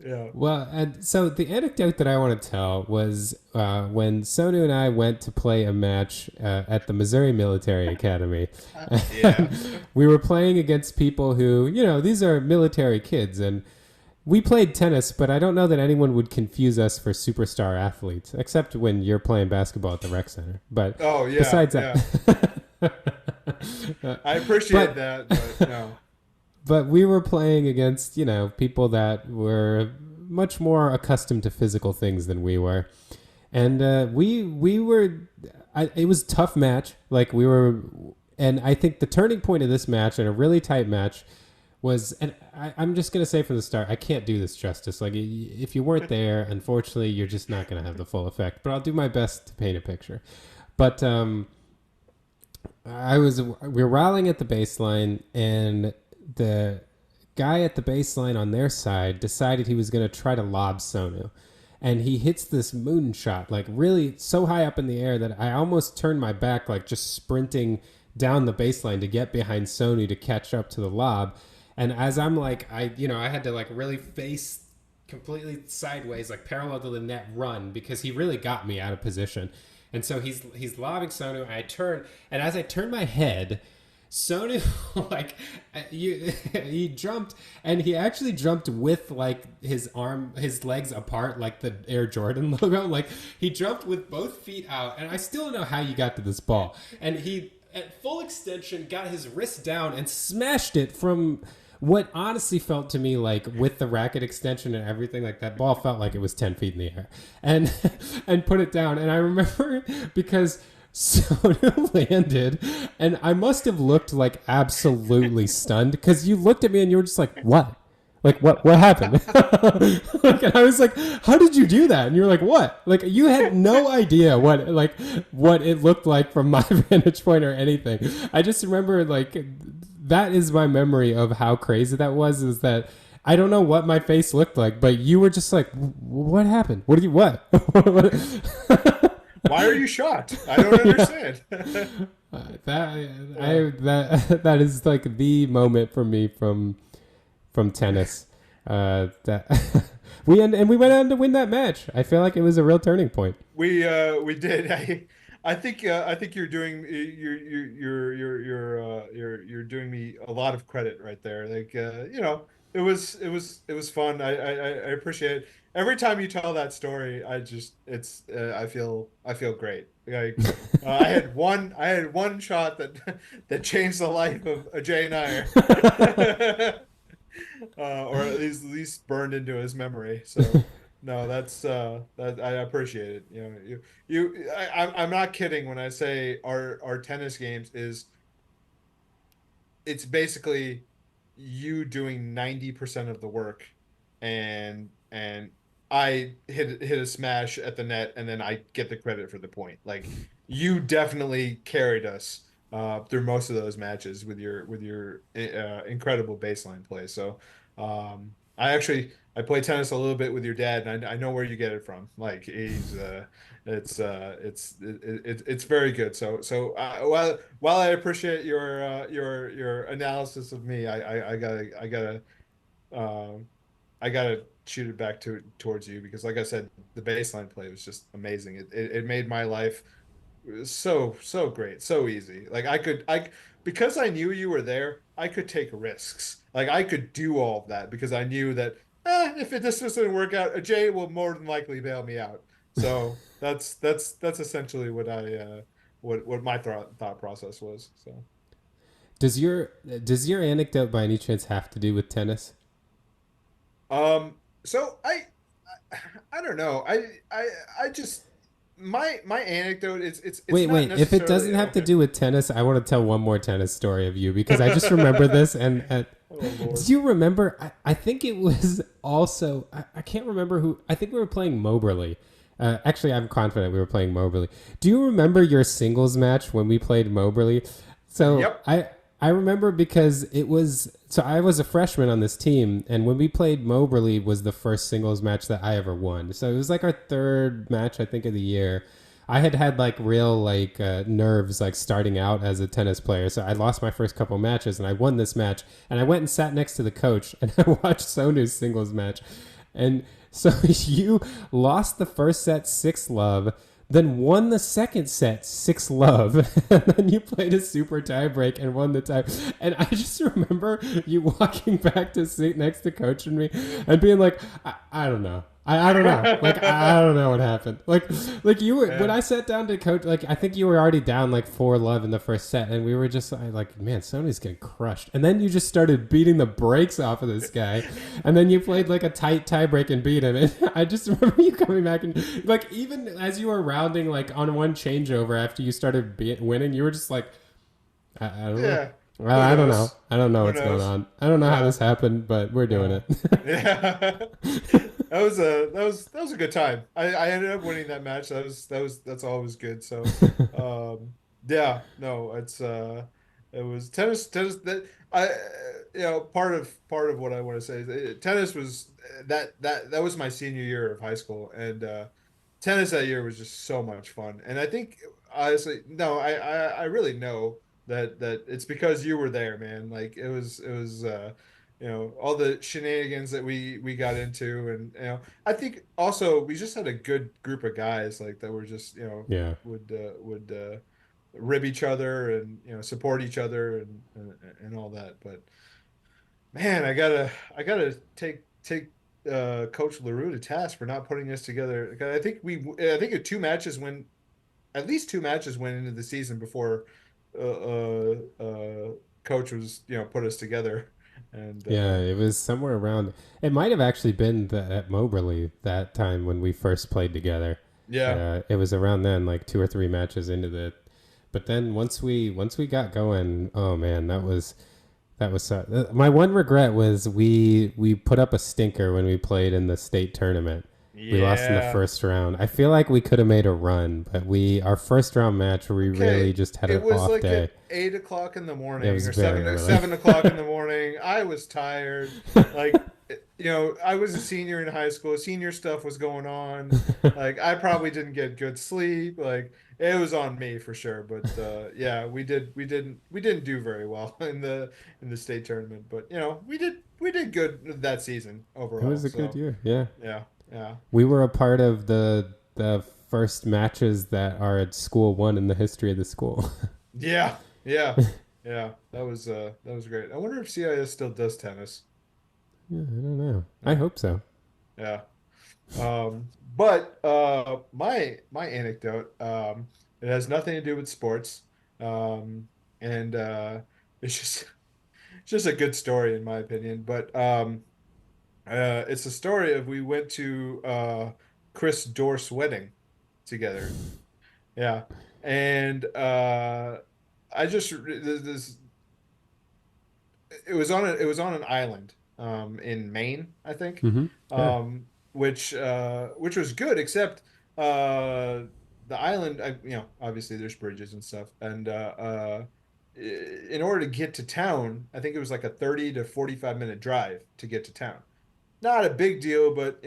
Yeah. Well, and so the anecdote that I want to tell was when Sonu and I went to play a match at the Missouri Military Academy. Yeah. We were playing against people who, these are military kids, and we played tennis, but I don't know that anyone would confuse us for superstar athletes, except when you're playing basketball at the rec center. But Oh yeah, besides yeah. that, I appreciate that, but no. but we were playing against people that were much more accustomed to physical things than we were, and we were. It was a tough match. Like we were, and I think the turning point of this match and a really tight match was, and I'm just gonna say from the start, I can't do this justice. Like if you weren't there, unfortunately, you're just not gonna have the full effect. But I'll do my best to paint a picture. But we were rallying at the baseline, and the guy at the baseline on their side decided he was going to try to lob Sonu. And he hits this moon shot, like really so high up in the air that I almost turned my back, like just sprinting down the baseline to get behind Sonu to catch up to the lob. And as I'm like, I had to like really face completely sideways, like parallel to the net run because he really got me out of position. And so he's lobbing Sonu, and I turn, and as I turn my head, Sonu like he jumped, and he actually jumped with like his legs apart, like the Air Jordan logo. Like he jumped with both feet out, and I still don't know how you got to this ball. And he at full extension got his wrist down and smashed it from what honestly felt to me like with the racket extension and everything, like that ball felt like it was 10 feet in the air, and and put it down. And I remember because Soda landed, and I must have looked like absolutely stunned because you looked at me and you were just like, "What? Like what happened?" Like, and I was like, "How did you do that?" And you were like, "What?" Like you had no idea what it looked like from my vantage point or anything. I just remember like that is my memory of how crazy that was. Is that I don't know what my face looked like, but you were just like, "What happened? What did you what?" Why are you shocked? I don't understand. That is like the moment for me from tennis. That we went on to win that match. I feel like it was a real turning point. We did. I think you're doing me a lot of credit right there. Like it was fun. I appreciate it. Every time you tell that story, I feel great. Like I had one shot that that changed the life of Ajay and I, or at least burned into his memory. So no, that I appreciate it. I'm not kidding when I say our tennis games is it's basically you doing 90% of the work and I hit a smash at the net and then I get the credit for the point. Like you definitely carried us through most of those matches with your incredible baseline play. So I play tennis a little bit with your dad, and I know where you get it from. Like it's very good. While I appreciate your analysis of me, um, I gotta shoot it back towards you because, like I said, the baseline play was just amazing. It made my life so great, so easy. Like because I knew you were there, I could take risks. Like I could do all of that because I knew that if this doesn't work out, Jay will more than likely bail me out. So that's essentially what my thought process was. So Does your anecdote by any chance have to do with tennis? so I don't know. I just my anecdote it's not Wait. If it necessarily doesn't have to okay. do with tennis, I want to tell one more tennis story of you because I just remember this. And Oh do Lord. you remember? I think it was also. I can't remember who. I think we were playing Moberly. Actually, I'm confident we were playing Moberly. Do you remember your singles match when we played Moberly? So Yep. I remember because it was so I was a freshman on this team, and when we played Moberly was the first singles match that I ever won. So it was like our third match I think of the year. I had had like real like nerves like starting out as a tennis player. So I lost my first couple matches and I won this match. And I went and sat next to the coach and I watched Sonu's singles match. And so you lost the first set 6-love, then won the second set 6-love, and then you played a super tie break and won the tie. And I just remember you walking back to sit next to coach and me and being like, I don't know. I don't know. Like I don't know what happened. Like you were when Yeah. I sat down to coach. Like I think you were already down like 4-love in the first set, and we were just like, man, Sony's getting crushed. And then you just started beating the brakes off of this guy, and then you played like a tight tiebreak and beat him. And I just remember you coming back and like even as you were rounding like on one changeover after you started winning, you were just like, I don't know. Yeah. Well, Who I don't know. knows? I don't know Who what's going knows? on. I don't know how Yeah. this happened, but we're doing Yeah. it. Yeah. That was a good time. I ended up winning that match. That's always good. So yeah, no, it was tennis that I part of what I want to say is tennis was that was my senior year of high school, and tennis that year was just so much fun. And I think honestly, no, I really know that it's because you were there, man. Like it was all the shenanigans that we got into, and I think also we just had a good group of guys like that were just Yeah. would rib each other and support each other and all that. But man, I gotta take Coach LaRue to task for not putting us together. 'Cause I think at least two matches went into the season before Coach was put us together, and Yeah, it was somewhere around. It might have actually been at Moberly that time when we first played together. yeah. It was around then, like 2 or 3 matches into the. But then once we got going, oh man, that was my one regret was we put up a stinker when we played in the state tournament. We lost in the Yeah. first round. I feel like we could have made a run, but we our first round match we really Okay. just had It an was off like day. at 8 o'clock in the It morning was or very seven early. 7 o'clock in the morning. I was tired. Like, I was a senior in high school. Senior stuff was going on. Like, I probably didn't get good sleep. Like, it was on me for sure. But yeah, we didn't do very well in the state tournament. But we did good that season It overall. was a good So year. Yeah. yeah, yeah. We were a part of the first matches that our school won in the history of the school. Yeah, yeah, yeah. That was great. I wonder if CIS still does tennis. Yeah, I don't know. I Yeah, hope so. yeah. But my anecdote, it has nothing to do with sports. Um, and it's just it's just a good story in my opinion. But it's a story of we went to Chris Dorf's wedding together. Yeah. And I just this it was on an island in Maine, I think. Mm-hmm. Yeah. Which was good except uh the island obviously there's bridges and stuff and in order to get to town, I think it was like a 30 to 45-minute drive to get to town. Not a big deal, but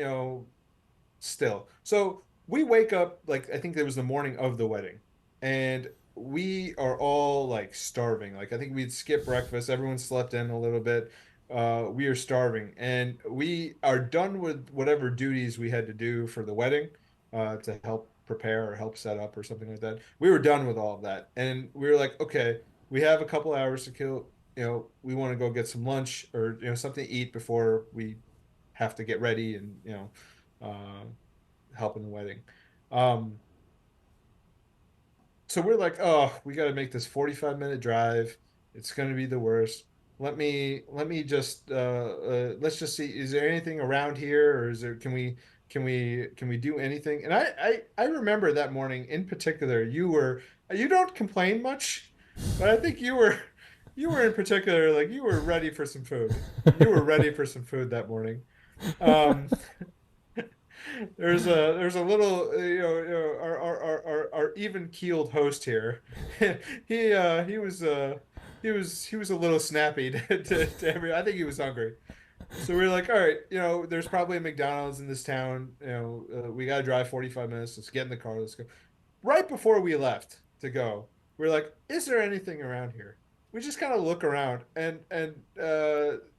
still. So we wake up like I think it was the morning of the wedding, and we are all like starving. Like I think we'd skip breakfast. Everyone slept in a little bit. We are starving, and we are done with whatever duties we had to do for the wedding, to help prepare or help set up or something like that. We were done with all of that, and we were like, okay, we have a couple hours to kill. We want to go get some lunch or something to eat before we have to get ready and uh, help in the wedding. Um, so we're like, oh, we got to make this 45-minute drive. It's going to be the worst. Let me just let's just see. Is there anything around here, or is there? Can we do anything? And I remember that morning in particular. You don't complain much, but I think you were in particular like you were ready for some food. You were ready for some food that morning. Um, there's a little our even keeled host here. He was a little snappy to every. I think he was hungry. So we were like, all right, there's probably a McDonald's in this town. We got to drive 45 minutes. Let's get in the car. Let's go. Right before we left to go, we are like, is there anything around here? We just kind of look around, and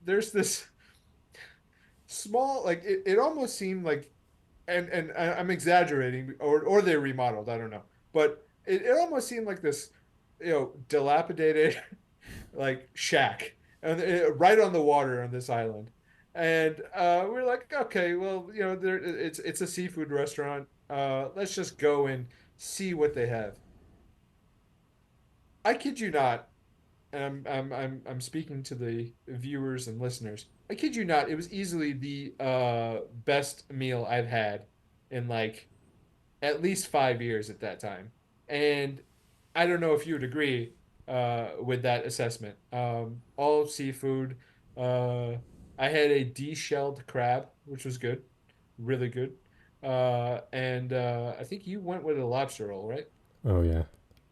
there's this small, like it almost seemed like, and I'm exaggerating, or they remodeled, I don't know, but it almost seemed like this, dilapidated like shack, and right on the water on this island, and we're like, okay, well, it's a seafood restaurant. Let's just go and see what they have. I kid you not, and I'm speaking to the viewers and listeners. I kid you not, it was easily the best meal I've had in like at least 5 years at that time. And I don't know if you would agree with that assessment. All seafood. Uh, I had a de-shelled crab, which was good, really good. And I think you went with a lobster roll, right? Oh yeah.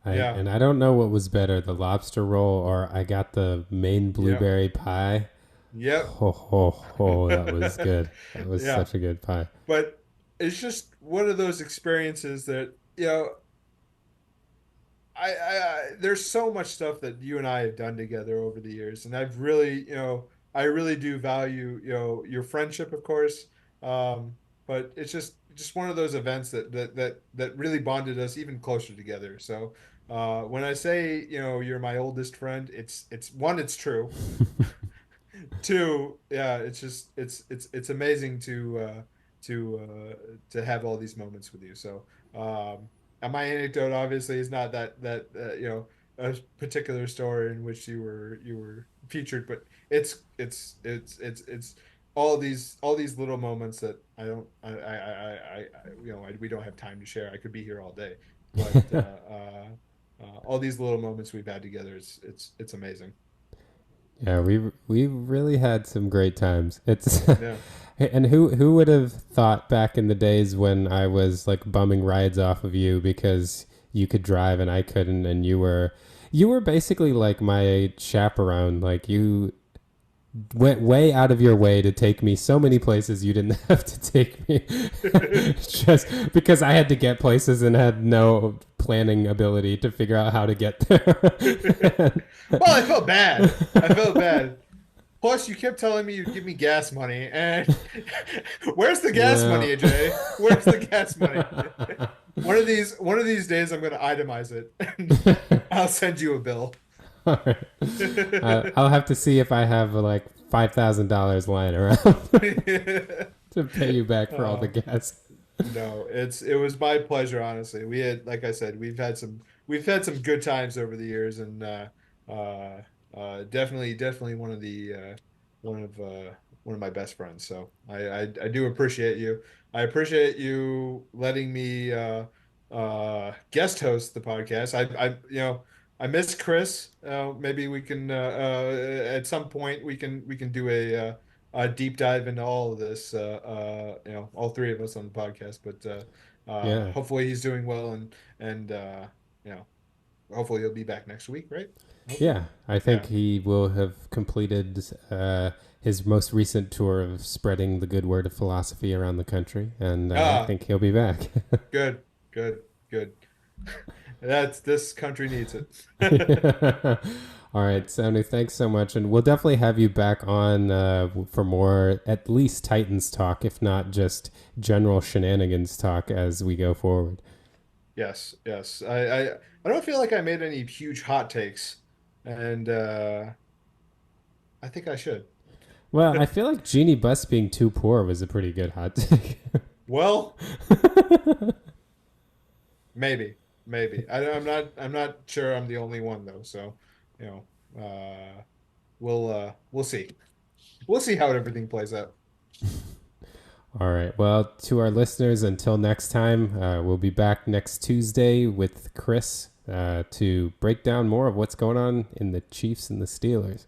Yeah. I don't know what was better, the lobster roll or I got the Maine Yep. blueberry pie. Yep. Ho ho ho, that was good. That was Yeah. such a good pie. But it's just one of those experiences that, there's so much stuff that you and I have done together over the years, and I really do value, your friendship, of course. But it's just one of those events that really bonded us even closer together. So, when I say, you're my oldest friend, it's one, it's true. Two, yeah, it's just it's amazing to have all these moments with you. So, and my anecdote obviously is not that a particular story in which you were featured, but it's all these little moments that I don't we don't have time to share. I could be here all day, but all these little moments we've had together, it's amazing. Yeah, we really had some great times. It's Yeah. and who would have thought back in the days when I was like bumming rides off of you because you could drive and I couldn't, and you were basically like my chaperone. Like you went way out of your way to take me so many places you didn't have to take me just because I had to get places and had no planning ability to figure out how to get there. Well, I felt bad. I felt bad. Plus, you kept telling me you'd give me gas money, and where's the gas money, Well, AJ? Where's the gas money? One of these days, I'm going to itemize it, and I'll send you a bill. all right. I'll have to see if I have like $5,000 lying around to pay you back for all the Uh, gas. No, it was my pleasure, honestly. We had, like I said, we've had some good times over the years, and uh, definitely one of my best friends. So I do appreciate you. I appreciate you letting me guest host the podcast. I miss Chris. Maybe we can at some point we can do a deep dive into all of this. All three of us on the podcast. But Yeah. hopefully he's doing well, and you know hopefully he'll be back next week, right? Hopefully. Yeah, I think Yeah. he will have completed his most recent tour of spreading the good word of philosophy around the country, and I Ah, think he'll be back. good, good, good. This country needs it. Yeah. All right, Sonu, thanks so much. And we'll definitely have you back on for more, at least Titans talk, if not just general shenanigans talk as we go forward. Yes, yes. I don't feel like I made any huge hot takes, and I think I should. Well, I feel like Jeannie Buss being too poor was a pretty good hot take. Well, maybe, maybe. I'm not sure I'm the only one though. So, you know, we'll see. We'll see how everything plays out. All right. Well, to our listeners, until next time, we'll be back next Tuesday with Chris to break down more of what's going on in the Chiefs and the Steelers.